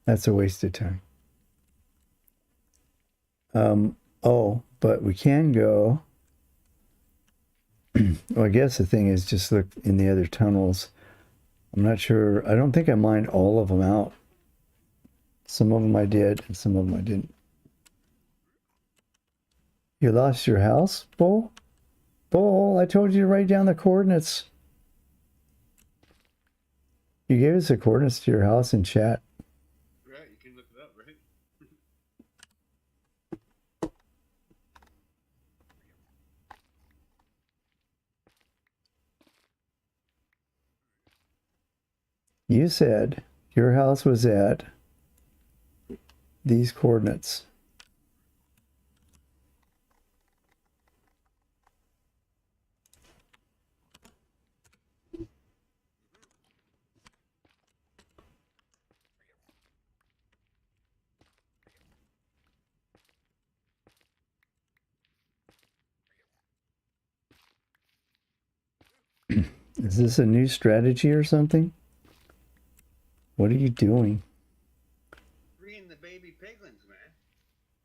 That's a waste of time. Oh, but we can go. Well, I guess the thing is just look in the other tunnels. I'm not sure. I don't think I mined all of them out. Some of them I did, and some of them I didn't. You lost your house, Bull? Bull, I told you to write down the coordinates. You gave us the coordinates to your house in chat. Right, you can look it up, right? You said your house was at these coordinates. Is this a new strategy or something? What are you doing? Freeing the baby piglins, man.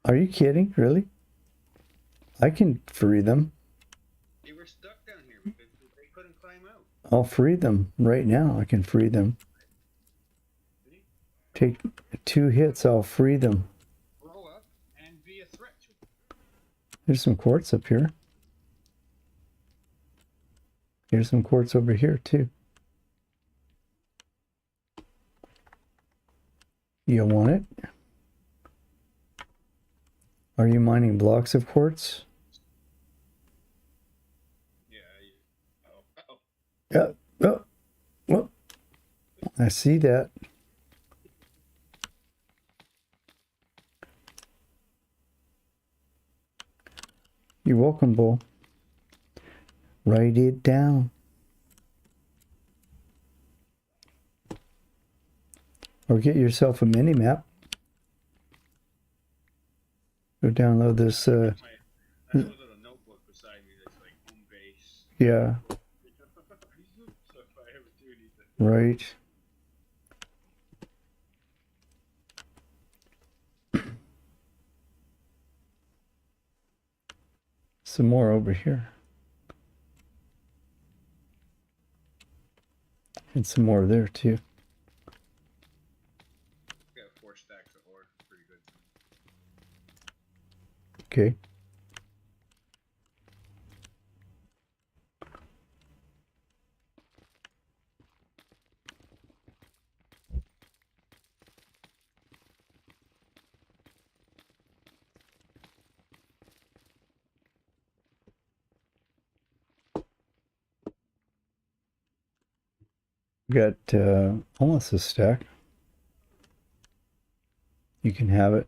Are you kidding? Really? I can free them. They were stuck down here because they couldn't climb out. I'll free them right now. I can free them. See? Take 2 hits, I'll free them. Grow up and be a threat to them. There's some quartz up here. Here's some quartz over here too. You want it? Are you mining blocks of quartz? Yeah. Yeah. Oh, well, I see that. You're welcome, Bull. Write it down. Or get yourself a mini map. Go download this. I have a little notebook beside me that's like home base. Yeah. So if I ever do need to. Right. Some more over here. And some more there too. Got 4 stacks of ore. Pretty good. Okay. Got almost a stack. You can have it.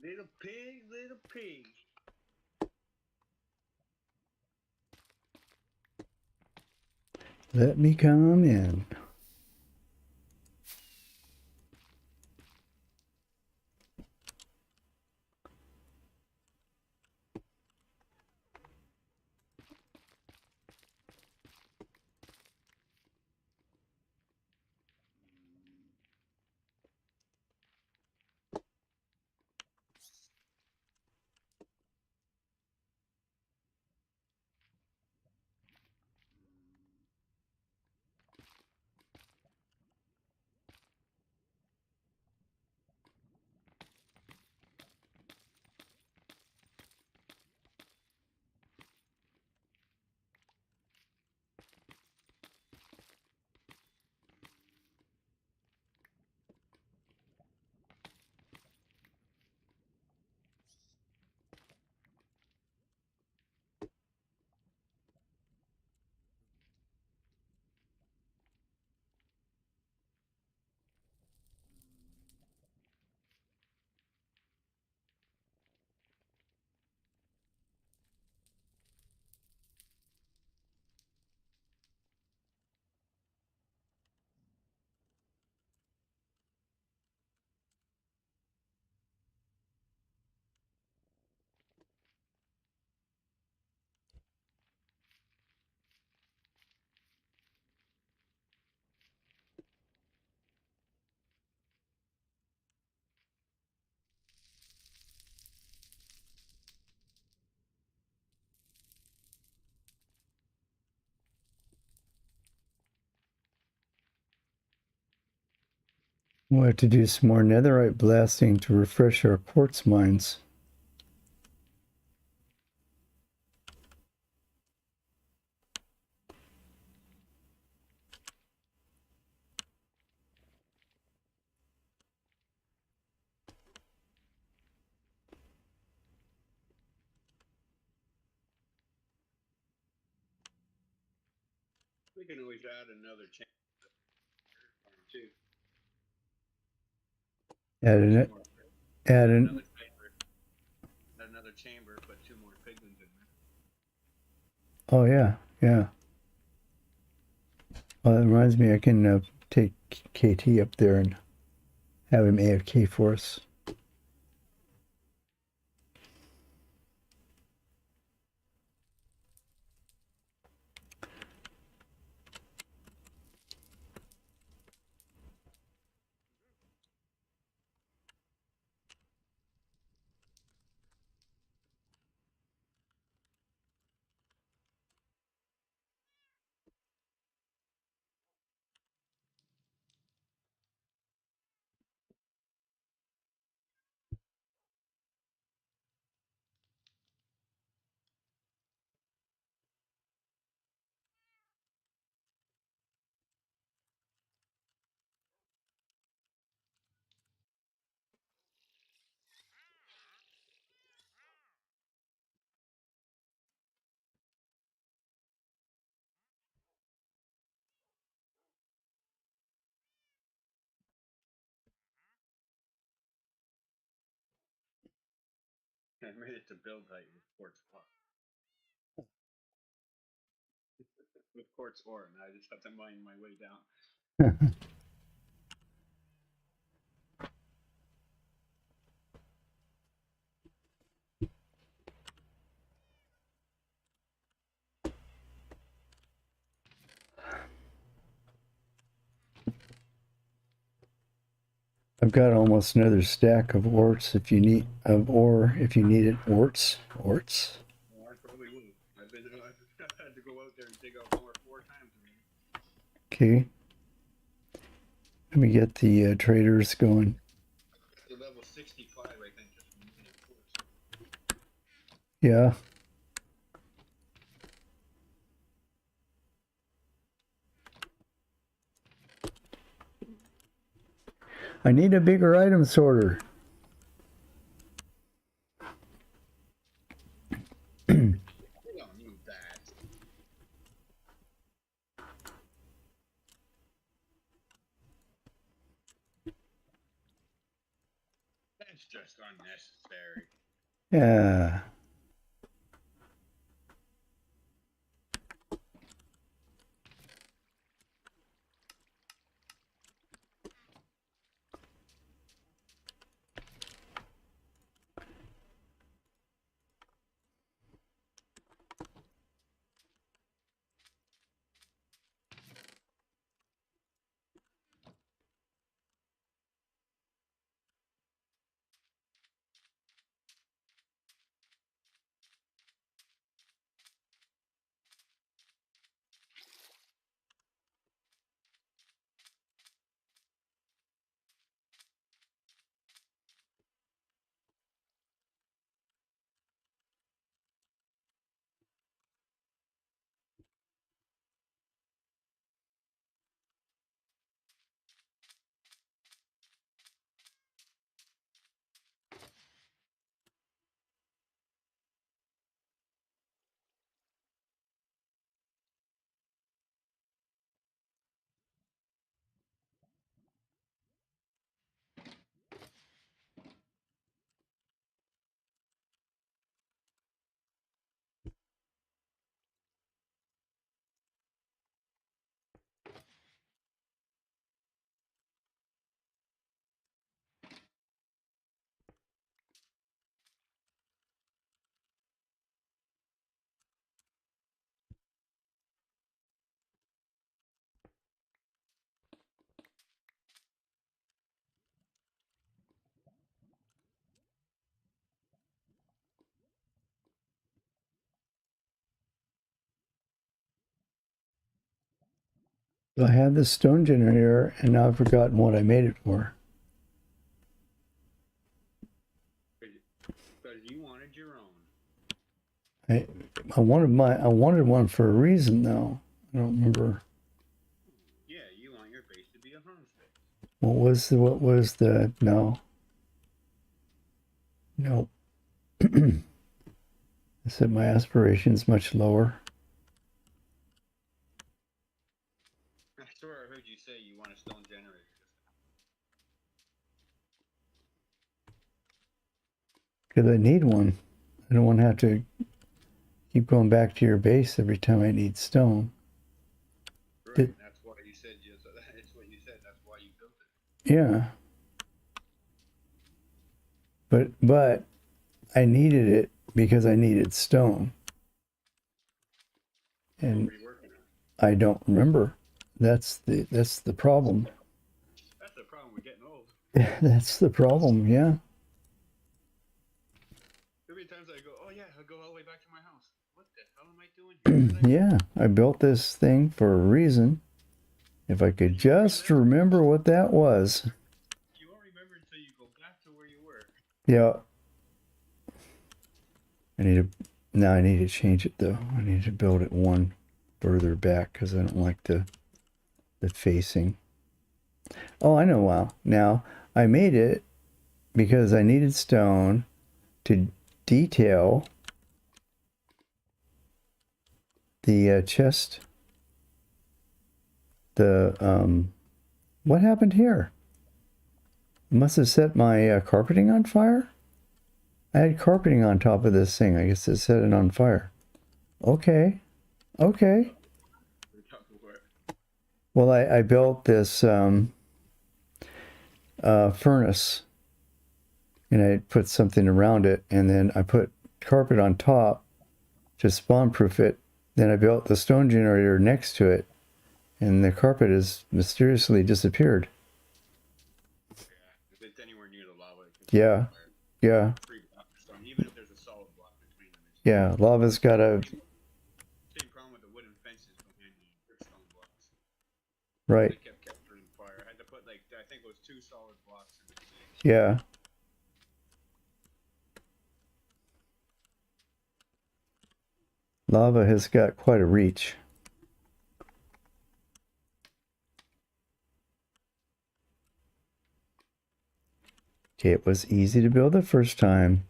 Little pig, little pig. Let me come in. We'll have to do some more netherite blasting to refresh our quartz mines. We can always add another chamber too. Add an, add an, Another chamber. Add another chamber, put 2 more piglins in there. oh yeah, yeah. Well, that reminds me, I can take KT up there and have him AFK for us. I made it to build height with quartz with quartz ore, and I just have to mine my way down. I've got almost another stack of orts if you need if you need it. Orts. Well, I probably will. I've had to go out there and dig out more 4 times already. Okay. Let me get the traders going. To level 65, I think, just from using quartz. Yeah. I need a bigger item sorter. We don't need that. That's just unnecessary. Yeah. I had this stone generator and now I've forgotten what I made it for. Because you wanted your own. I wanted one for a reason though. I don't remember. Yeah, you want your base to be a home space. What was the no. Nope. I said my aspiration's much lower. I swear I heard you say you want a stone generator. Because I need one. I don't want to have to keep going back to your base every time I need stone. Right, that's why you said that's what you said. That's why you built it. Yeah. But I needed it because I needed stone. What And were you working on? I don't remember. That's the problem. That's the problem with getting old. That's the problem, yeah. There many times I go, oh yeah, I'll go all the way back to my house. What the hell am I doing here? What did I do? Yeah, I built this thing for a reason. If I could just remember what that was. You won't remember until you go back to where you were. Yeah. I need to change it though. I need to build it one further back because I don't like the facing. Oh, I know why. Now, I made it because I needed stone to detail the chest. What happened here? I must have set my carpeting on fire? I had carpeting on top of this thing. I guess it set it on fire. Okay. Okay. Well, I built this furnace and I put something around it, and then I put carpet on top to spawn proof it. Then I built the stone generator next to it, and the carpet has mysteriously disappeared. Yeah, if it's anywhere near the lava, it can Yeah. fire. Yeah. 3 blocks of stone, even if there's a solid block between them. It's Yeah. Lava's got a. same problem with the wooden fences behind the stone blocks. Right. They kept capturing fire. I had to put like, I think it was 2 solid blocks in between. Yeah. Lava has got quite a reach. Okay, it was easy to build the first time.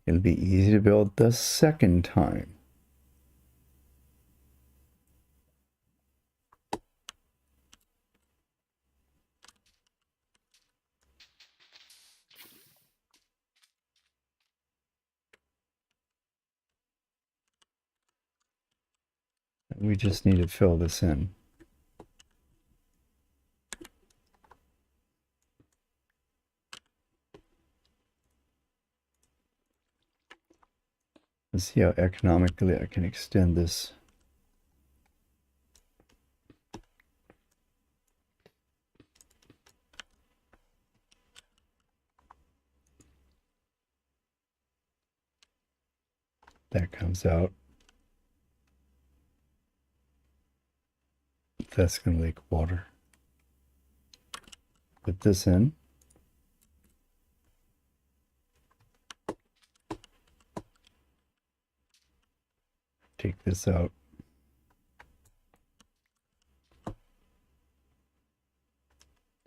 It'll be easy to build the second time. We just need to fill this in. Let's see how economically I can extend this. That comes out. That's going to leak water. Put this in. Take this out.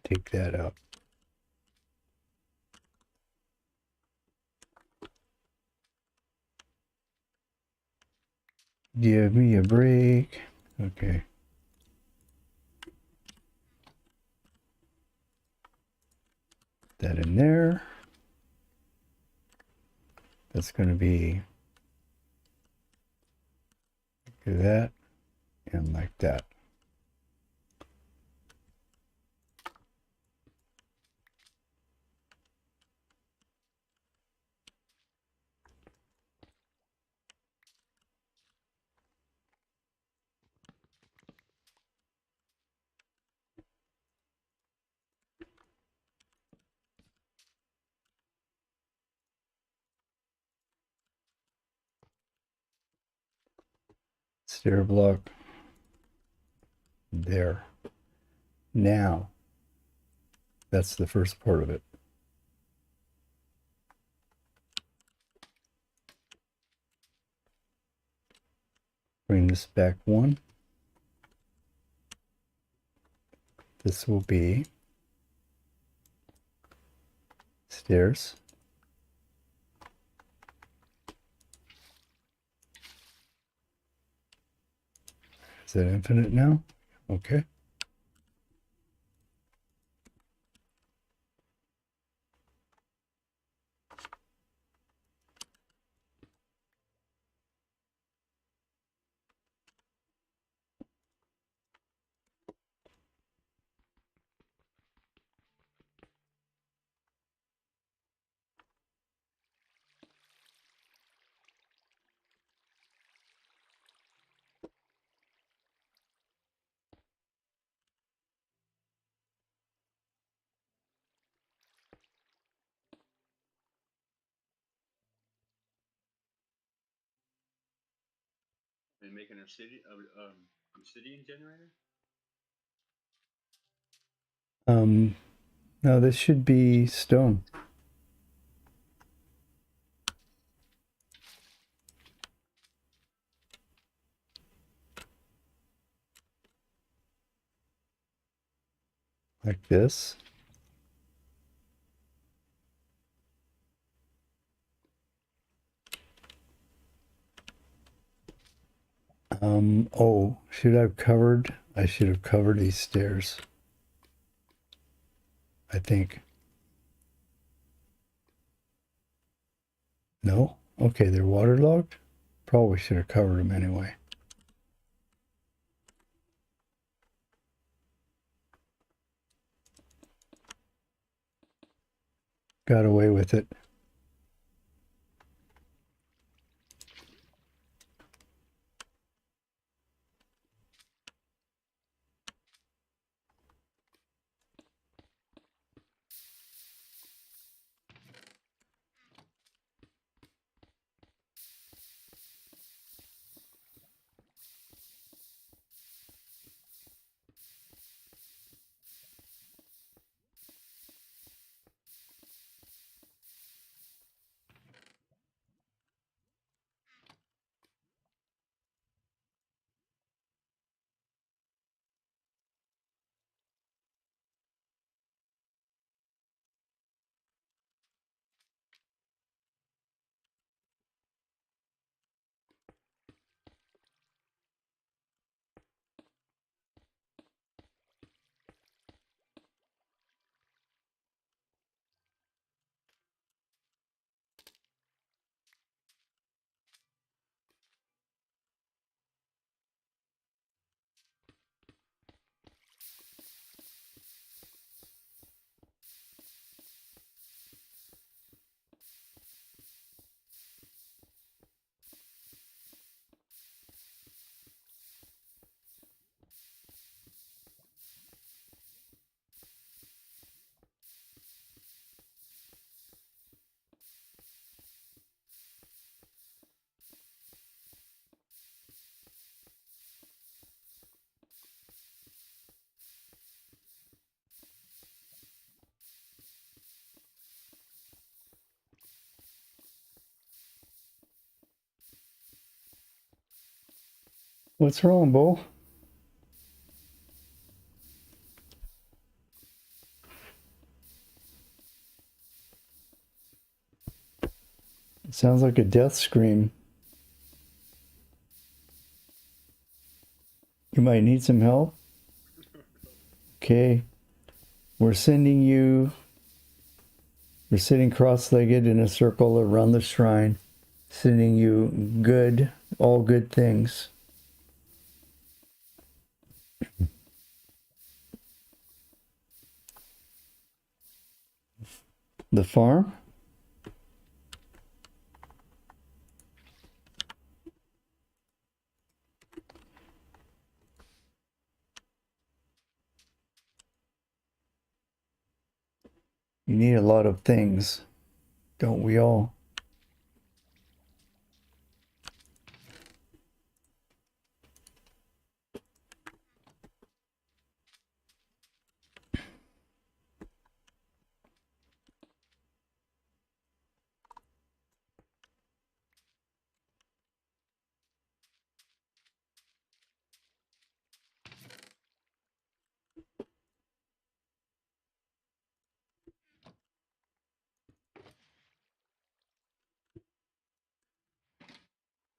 Take that out. Give me a break. Okay. That in there. That's going to be like that and like that. Stair block there. Now, that's the first part of it. Bring this back one. This will be stairs. Is that infinite now? Okay. And making a city obsidian generator. No, this should be stone. Like this. Oh, I should have covered these stairs. I think. No? Okay, they're waterlogged? Probably should have covered them anyway. Got away with it. What's wrong, Bo? It sounds like a death scream. You might need some help. Okay. We're sitting cross-legged in a circle around the shrine, sending you all good things. The farm? You need a lot of things, don't we all?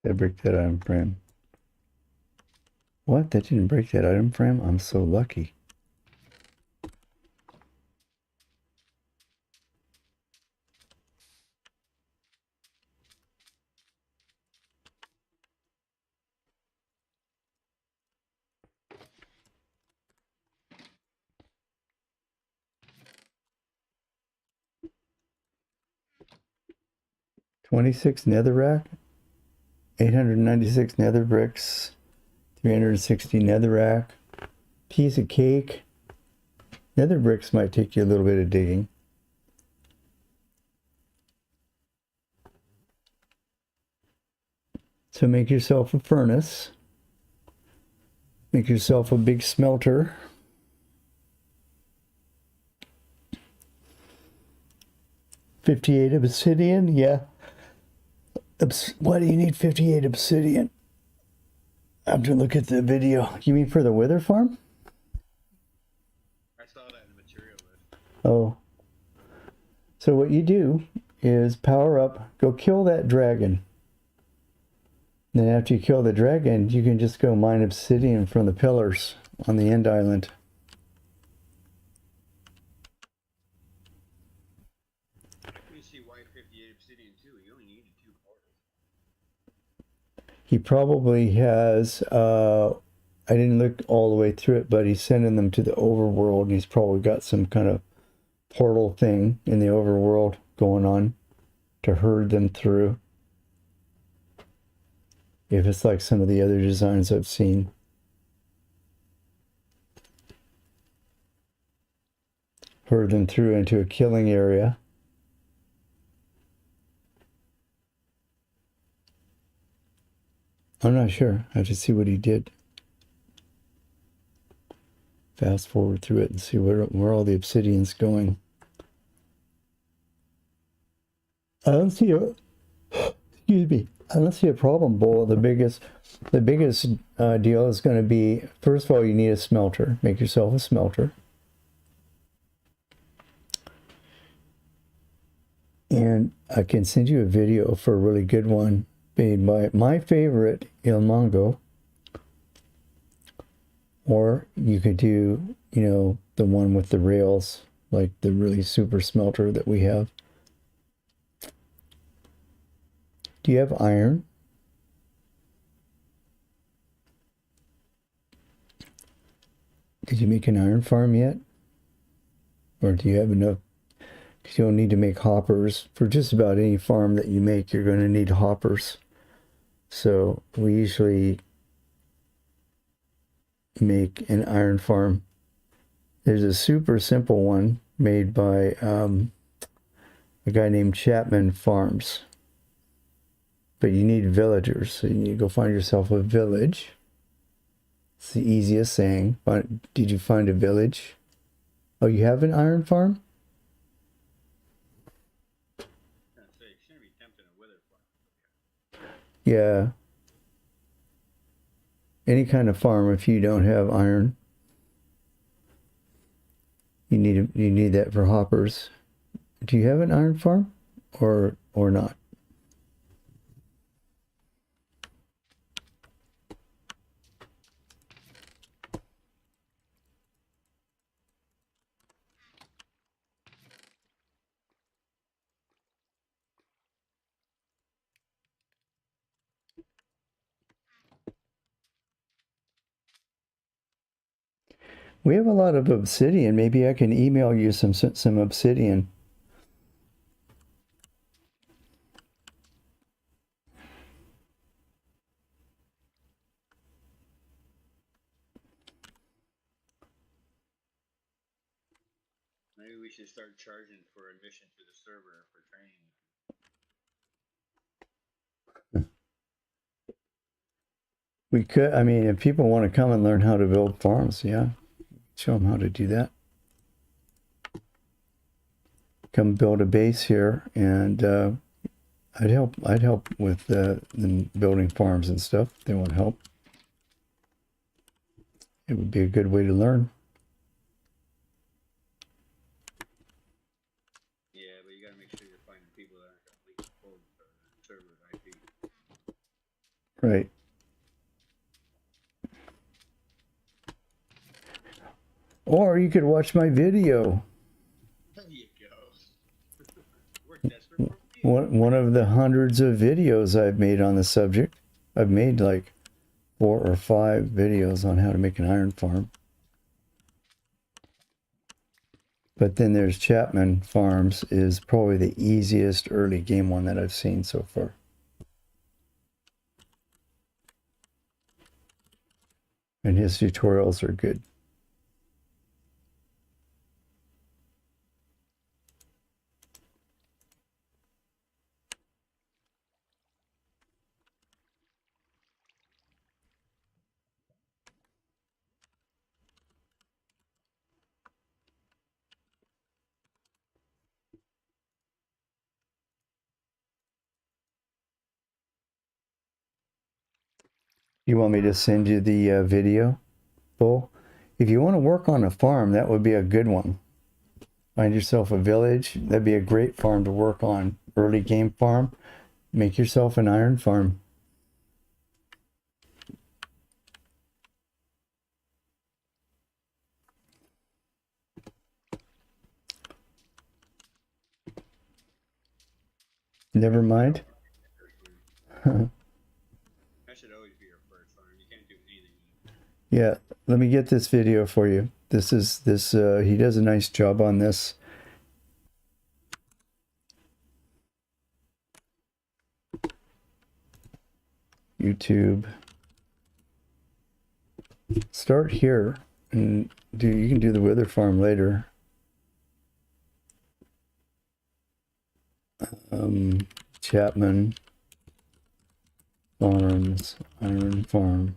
Did I break that item frame? What? That didn't break that item frame? I'm so lucky. $26 netherrack, 896 nether bricks, 360 netherrack, piece of cake. Nether bricks might take you a little bit of digging. So make yourself a furnace. Make yourself a big smelter. $58 obsidian, yeah. Why do you need 58 obsidian? I have to look at the video. You mean for the wither farm? I saw that in the material list. Oh. So what you do is power up, go kill that dragon. Then after you kill the dragon, you can just go mine obsidian from the pillars on the end island. You see why 58 obsidian too. You only needed 2 portals. He probably has, I didn't look all the way through it, but he's sending them to the overworld. And he's probably got some kind of portal thing in the overworld going on to herd them through. If it's like some of the other designs I've seen. Herd them through into a killing area. I'm not sure. I have to see what he did. Fast forward through it and see where all the obsidian's going. I don't see a excuse me. I don't see a problem, Bull. The biggest deal is going to be, first of all, you need a smelter. Make yourself a smelter. And I can send you a video for a really good one made by my favorite, Ilmango. Or you could do, you know, the one with the rails, like the really super smelter that we have. Do you have iron? Did you make an iron farm yet? Or do you have enough? Because you'll need to make hoppers. For just about any farm that you make, you're going to need hoppers. So we usually make an iron farm. There's a super simple one made by a guy named Chapman Farms. But you need villagers, so you need to go find yourself a village. It's the easiest saying. Did you find a village? Oh, you have an iron farm? I was gonna say, you shouldn't be tempting a wither farm. Yeah. Any kind of farm, if you don't have iron, you need that for hoppers. Do you have an iron farm, or not? We have a lot of obsidian. Maybe I can email you some obsidian. Maybe we should start charging for admission to the server for training. We could, I mean, if people want to come and learn how to build farms, yeah, show them how to do that. Come build a base here, and I'd help with them building farms and stuff. If they want help. It would be a good way to learn. Yeah, but you gotta make sure you're finding people that aren't gonna leak the code for the server IP. Right. Or you could watch my video. There you go. We're desperate for people. One of the hundreds of videos I've made on the subject. I've made like 4 or 5 videos on how to make an iron farm. But then there's Chapman Farms is probably the easiest early game one that I've seen so far. And his tutorials are good. You want me to send you the video, Bull? If you want to work on a farm, that would be a good one. Find yourself a village. That'd be a great farm to work on. Early game farm. Make yourself an iron farm. Never mind. That should always be your first farm. You can't do anything. Yeah, let me get this video for you. This is he does a nice job on this. YouTube. Start here and you can do the wither farm later. Chapman Farms, Iron Farm.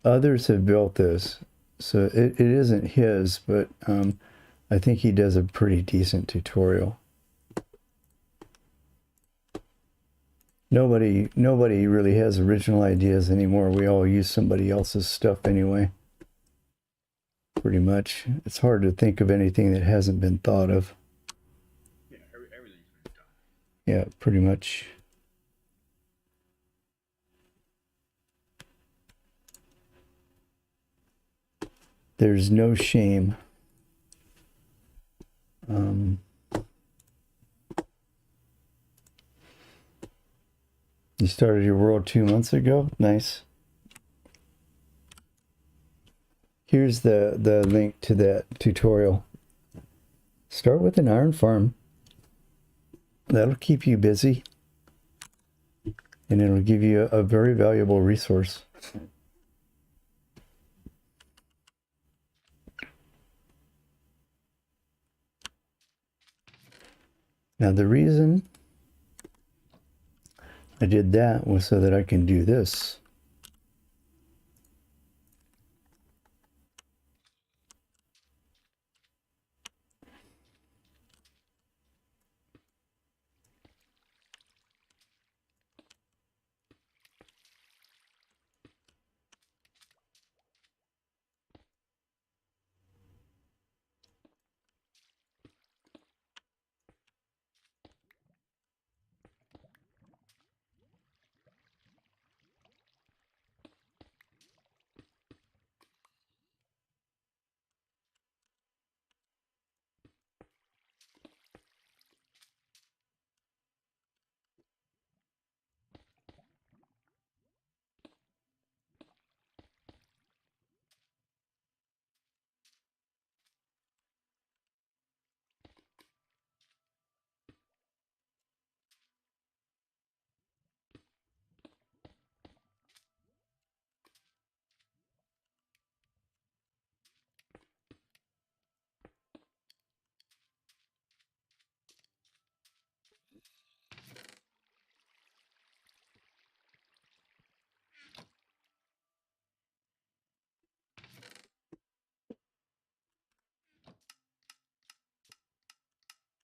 Others have built this, so it isn't his, but I think he does a pretty decent tutorial. Nobody really has original ideas anymore. We all use somebody else's stuff anyway. Pretty much. It's hard to think of anything that hasn't been thought of. Yeah, everything's been done. Yeah, pretty much. There's no shame. You started your world 2 months ago? Nice. Here's the link to that tutorial. Start with an iron farm. That'll keep you busy. And it'll give you a very valuable resource. Now the reason I did that was so that I can do this.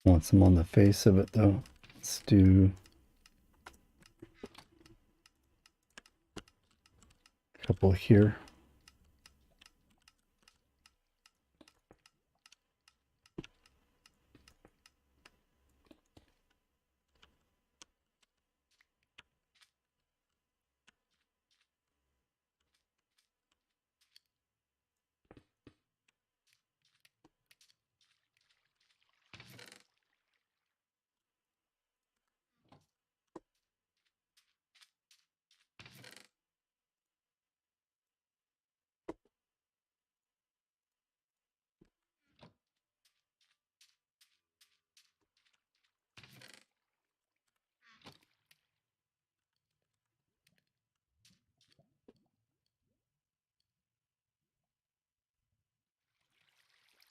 Want some on the face of it though. Let's do a couple here.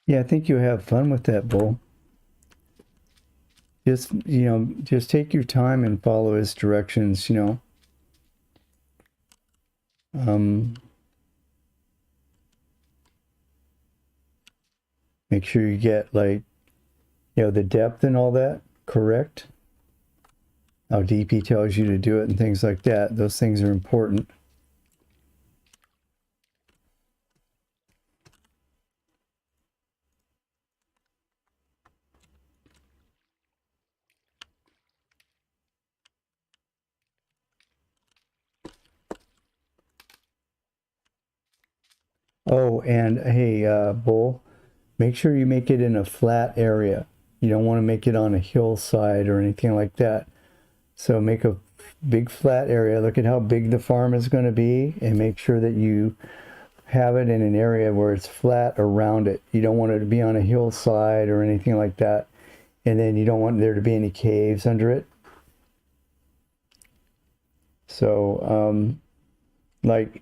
Yeah, I think you'll have fun with that, Bull. Just, just take your time and follow his directions, Make sure you get like, the depth and all that correct. How deep he tells you to do it and things like that. Those things are important. Oh, and hey, Bull, make sure you make it in a flat area. You don't want to make it on a hillside or anything like that. So make a big flat area. Look at how big the farm is going to be and make sure that you have it in an area where it's flat around it. You don't want it to be on a hillside or anything like that. And then you don't want there to be any caves under it. So, like,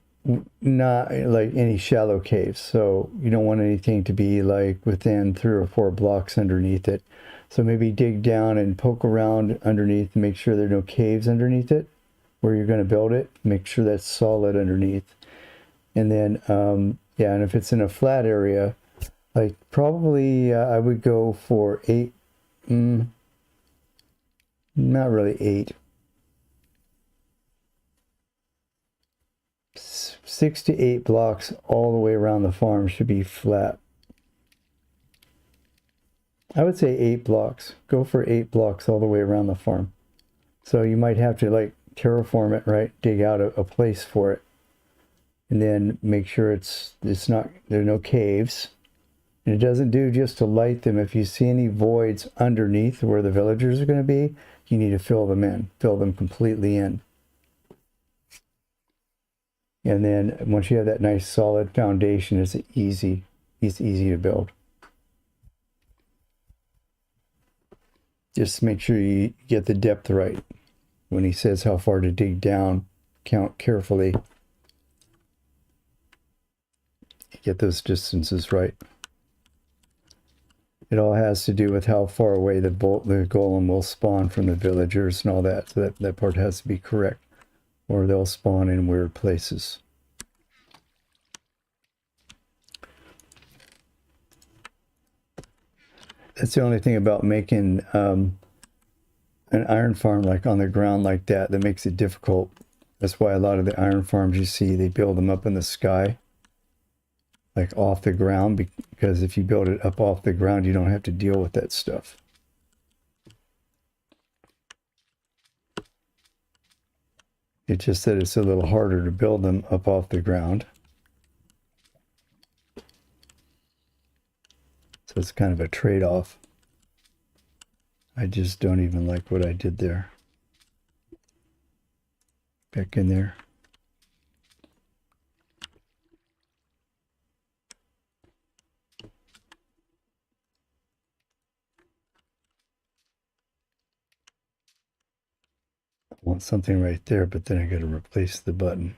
not like any shallow caves. So you don't want anything to be like within 3 or 4 blocks underneath it. So maybe dig down and poke around underneath and make sure there are no caves underneath it where you're going to build it. Make sure that's solid underneath. And then, yeah, and if it's in a flat area, like probably I would go for 8, not really 8, 6 to 8 blocks all the way around the farm should be flat. I would say 8 blocks. Go for 8 blocks all the way around the farm. So you might have to like terraform it, right? Dig out a place for it. And then make sure it's not, there are no caves. And it doesn't do just to light them. If you see any voids underneath where the villagers are going to be, you need to fill them in. Fill them completely in. And then once you have that nice solid foundation, it's easy to build. Just make sure you get the depth right. When he says how far to dig down, count carefully. Get those distances right. It all has to do with how far away the golem will spawn from the villagers and all that. So that part has to be correct. Or they'll spawn in weird places. That's the only thing about making an iron farm like on the ground like that makes it difficult. That's why a lot of the iron farms you see, they build them up in the sky, like off the ground, because if you build it up off the ground, you don't have to deal with that stuff. It's just that it's a little harder to build them up off the ground. So it's kind of a trade-off. I just don't even like what I did there. Back in there. I want something right there, but then I got to replace the button.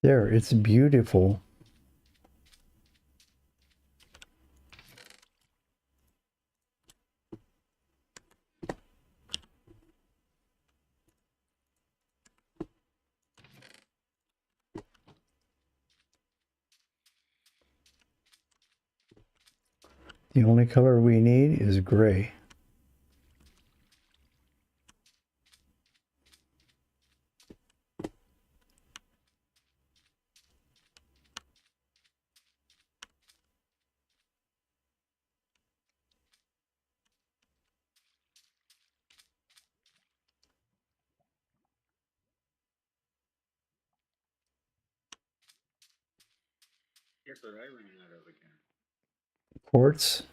There, it's beautiful. The only color we need is gray. Guess what I ran out of again? Quartz.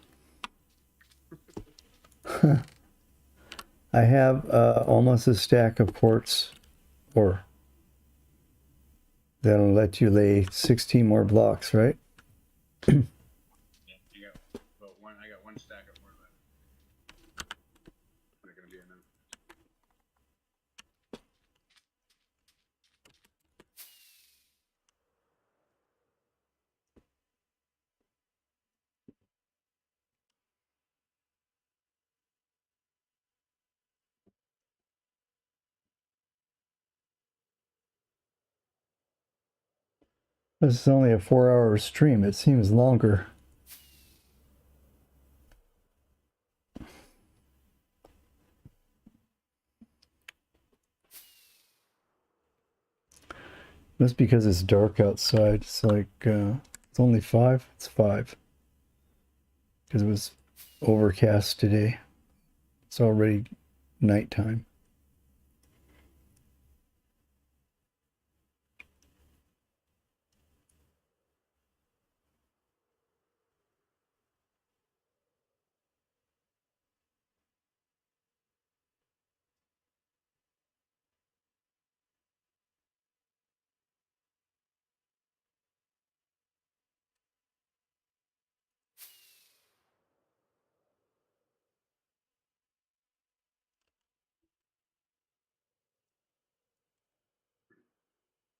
I have almost a stack of quartz ore. That'll let you lay 16 more blocks, right? Yeah, you got about one. I got one stack of more left. Not gonna be enough. This is only a 4-hour stream. It seems longer. That's because it's dark outside. It's like, it's only 5. It's 5. Because it was overcast today. It's already nighttime.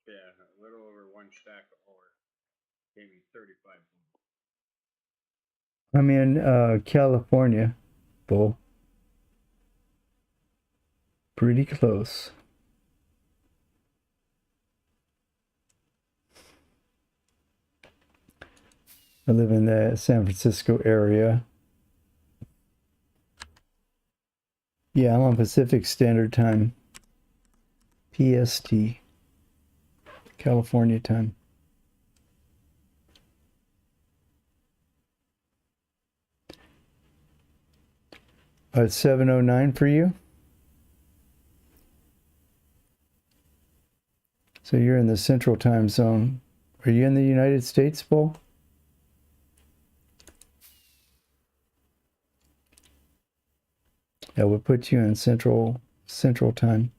Yeah, a little over one stack of ore gave me 35 gold. I'm in California, Bull. Pretty close. I live in the San Francisco area. Yeah, I'm on Pacific Standard Time. PST. California time. It's 7:09 for you? So you're in the Central Time Zone. Are you in the United States, Bull? That would put you in Central Time.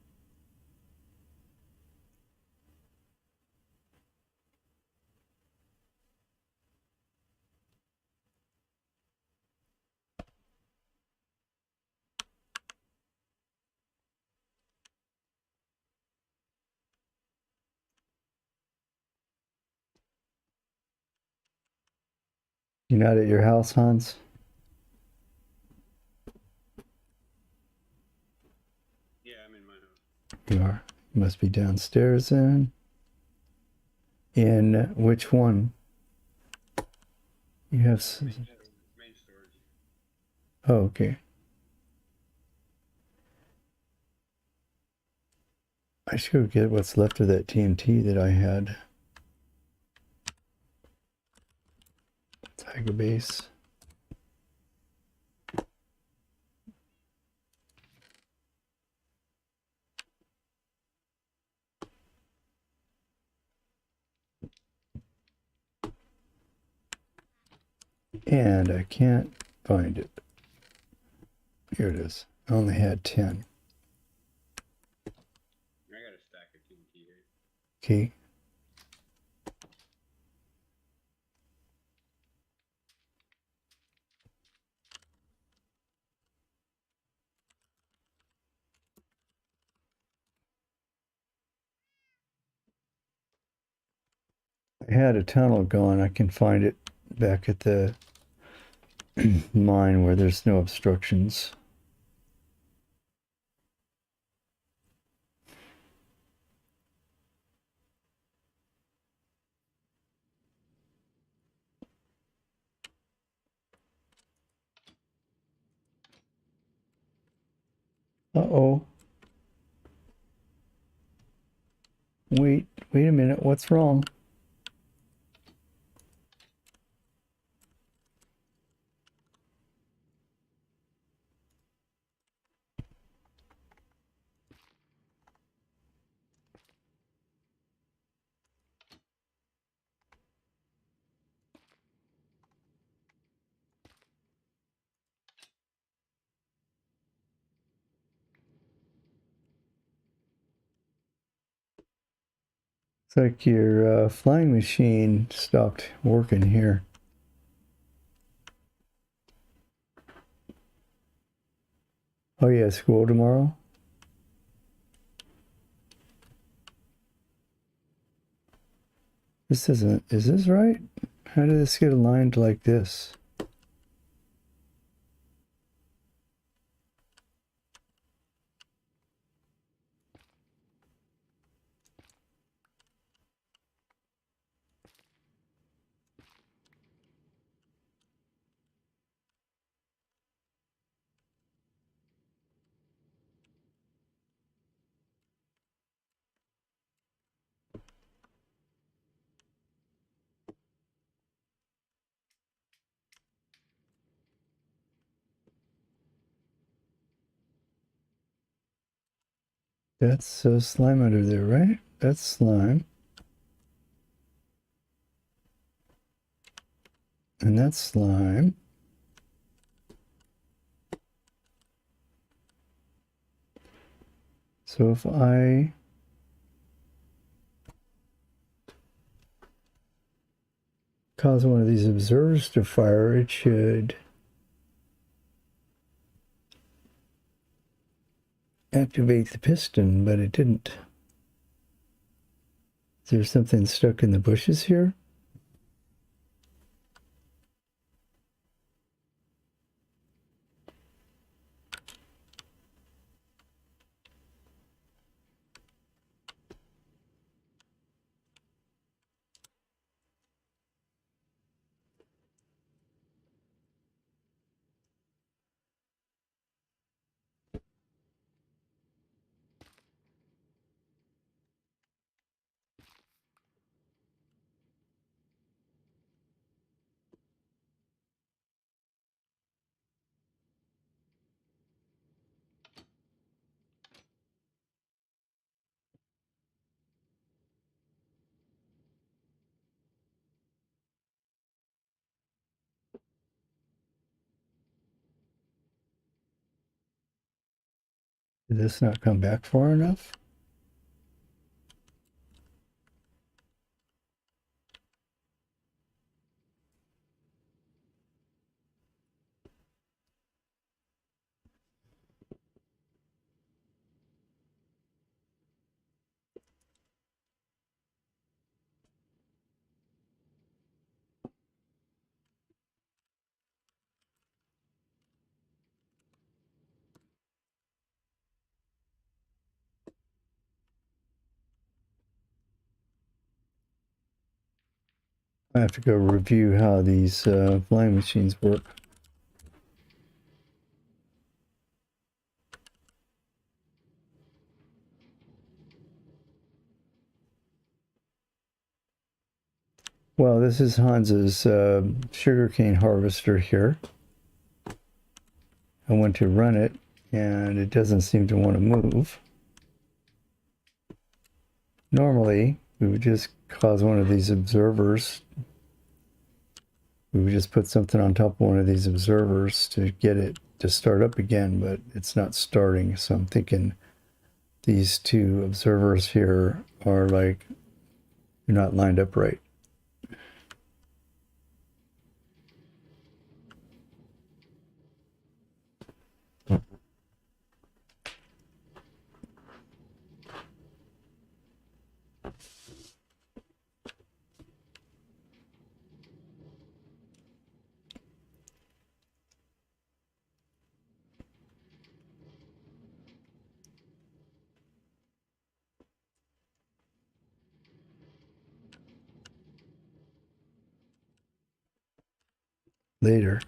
You're not at your house, Hans? Yeah, I'm in my house. You are. You must be downstairs then. In which one? You have. Main storage. Oh, okay. I should go get what's left of that TNT that I had. Taiga base. And I can't find it. Here it is. I only had 10. I got a stack of TNT here. Okay. I had a tunnel going. I can find it back at the mine where there's no obstructions. Uh-oh. Wait a minute. What's wrong? It's like your flying machine stopped working here. Oh yeah, school tomorrow? This isn't, is this right? How did this get aligned like this? That's slime under there, right? That's slime. And that's slime. So if I cause one of these observers to fire, it should activate the piston, but it didn't. Is there something stuck in the bushes here? Did this not come back far enough? I have to go review how these flying machines work. Well, this is Hans's sugarcane harvester here. I went to run it, and it doesn't seem to want to move. Normally, we would just cause one of these observers. We would just put something on top of one of these observers to get it to start up again, but it's not starting. So I'm thinking these two observers here are like, they're not lined up right. later.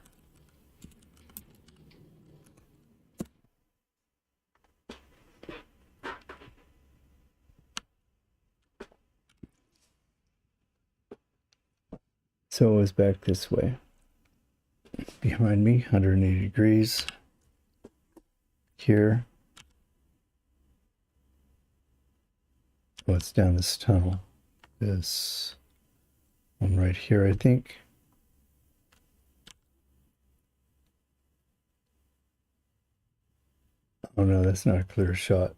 So it was back this way. Behind me, 180 degrees. Here. Oh, it's down this tunnel. This one right here, I think. Oh no, that's not a clear shot.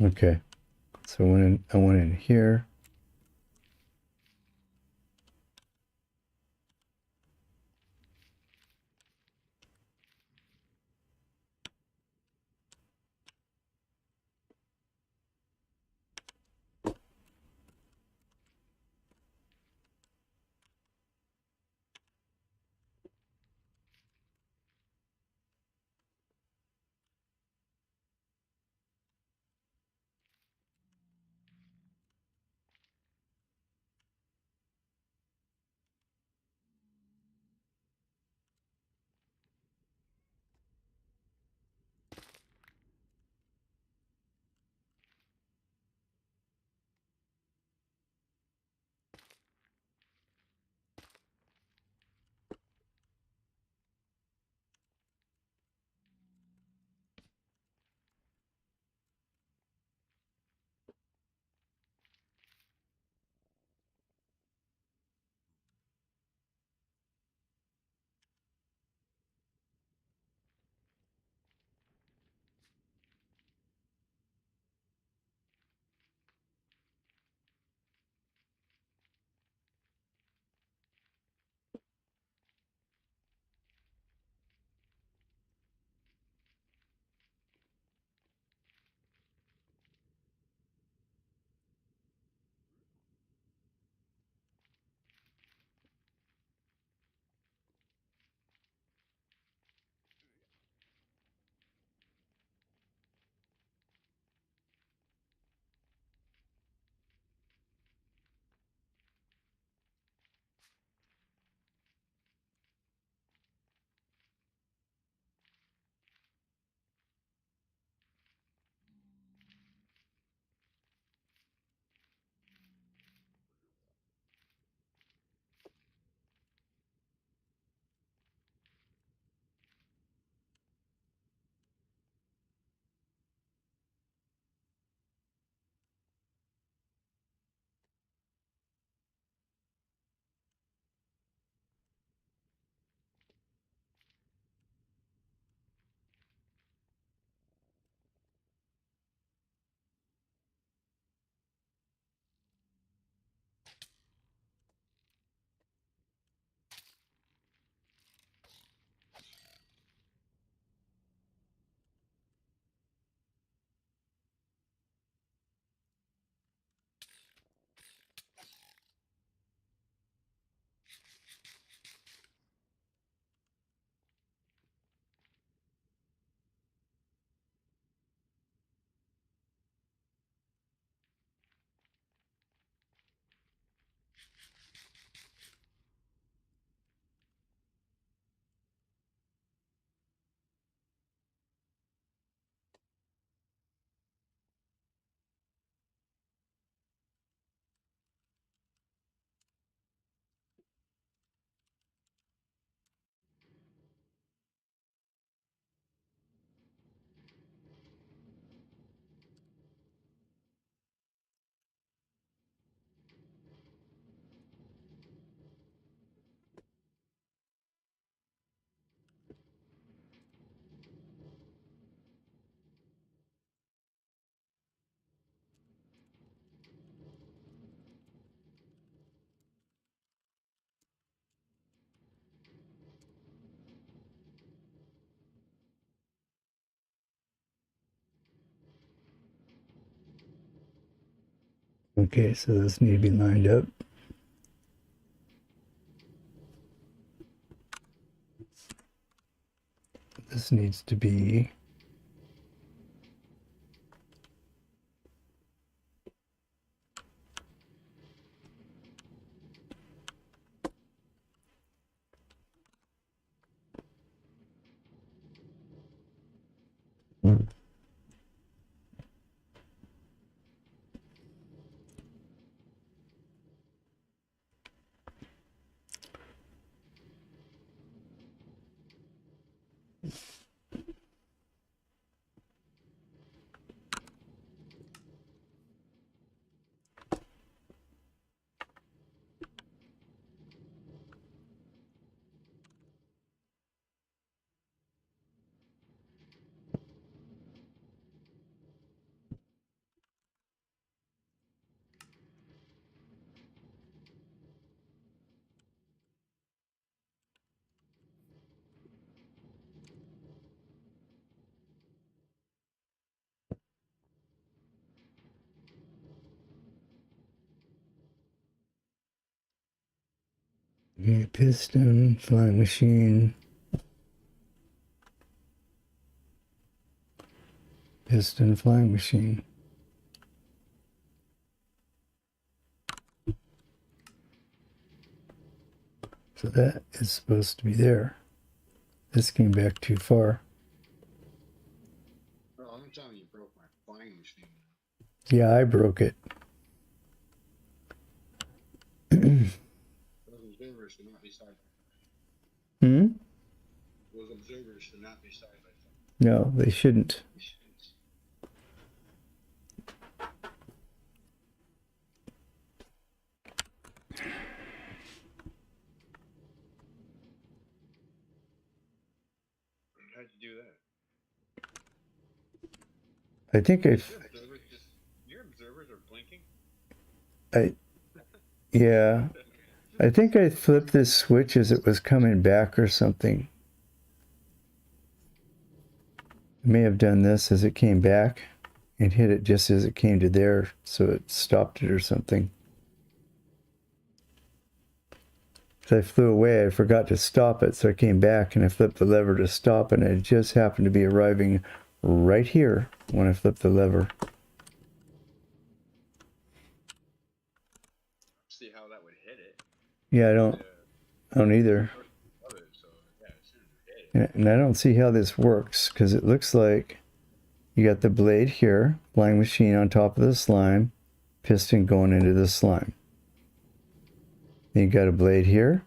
Okay. So I went in here. Okay, so this need to be lined up. This needs to be piston, flying machine, piston, flying machine. So that is supposed to be there. This came back too far. Oh, I'm telling you, broke my flying machine. Yeah, I broke it. Those observers should not be side by Hmm? side. Those observers should not be side by side. No, they shouldn't. How'd you do that? I think Your observers are blinking? yeah, I think I flipped this switch as it was coming back or something. I may have done this as it came back and hit it just as it came to there, so it stopped it or something. So I flew away, I forgot to stop it, so I came back and I flipped the lever to stop it, and it just happened to be arriving right here when I flipped the lever. See how that would hit it. Yeah, I don't either. So, yeah, as soon as it hit it. And I don't see how this works, because it looks like you got the blade here, flying machine on top of the slime, piston going into the slime. Then you got a blade here,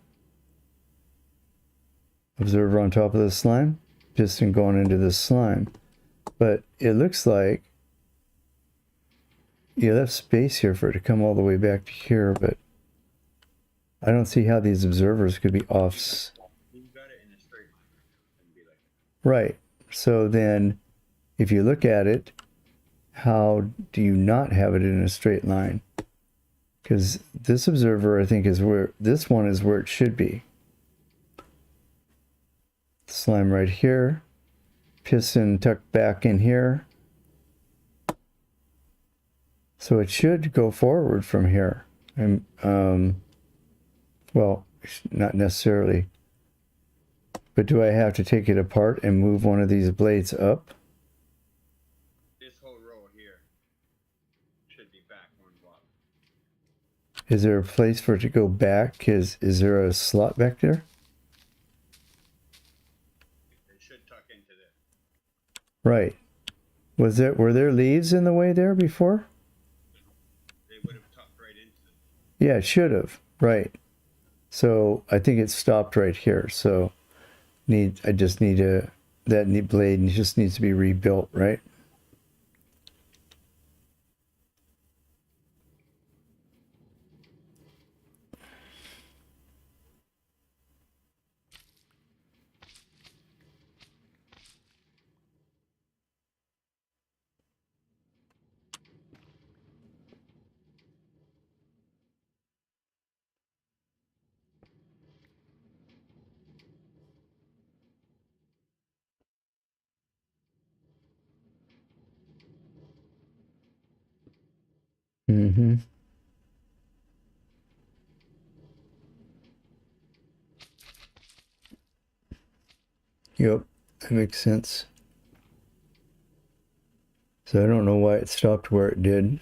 observer on top of the slime, piston going into the slime. But it looks like you left space here for it to come all the way back to here, but I don't see how these observers could be off. You got it in a straight line. And be like, Right. So then, if you look at it, how do you not have it in a straight line? Because this observer, I think, is where this one is where it should be. Slime right here, piston tucked back in here. So it should go forward from here. And well, not necessarily. But do I have to take it apart and move one of these blades up? this whole row here should be back one block. Is there a place for it to go back? Is there a slot back there? It should tuck into this. Right. Were there leaves in the way there before? They would have tucked right into them. Yeah, it should have. Right. So I think it stopped right here. So I just need that blade just needs to be rebuilt, right? Mm-hmm. Yep, that makes sense. So I don't know why it stopped where it did.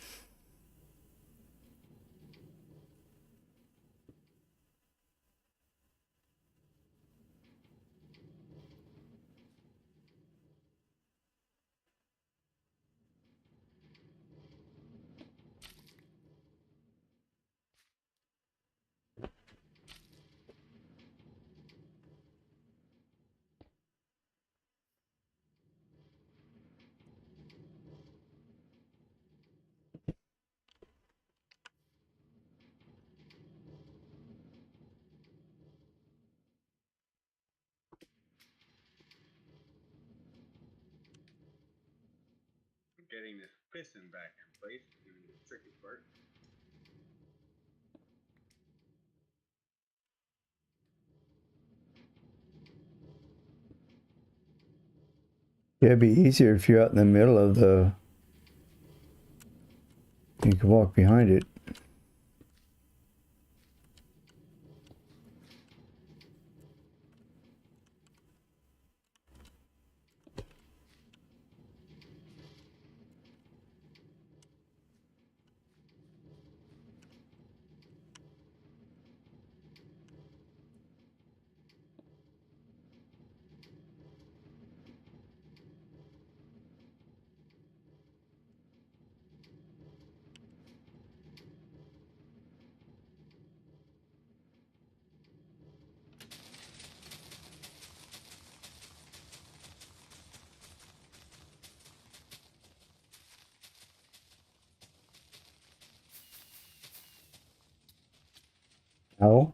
Getting this piston back in place is going to be the tricky part. Yeah, it'd be easier if you're out in the middle of the... You can walk behind it. How?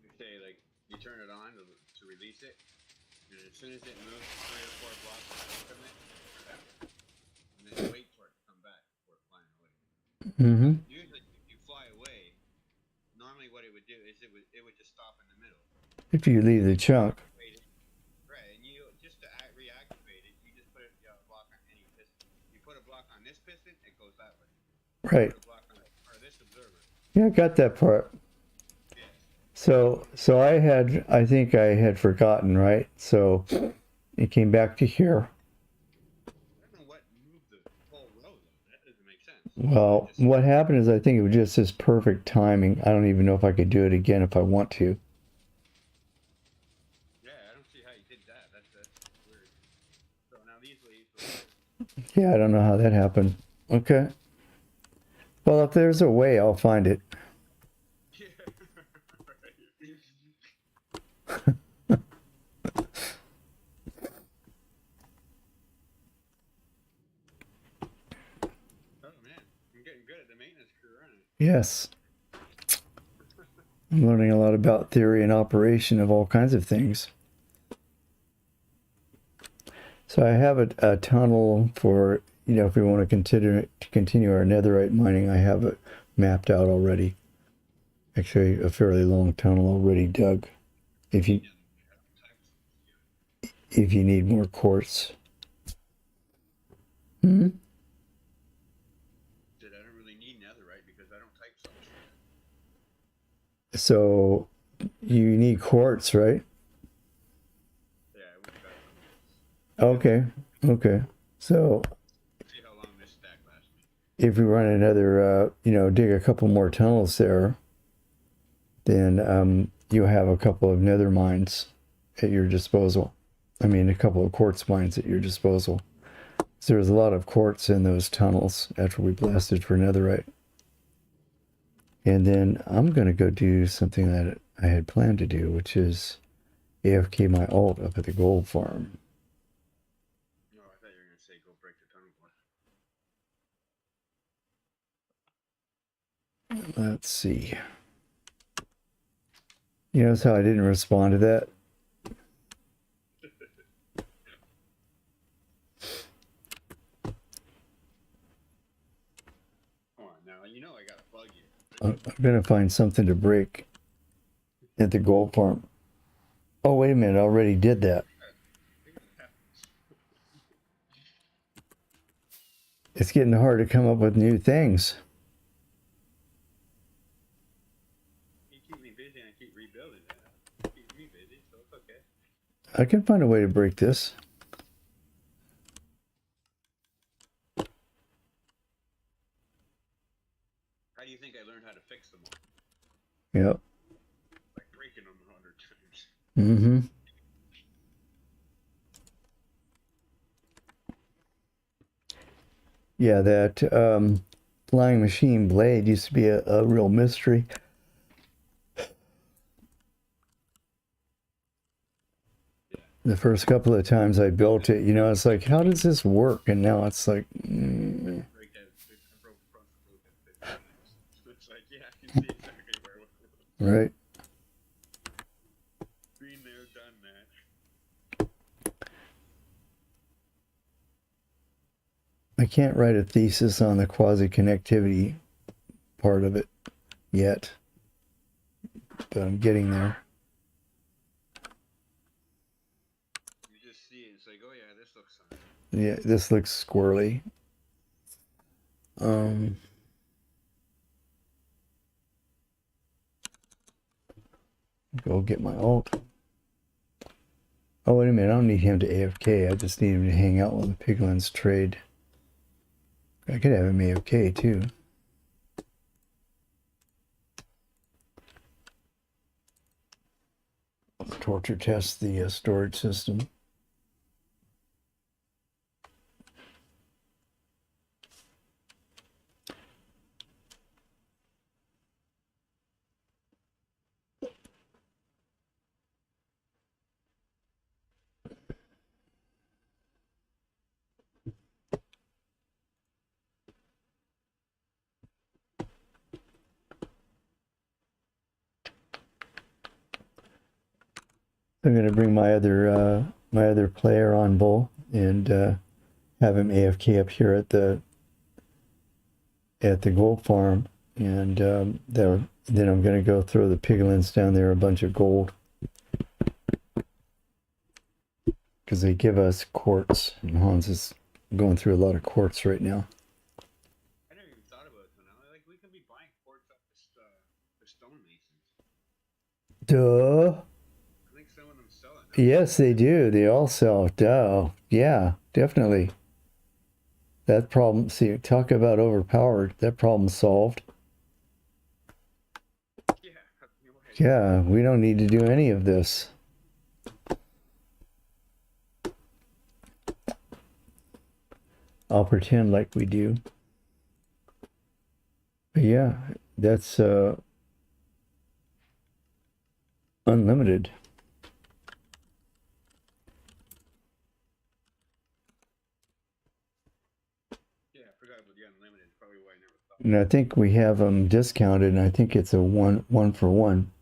You say, like, you turn it on to release it, and as soon as it moves 3 or 4 blocks away from it, turn it out. And then wait for it to come back before flying away. Mm-hmm. Usually, if you fly away, normally what it would do is it would just stop in the middle. If you leave the chunk. Right, and you just to reactivate it, you just put a block on any piston. You put a block on this piston, it goes that way. Right. Put a block on this observer. Yeah, I got that part. Yes. So I think I had forgotten, right? So it came back to here. I don't know what moved the whole row though. That doesn't make sense. Well, what happened is I think it was just this perfect timing. I don't even know if I could do it again if I want to. Yeah, I don't see how you did that. That's weird. So now these leaves. Yeah, I don't know how that happened. Okay. Well, if there's a way, I'll find it. Yeah. Oh man, I'm getting good at the maintenance crew, aren't I? Yes. I'm learning a lot about theory and operation of all kinds of things. So I have a tunnel for, if we want to continue our netherite mining, I have it mapped out already. Actually, a fairly long tunnel already dug. If you need more quartz. Hmm? Said I don't really need netherite because I don't type so much. So you need quartz, right? Yeah, I went and got some. Okay. So See how long this stack lasts me. if we run another, dig a couple more tunnels there, then you'll have a couple of nether mines at your disposal. I mean, a couple of quartz mines at your disposal. So there's a lot of quartz in those tunnels after we blasted for netherite. And then I'm going to go do something that I had planned to do, which is AFK my alt up at the gold farm. No, I thought you were going to say go break the tunnel core. Let's see. You notice how I didn't respond to that? know I gotta bug you. I'm gonna find something to break at the gold farm. Oh, wait a minute, I already did that. It's getting hard to come up with new things. You keep me busy and I keep rebuilding that. Keep me busy, so it's okay. I can find a way to break this. How do you think I learned how to fix them all? Yep. Like breaking them 100 times. Mm-hmm. Yeah, that flying machine blade used to be a real mystery. The first couple of times I built it, you know, it's like, how does this work? And now it's like, Break that. I broke the front and broke that 50 times. So it's like, yeah, I can see exactly where it was. right. Been there, done that. I can't write a thesis on the quasi-connectivity part of it yet, but I'm getting there. You just see it, it's like, oh yeah, this looks fine. Yeah, this looks squirrely. Go get my alt. Oh, wait a minute, I don't need him to AFK. I just need him to hang out while the piglins trade. I could have him AFK too. Torture test the storage system. I'm gonna bring my other player on bull and have him AFK up here at the gold farm, and then I'm gonna go throw the piglins down there a bunch of gold because they give us quartz, and Hannz is going through a lot of quartz right now. I never even thought about it till now. Like, we could be buying quartz off the stonemasons. Duh. I think some of them sell it now. Yes, they do. They all sell. Duh. Yeah, definitely. That problem, see, talk about overpowered. That problem solved. Yeah. Yeah, we don't need to do any of this. I'll pretend like we do. But yeah, that's unlimited. Yeah, I forgot about the unlimited. Probably why I never thought. And I think we have them discounted, and I think it's a one for one.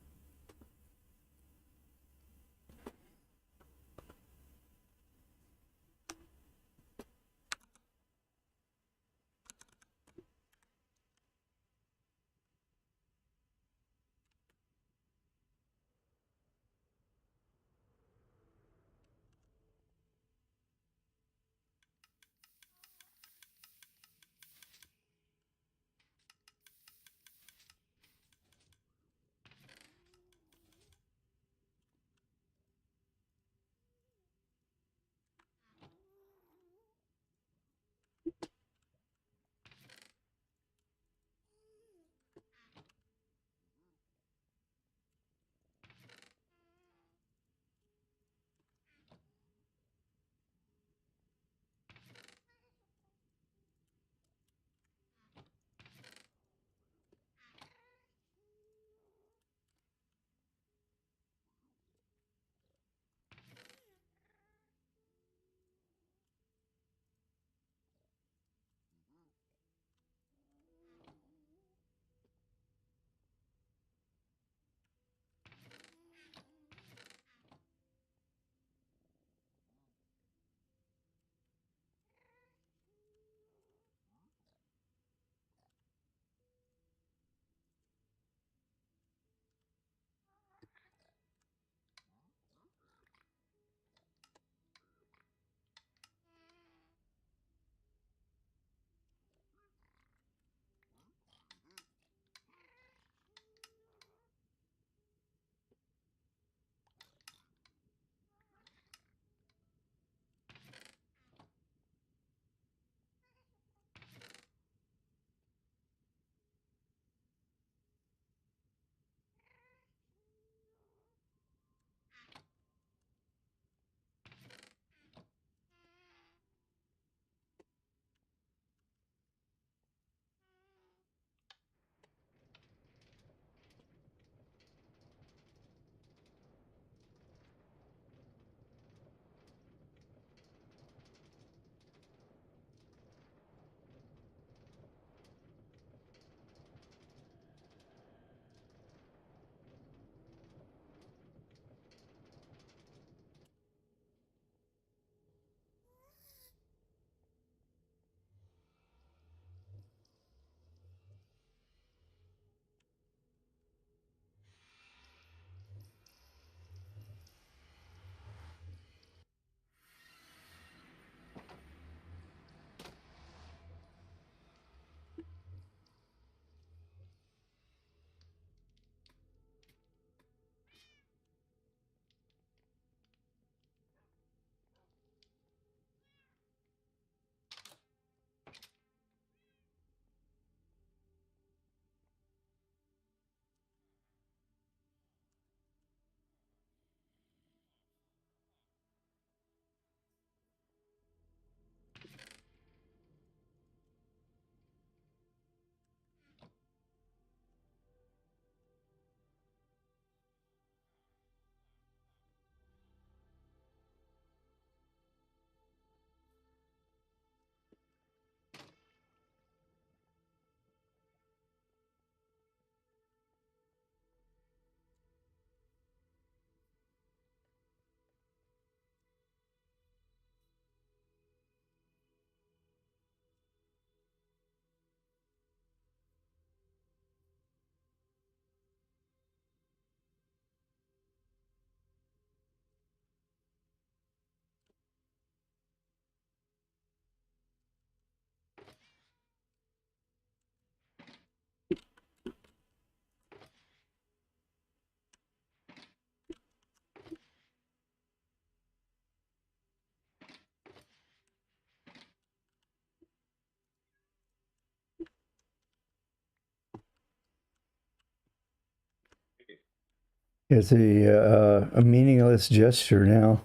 It's a meaningless gesture now.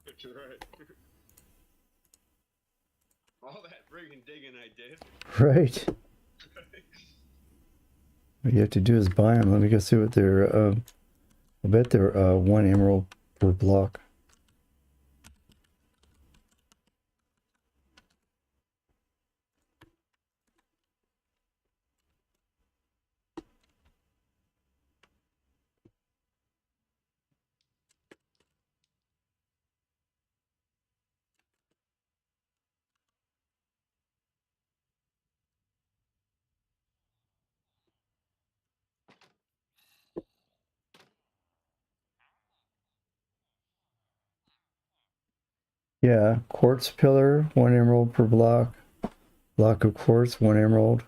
That's right. All that friggin' digging I did. Right. What you have to do is buy them. Let me go see what they're. I bet they're 1 emerald per block. Yeah, quartz pillar, 1 emerald per block. Block of quartz, 1 emerald.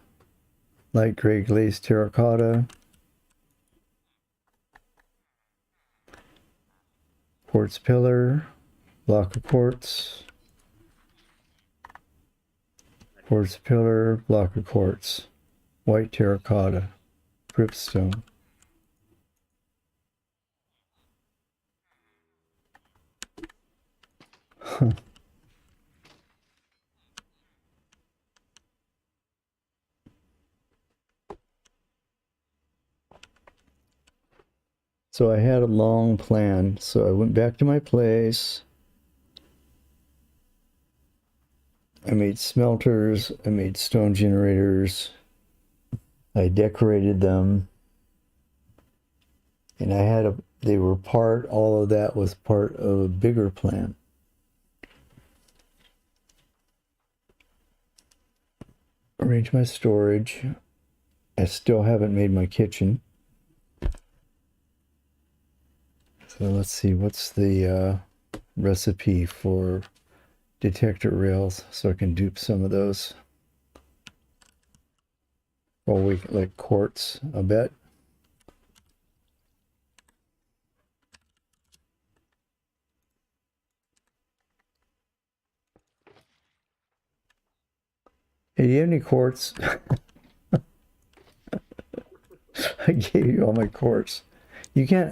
Light gray glazed terracotta. Quartz pillar, block of quartz. Quartz pillar, block of quartz. White terracotta. Dripstone. Huh. So I had a long plan. So I went back to my place. I made smelters. I made stone generators. I decorated them. And I had they were all of that was part of a bigger plan. Arrange my storage. I still haven't made my kitchen. So let's see, what's the recipe for detector rails so I can dupe some of those. Well, we like quartz, I bet. Hey, do you have any quartz? I gave you all my quartz. You can't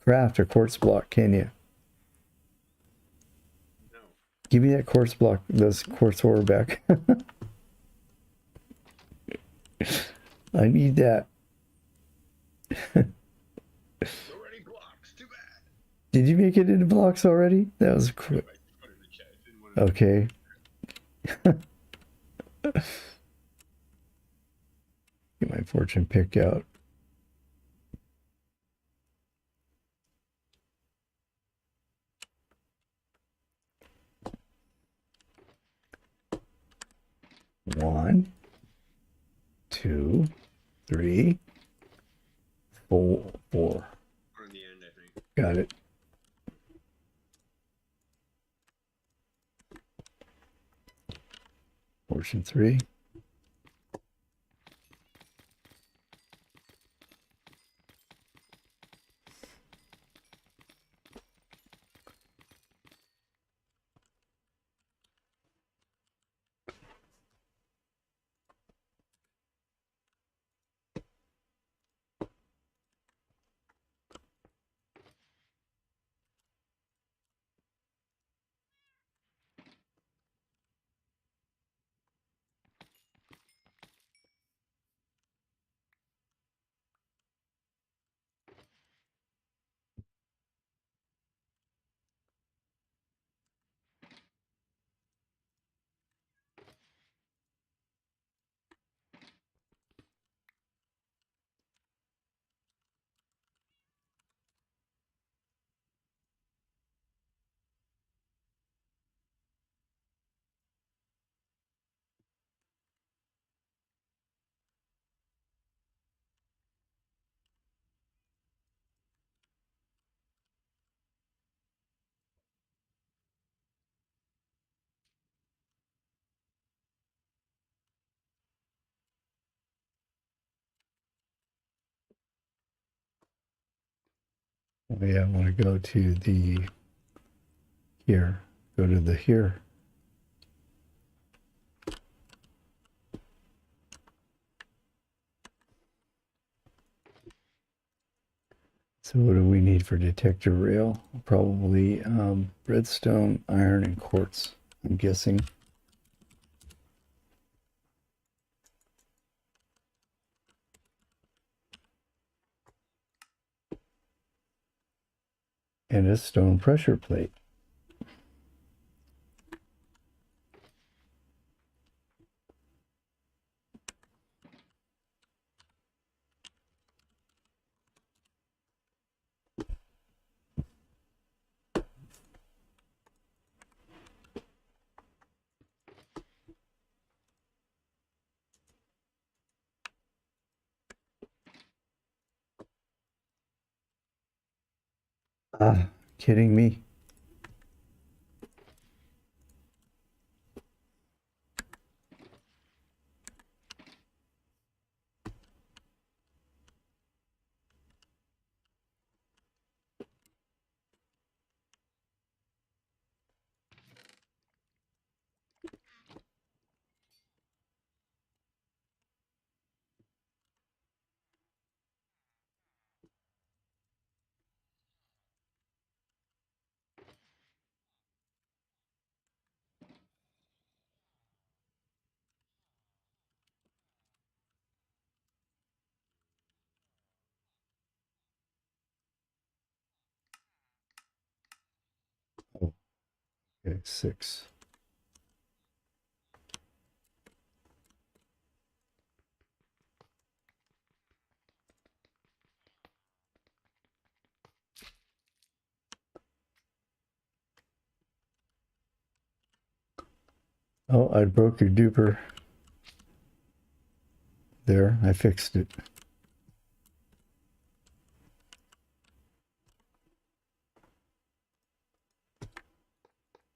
craft a quartz block, can you? No. Give me that quartz block, those quartz ore back. I need that. Already blocks. Too bad. Did you make it into blocks already? That was quick. I just put it in the chat. Didn't want to Okay. Get my fortune pick out. One, 2, 3, 4. Or in the end, I think. Got it. Fortune 3. Oh yeah, I want to go to the here. Go to the here. So what do we need for detector rail? Probably redstone, iron, and quartz, I'm guessing. And a stone pressure plate. Ah, kidding me? Oh, okay, 6. Oh, I broke your duper. There, I fixed it.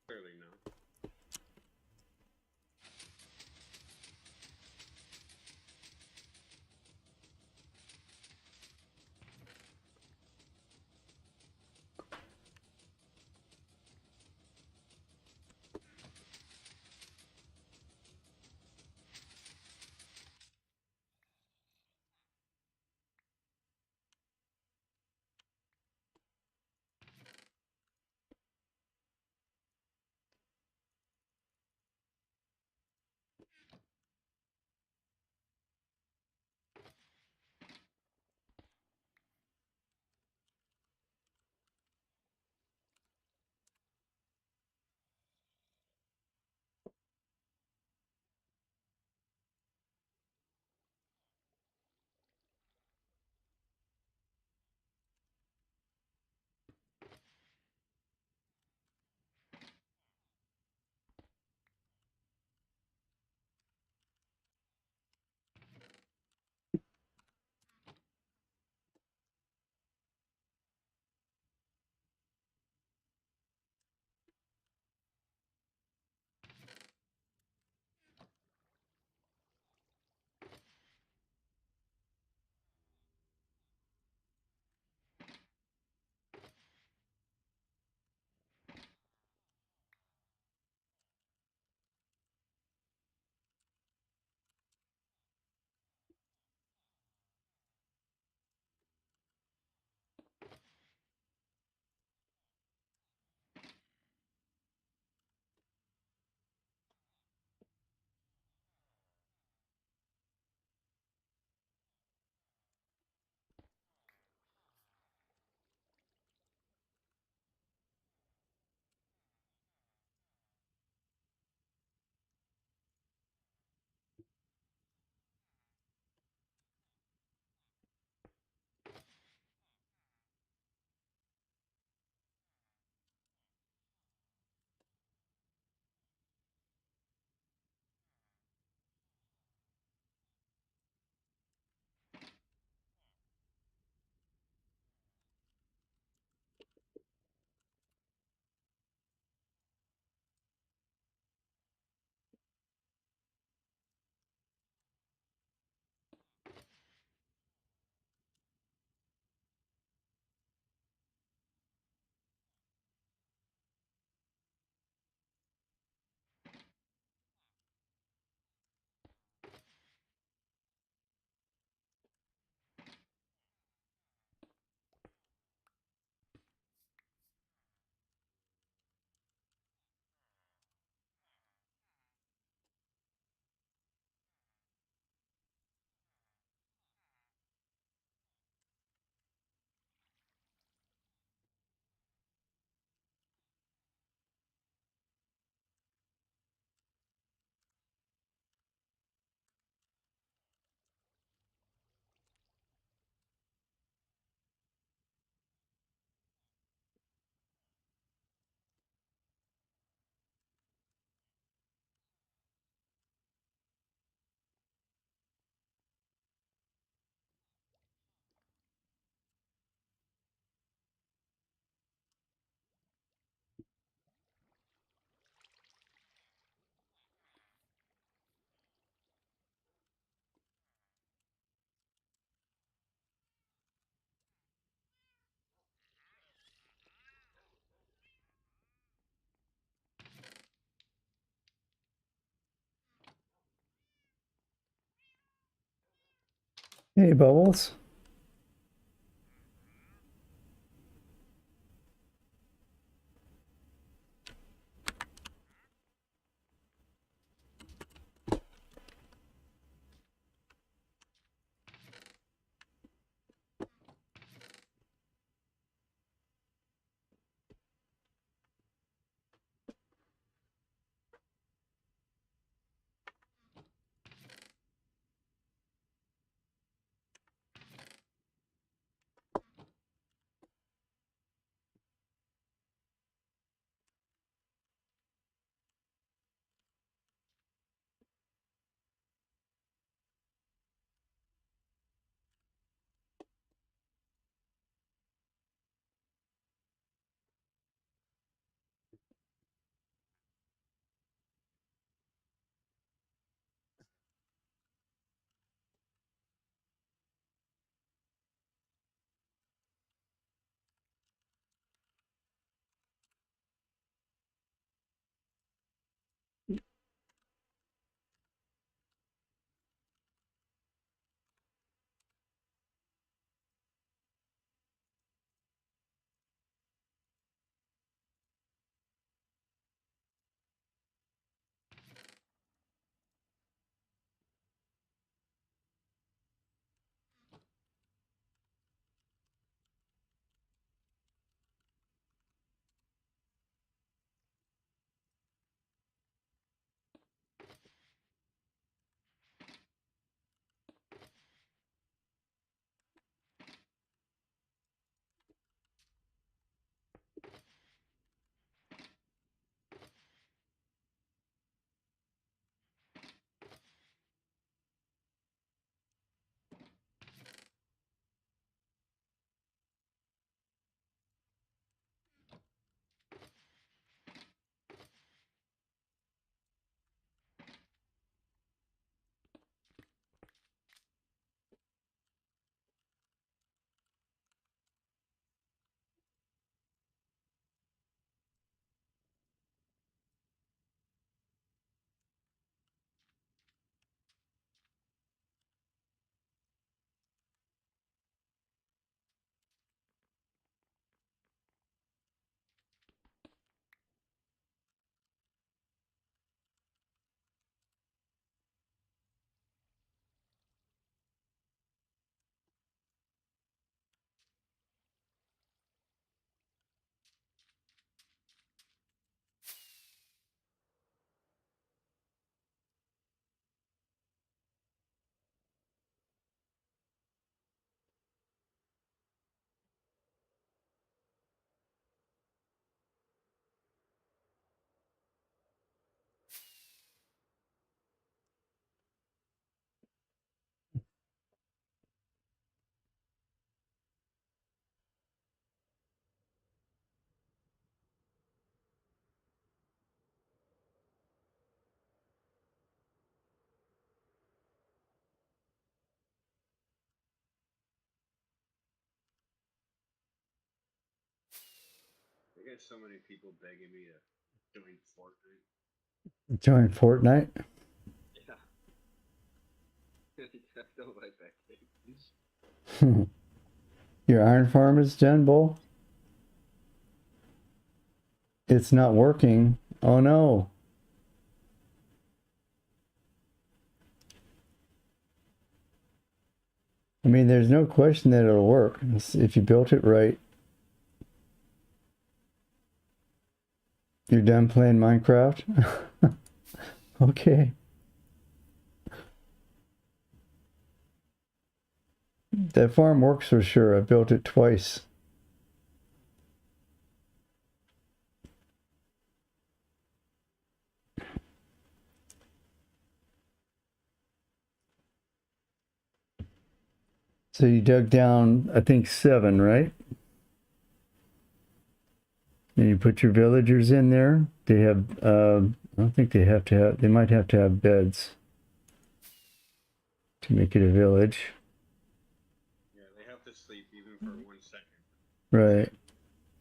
Clearly no. Hey, Bubbles. I get so many people begging me to join Fortnite. Join Fortnite. Yeah. I don't like that game. Your iron farm is done, Bull? It's not working. Oh no. I mean, there's no question that it'll work if you built it right. You're done playing Minecraft? Okay. That farm works for sure. I built it twice. So you dug down, I think 7, right? And you put your villagers in there. They have, I don't think they have to have, they might have to have beds to make it a village. Yeah, they have to sleep even for 1 second. Right.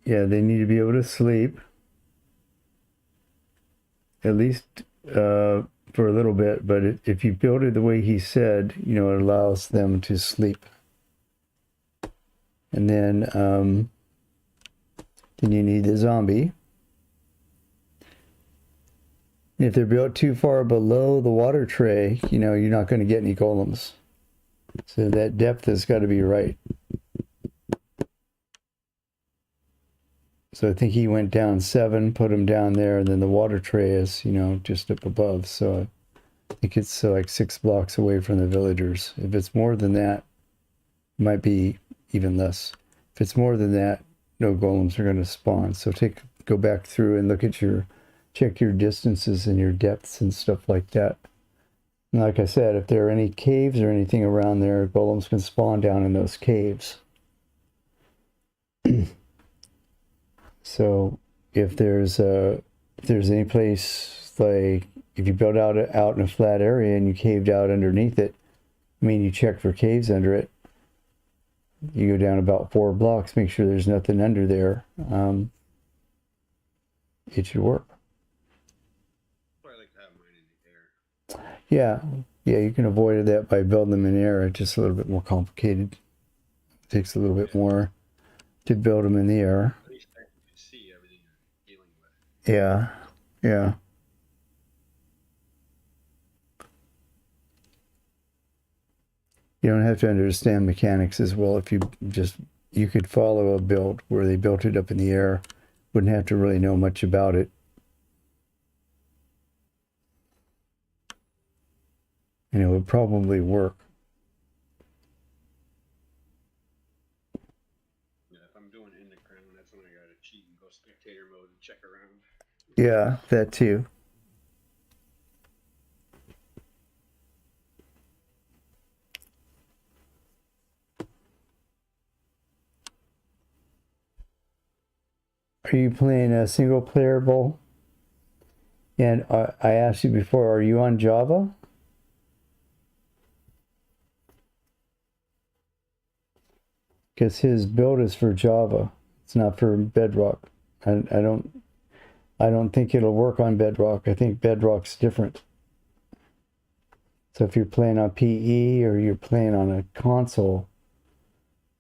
Yeah, they need to be able to sleep. At least for a little bit, but if you build it the way he said, you know, it allows them to sleep. And then you need the zombie. If they're built too far below the water tray, you know, you're not going to get any golems. So that depth has got to be right. So I think he went down 7, put him down there, and then the water tray is, you know, just up above. So I think it's like 6 blocks away from the villagers. If it's more than that, it might be even less. If it's more than that, no golems are going to spawn. So go back through and look at check your distances and your depths and stuff like that. And like I said, if there are any caves or anything around there, golems can spawn down in those caves. So if there's any place, like if you build out in a flat area and you caved out underneath it, I mean, you check for caves under it. You go down about 4 blocks, make sure there's nothing under there. It should work. I like to have mine in the air. Yeah, you can avoid that by building them in air. It's just a little bit more complicated. It takes a little bit more to build them in the air. At least I can see everything you're dealing with. Yeah. You don't have to understand mechanics as well. If you could follow a build where they built it up in the air, wouldn't have to really know much about it. And it would probably work. Yeah, if I'm doing in the crown, that's when I gotta cheat and go spectator mode and check around. Yeah, that too. Are you playing a single player bowl? And I asked you before, are you on Java? Because his build is for Java. It's not for Bedrock. I don't think it'll work on Bedrock. I think Bedrock's different. So if you're playing on PE or you're playing on a console,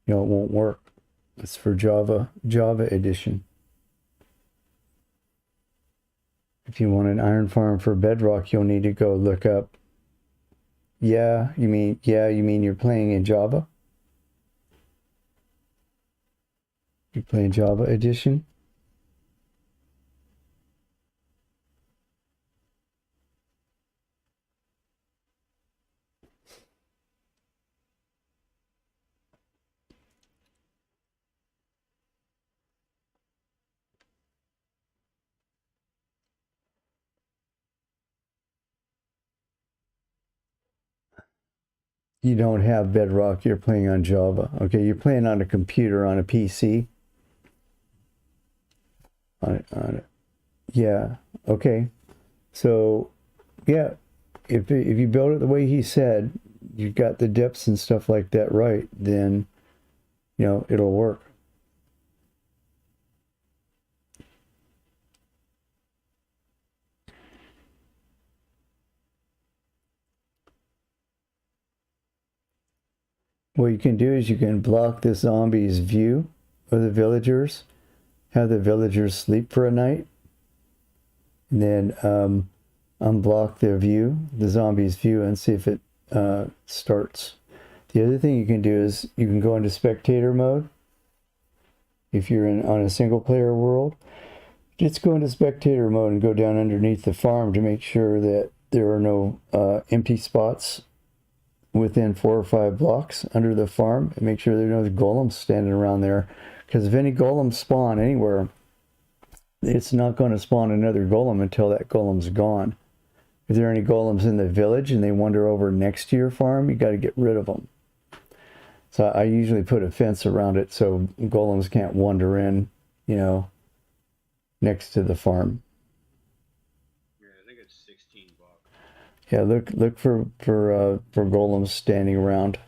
you know, it won't work. It's for Java edition. If you want an iron farm for Bedrock, you'll need to go look up. You mean you're playing in Java? You're playing Java edition? You don't have Bedrock, you're playing on Java. Okay, you're playing on a computer, on a PC. Yeah, okay. So, yeah, if you build it the way he said, you've got the depths and stuff like that right, then, you know, it'll work. What you can do is you can block the zombie's view of the villagers, have the villagers sleep for a night, and then unblock their view, the zombie's view, and see if it starts. The other thing you can do is you can go into spectator mode. If you're on a single player world, just go into spectator mode and go down underneath the farm to make sure that there are no empty spots within 4 or 5 blocks under the farm, and make sure there are no golems standing around there. Because if any golems spawn anywhere, it's not going to spawn another golem until that golem's gone. If there are any golems in the village and they wander over next to your farm, you got to get rid of them. So I usually put a fence around it so golems can't wander in, you know, next to the farm. Yeah, I think it's 16 blocks. Yeah, look for golems standing around.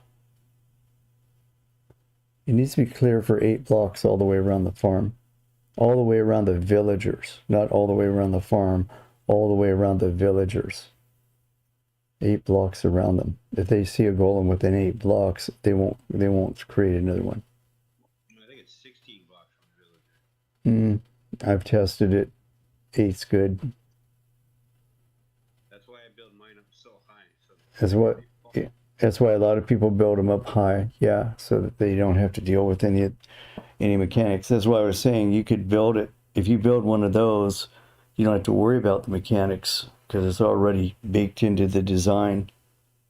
It needs to be clear for 8 blocks all the way around the farm. All the way around the villagers. Not all the way around the farm. All the way around the villagers. 8 blocks around them. If they see a golem within 8 blocks, they won't create another one. I think it's 16 blocks from the villager. I've tested it. 8's good. That's why I build mine up so high. So That's why a lot of people build them up high. Yeah, so that they don't have to deal with any mechanics. That's why I was saying you could build it. If you build one of those, you don't have to worry about the mechanics because it's already baked into the design.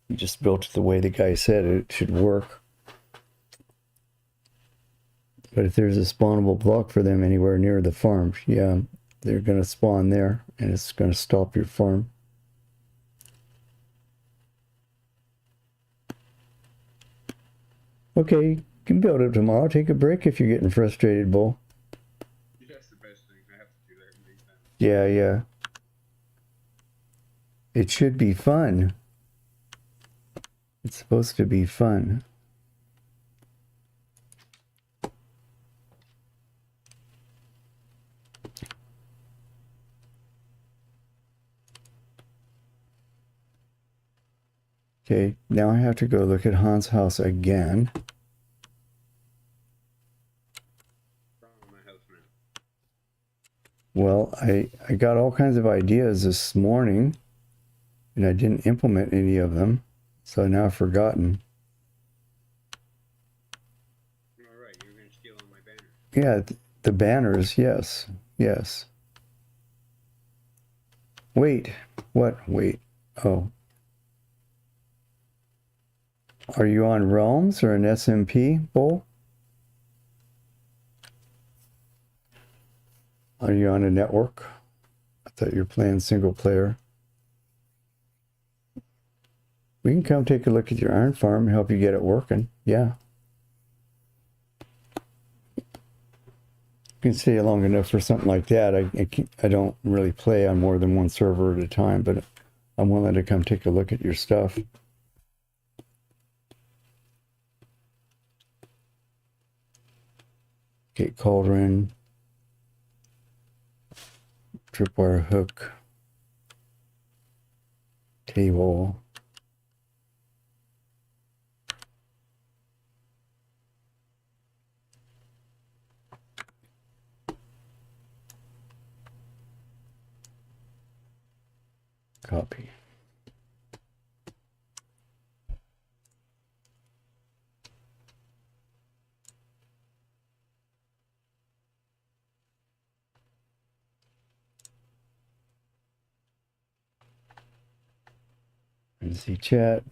You just built it the way the guy said it should work. But if there's a spawnable block for them anywhere near the farm, yeah, they're going to spawn there and it's going to stop your farm. Okay, you can build it tomorrow. Take a break if you're getting frustrated, Bull. that's the best thing. I have to do that many times. Yeah, yeah. It should be fun. It's supposed to be fun. Okay, now I have to go look at Hann's house again. Well, I got all kinds of ideas this morning, and I didn't implement any of them, so now I've forgotten. All right, you're going to steal all my banners. Yeah, the banners, yes, yes. Wait, what? Wait, oh. Are you on Realms or an SMP, Bull? Are you on a network? I thought you were playing single player. We can come take a look at your iron farm and help you get it working. Yeah. You can stay long enough for something like that. I don't really play on more than one server at a time, but I'm willing to come take a look at your stuff. Gate cauldron. Tripwire hook. Table. Copy. And see chat.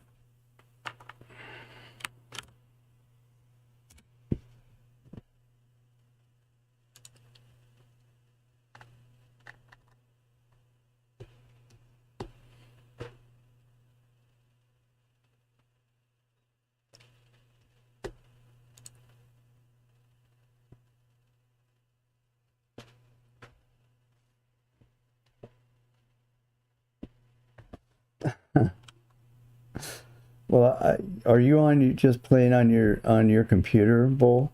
Well, are you on just playing on your computer, Bull?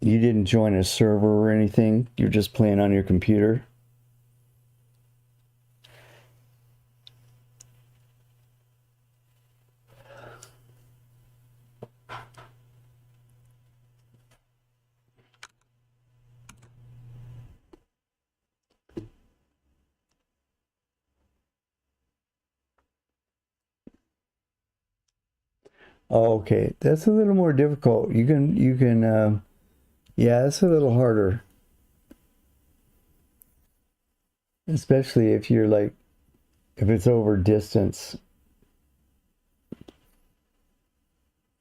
You didn't join a server or anything? You're just playing on your computer? Oh, okay, that's a little more difficult. You can, yeah, it's a little harder. Especially if you're like, if it's over distance.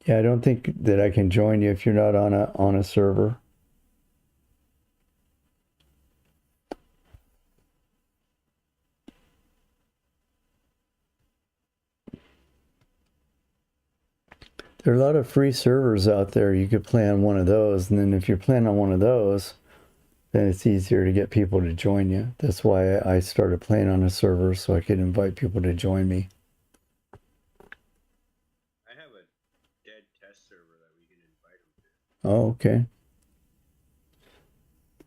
Yeah, I don't think that I can join you if you're not on a server. There are a lot of free servers out there. You could play on one of those, and then if you're playing on one of those, then it's easier to get people to join you. That's why I started playing on a server, so I could invite people to join me. I have a dead test server that we can invite them to. Oh, okay.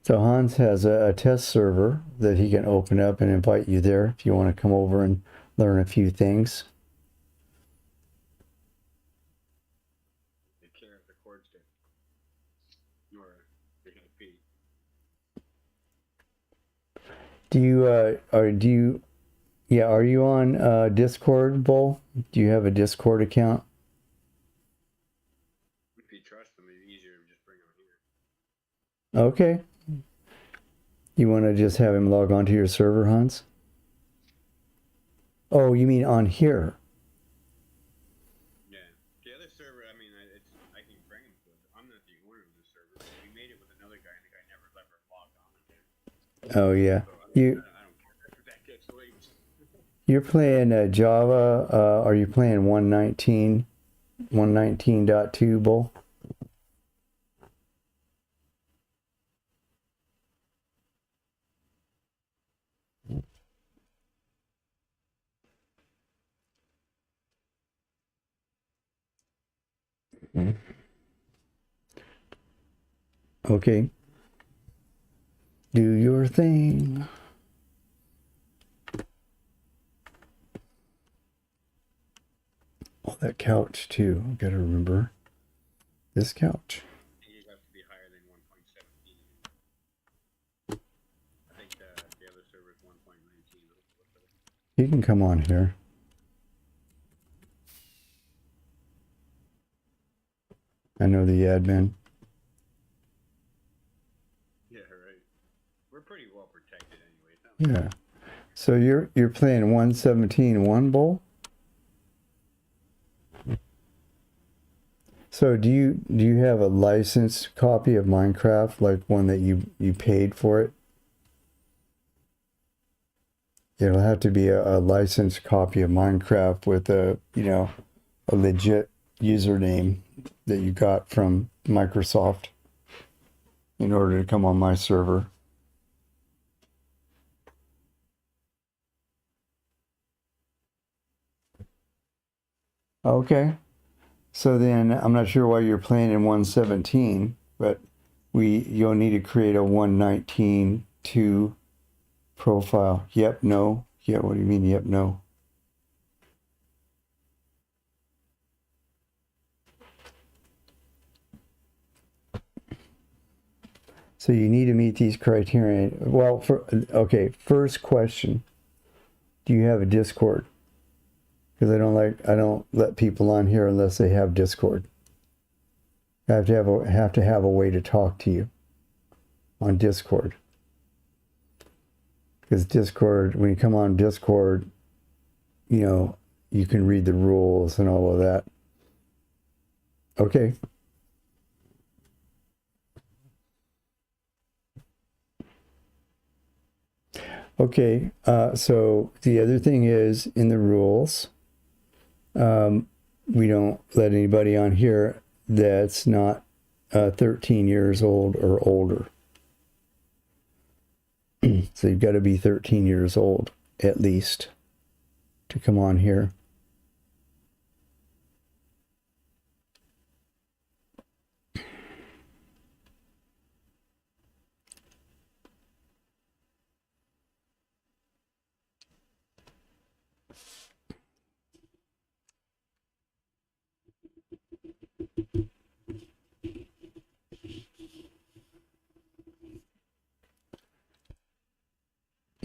So Hans has a test server that he can open up and invite you there if you want to come over and learn a few things. Take care of the cords get or they're gonna pee. Are you on Discord, Bull? Do you have a Discord account? If you trust them, it's easier to just bring them here. Okay. You want to just have him log onto your server, Hans? Oh, you mean on here? Yeah. The other server, I mean, I can bring him to it. I'm not the owner of the server. But we made it with another guy, and the guy never ever logged on again. Oh yeah. So You I don't care if that gets leaked. you're playing Java. Are you playing 119.2, Bull? Okay. Do your thing. Oh, that couch too. Gotta remember this couch. You have to be higher than 1.17. I think the other server is 1.19. He can come on here. I know the admin. Yeah, right. We're pretty well protected anyway. It's not Yeah. So you're playing 117.1, Bull? So do you have a licensed copy of Minecraft, like one that you paid for it? It'll have to be a licensed copy of Minecraft with a legit username that you got from Microsoft in order to come on my server. Okay. So then I'm not sure why you're playing in 117, but you'll need to create a 119.2 profile. Yep, no. Yeah, what do you mean, yep, no? So you need to meet these criteria. Well, first question. Do you have a Discord? Because I don't let people on here unless they have Discord. I have to have a way to talk to you on Discord. Because Discord, when you come on Discord, you can read the rules and all of that. Okay. Okay, so the other thing is in the rules, we don't let anybody on here that's not 13 years old or older. So you've got to be 13 years old at least to come on here.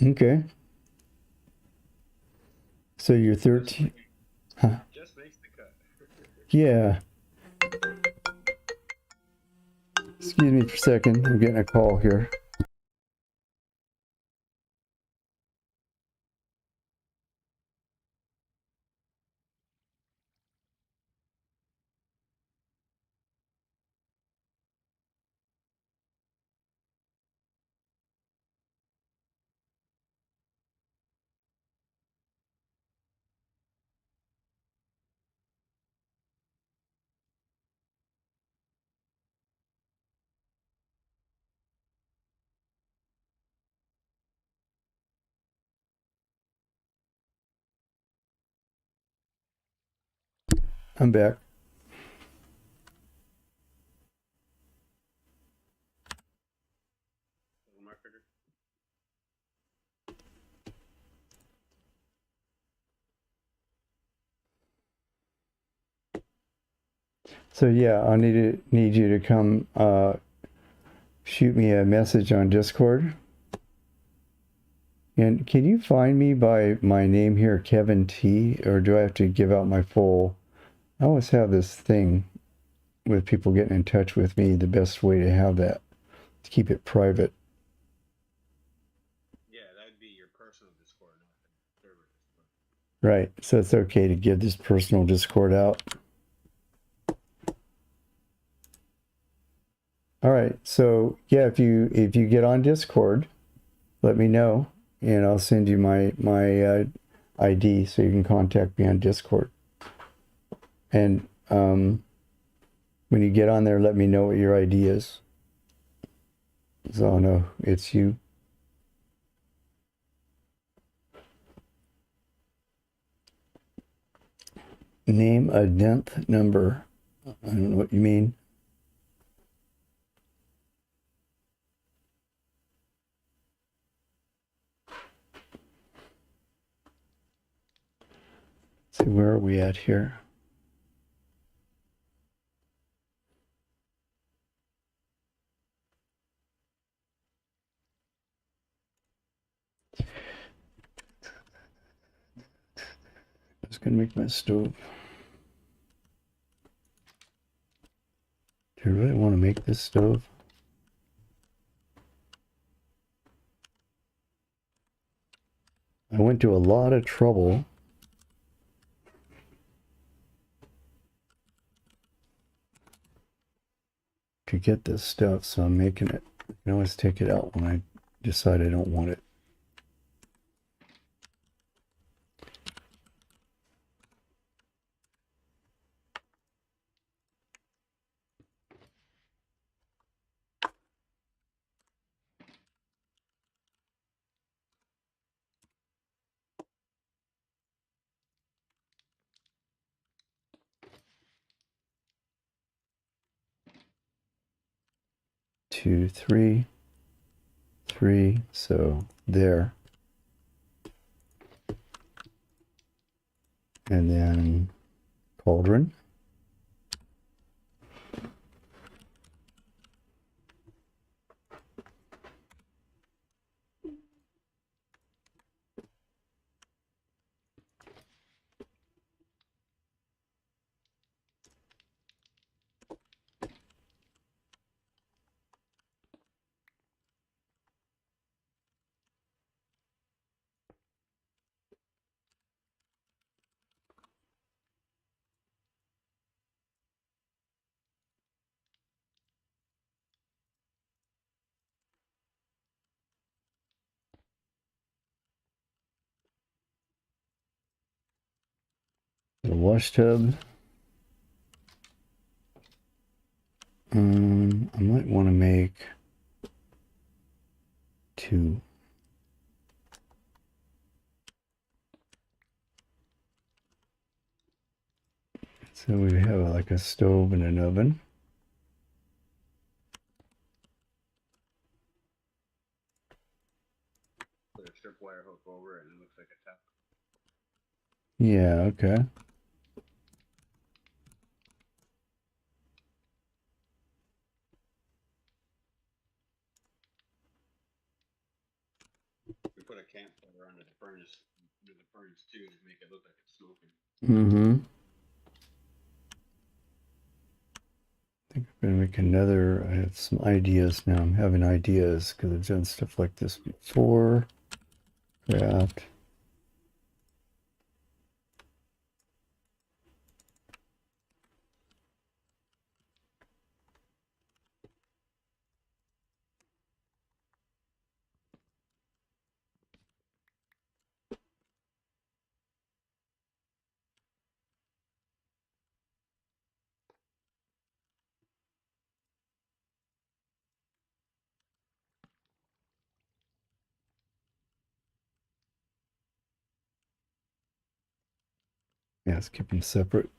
Okay. So you're 13. Huh? just makes the cut. Yeah. Excuse me for a second. I'm getting a call here. I'm back. So yeah, I need you to come shoot me a message on Discord. And can you find me by my name here, Kevin T, or do I have to give out my full? I always have this thing with people getting in touch with me. The best way to have that, to keep it private. Yeah, that'd be your personal Discord, not the server Discord. Right. So it's okay to give this personal Discord out. All right. So yeah, if you get on Discord, let me know, and I'll send you my ID so you can contact me on Discord. And when you get on there, let me know what your ID is, so I'll know it's you. Name a nth number. I don't know what you mean. Let's see, where are we at here? I was gonna make my stove. Do you really want to make this stove? I went to a lot of trouble to get this stuff, so I'm making it. I can always take it out when I decide I don't want it. Two, three, so there. And then cauldron. The wash tub. I might want to make two. So we have like a stove and an oven. Put a strip wire hook over it and it looks like a tap. Yeah, okay. We put a campfire under the furnace too to make it look like it's smoking. Mm-hmm. I think I'm gonna make another. I have some ideas now. I'm having ideas because I've done stuff like this before. Craft. Yeah, let's keep them separate.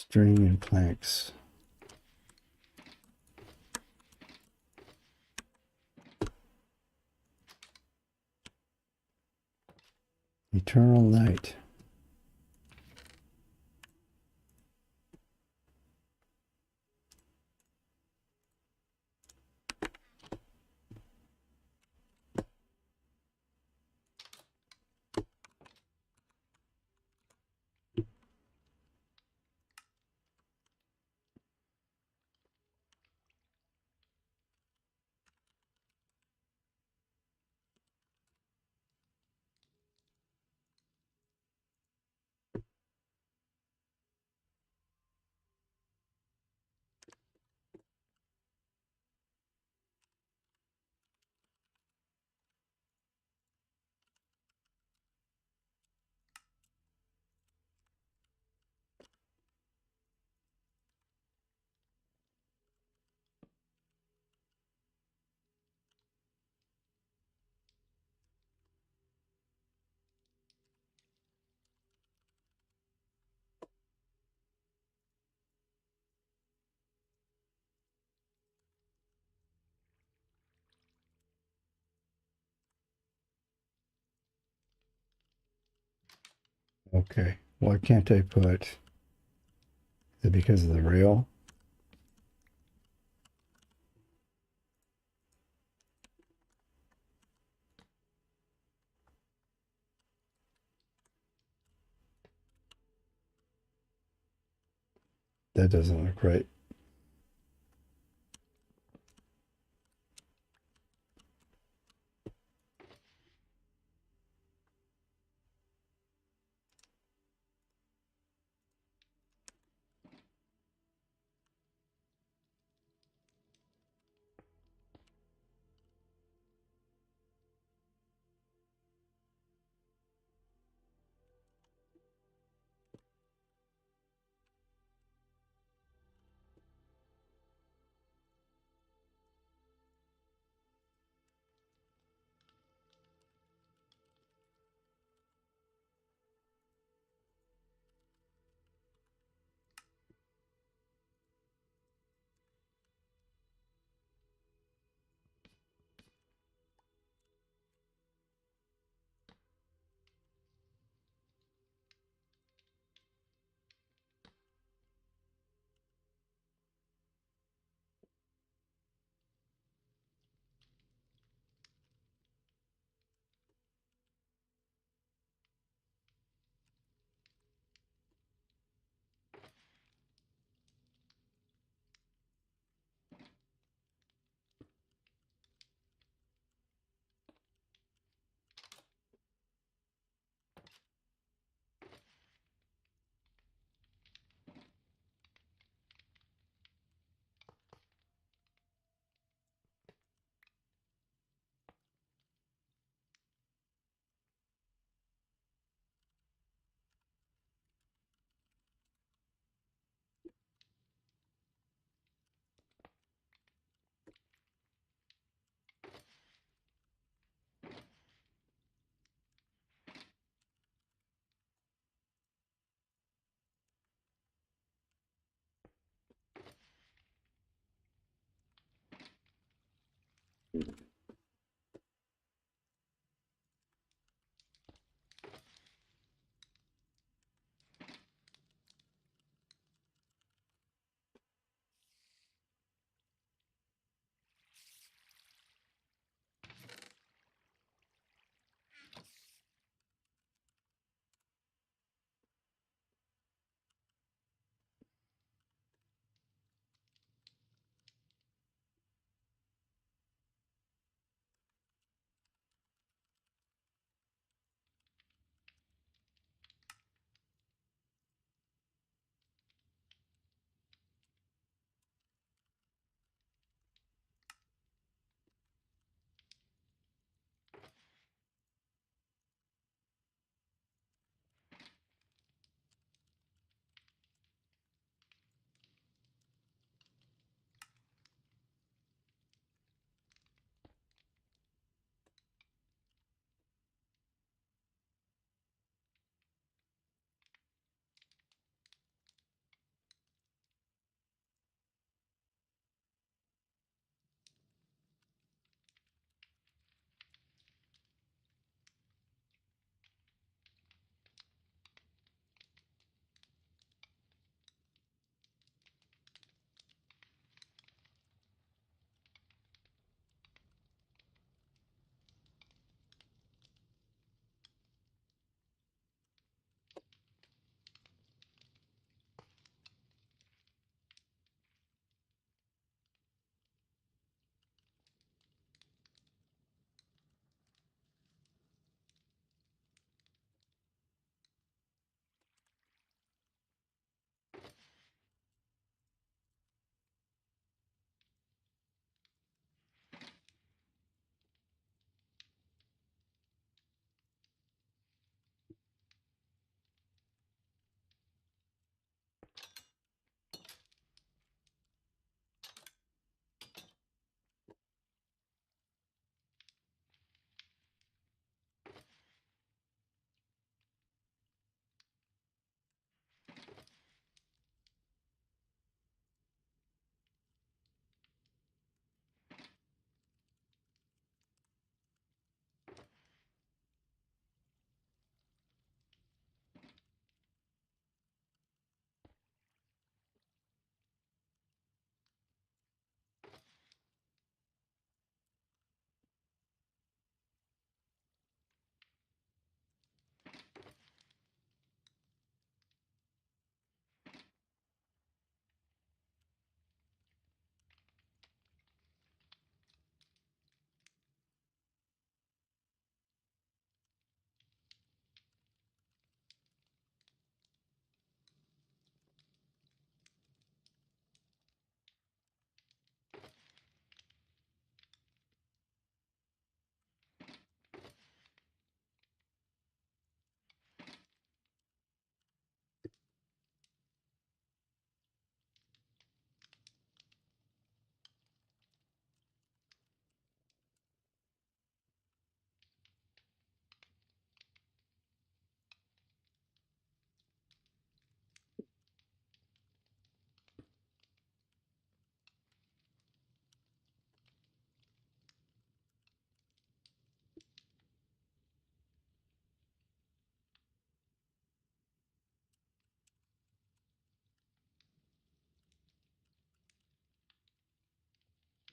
String and planks. Eternal night. Okay, why can't I put, is it because of the rail? That doesn't look right.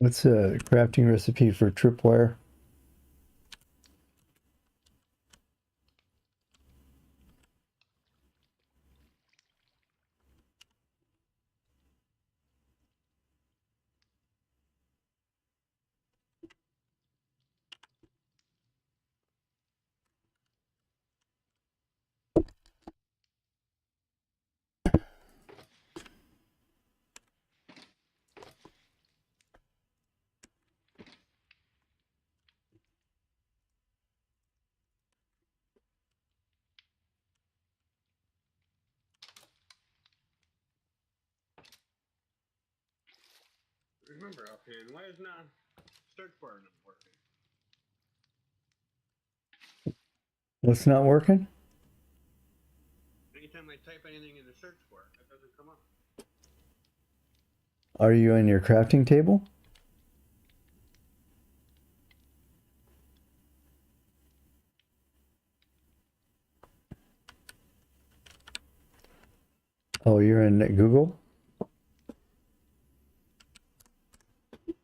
What's a crafting recipe for tripwire? Remember, offhand, why is not search bar not working? What's not working? Anytime I type anything in the search bar, it doesn't come up. Are you in your crafting table? Oh, you're in Google?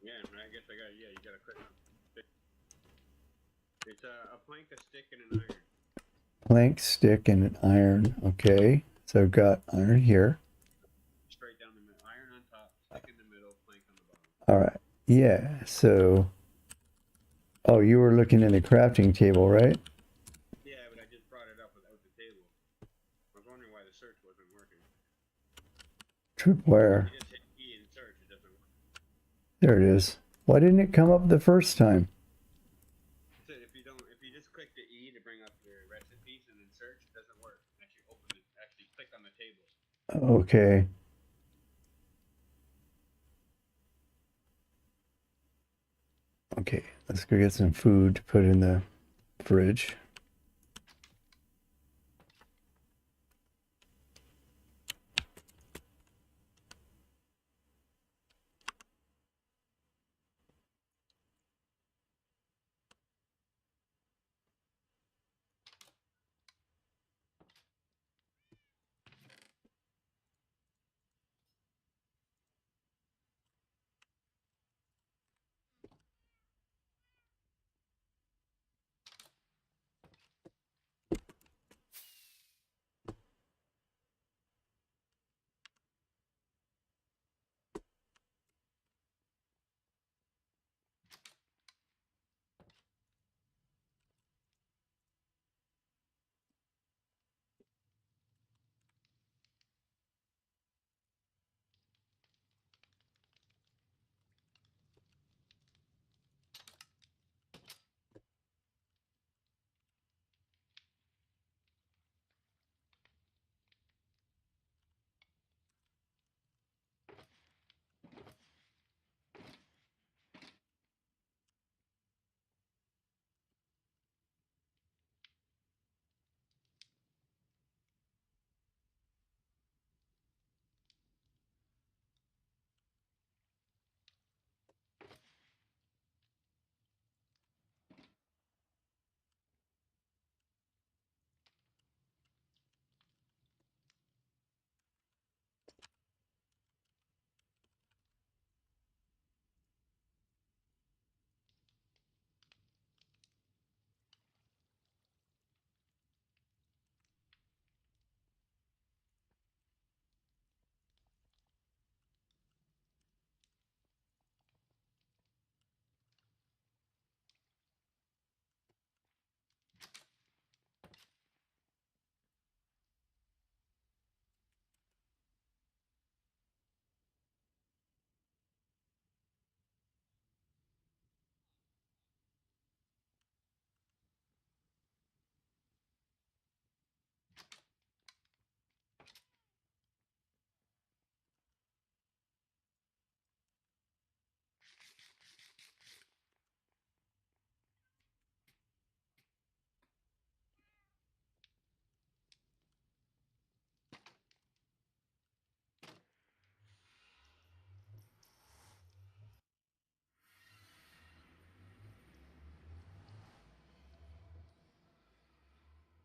Yeah, I guess I got. Yeah, you gotta click on it. It's a plank, a stick, and an iron. Plank, stick, and an iron. Okay. So I've got iron here. Straight down the middle. Iron on top, stick in the middle, plank on the bottom. All right. Yeah. So, oh, you were looking in the crafting table, right? Yeah, but I just brought it up without the table. I was wondering why the search wasn't working. Tripwire. You just hit E and search, it doesn't work. There it is. Why didn't it come up the first time? So if you just click the E to bring up your recipes and then search, it doesn't work. Actually click on the table. Okay. Okay, let's go get some food to put in the fridge.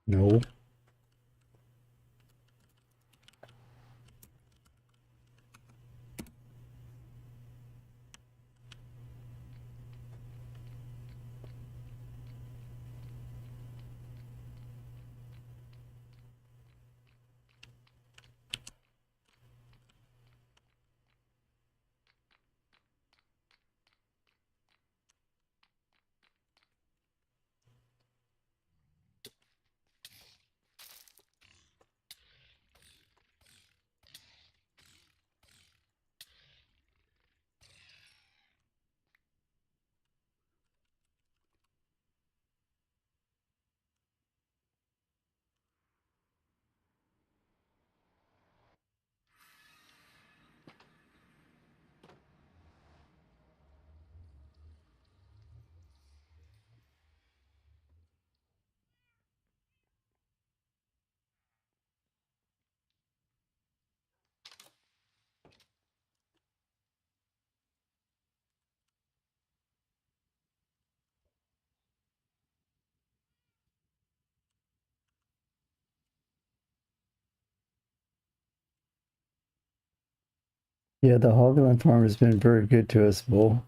No. Yeah, the Hogland farm has been very good to us, Bull.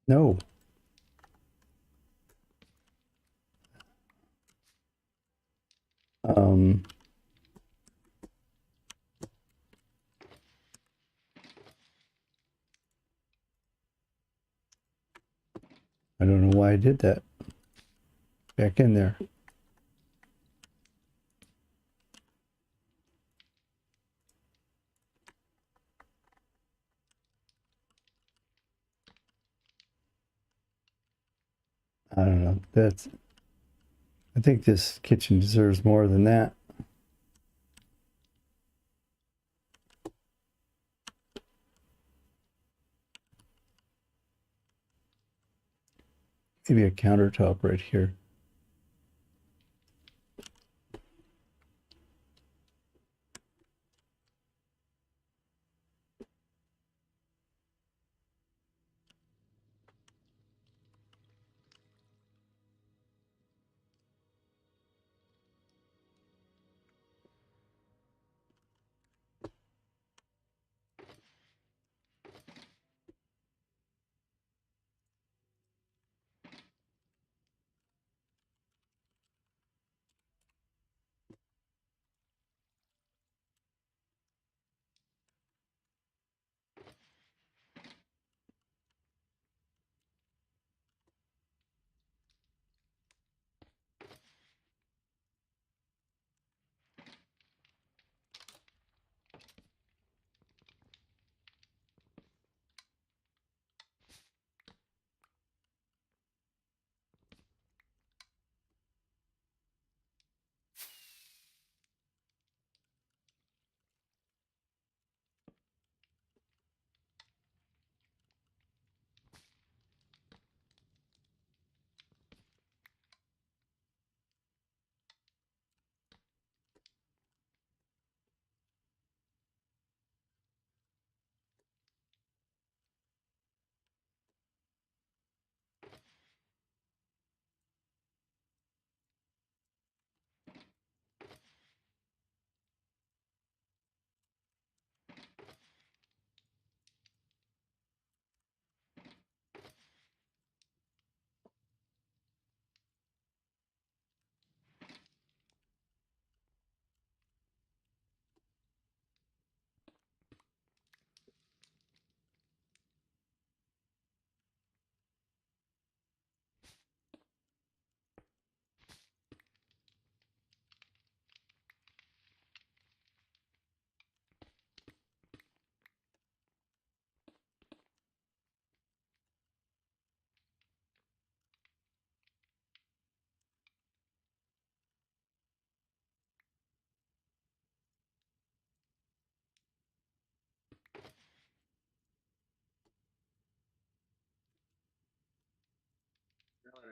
No. Um, I don't know why I did that. Back in there. I don't know. I think this kitchen deserves more than that. Maybe a countertop right here.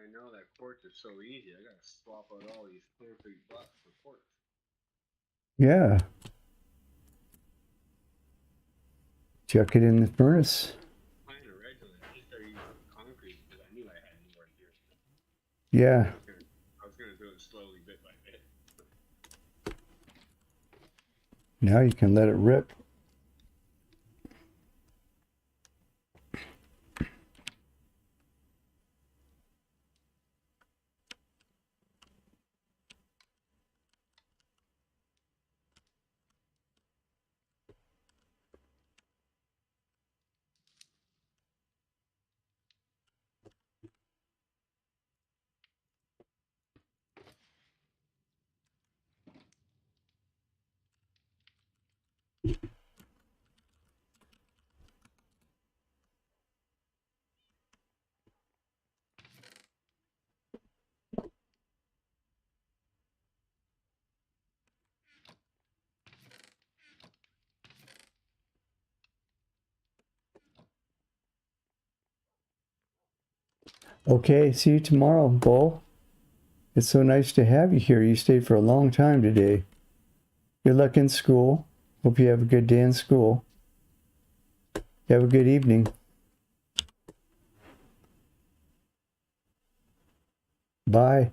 I know that quartz is so easy. I gotta swap out all these concrete blocks for quartz. Yeah. Chuck it in the furnace. Plan originally, I just started using concrete because I knew I had more here. Yeah. I was gonna do it slowly, bit by bit. Now you can let it rip. Okay, see you tomorrow, Bull. It's so nice to have you here. You stayed for a long time today. Good luck in school. Hope you have a good day in school. Have a good evening. Bye.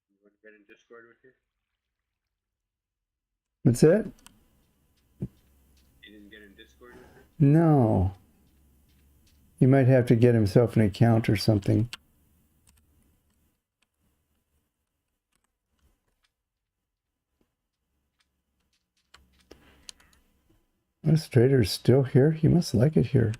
You want to get in Discord with you? What's that? You didn't get in Discord with her? No. He might have to get himself an account or something. This trader's still here. He must like it here.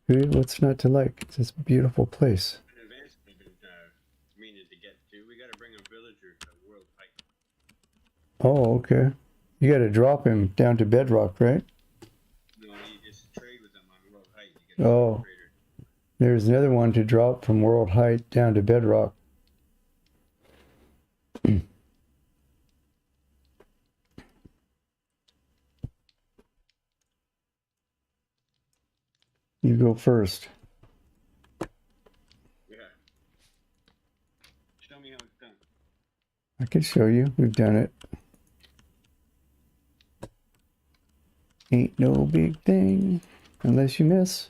What's not to like? It's this beautiful place. An advancement I've been meaning to get to. We gotta bring a villager to world height. Oh, okay. You got to drop him down to bedrock, right? No, you just trade with them on world height. You get a Oh. trader. There's another one to drop from world height down to bedrock. You go first. Yeah. Show me how it's done. I can show you. We've done it. Ain't no big thing unless you miss.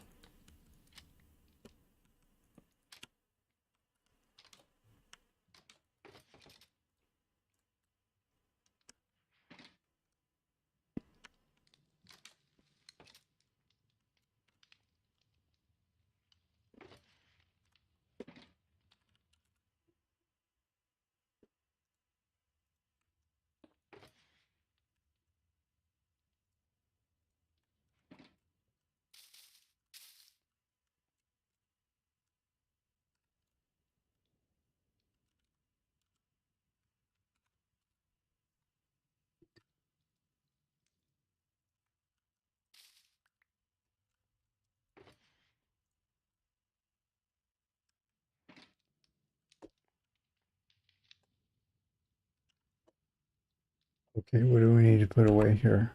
Okay, what do we need to put away here?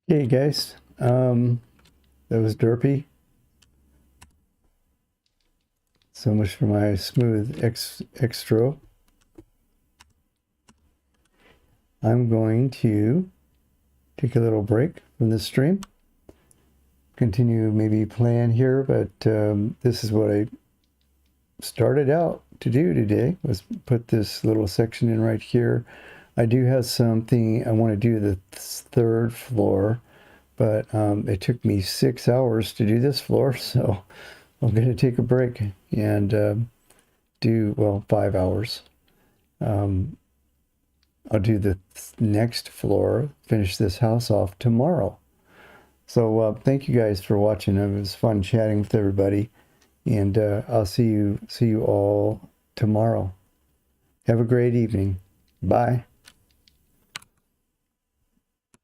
Hey guys, that was derpy. So much for my smooth extra. I'm going to take a little break from this stream. Continue maybe playing here, but this is what I started out to do today, was put this little section in right here. I do have something I want to do the third floor, but it took me 6 hours to do this floor, so I'm going to take a break and do, well, 5 hours. I'll do the next floor, finish this house off tomorrow. So thank you guys for watching. It was fun chatting with everybody, and I'll see you all tomorrow. Have a great evening. Bye.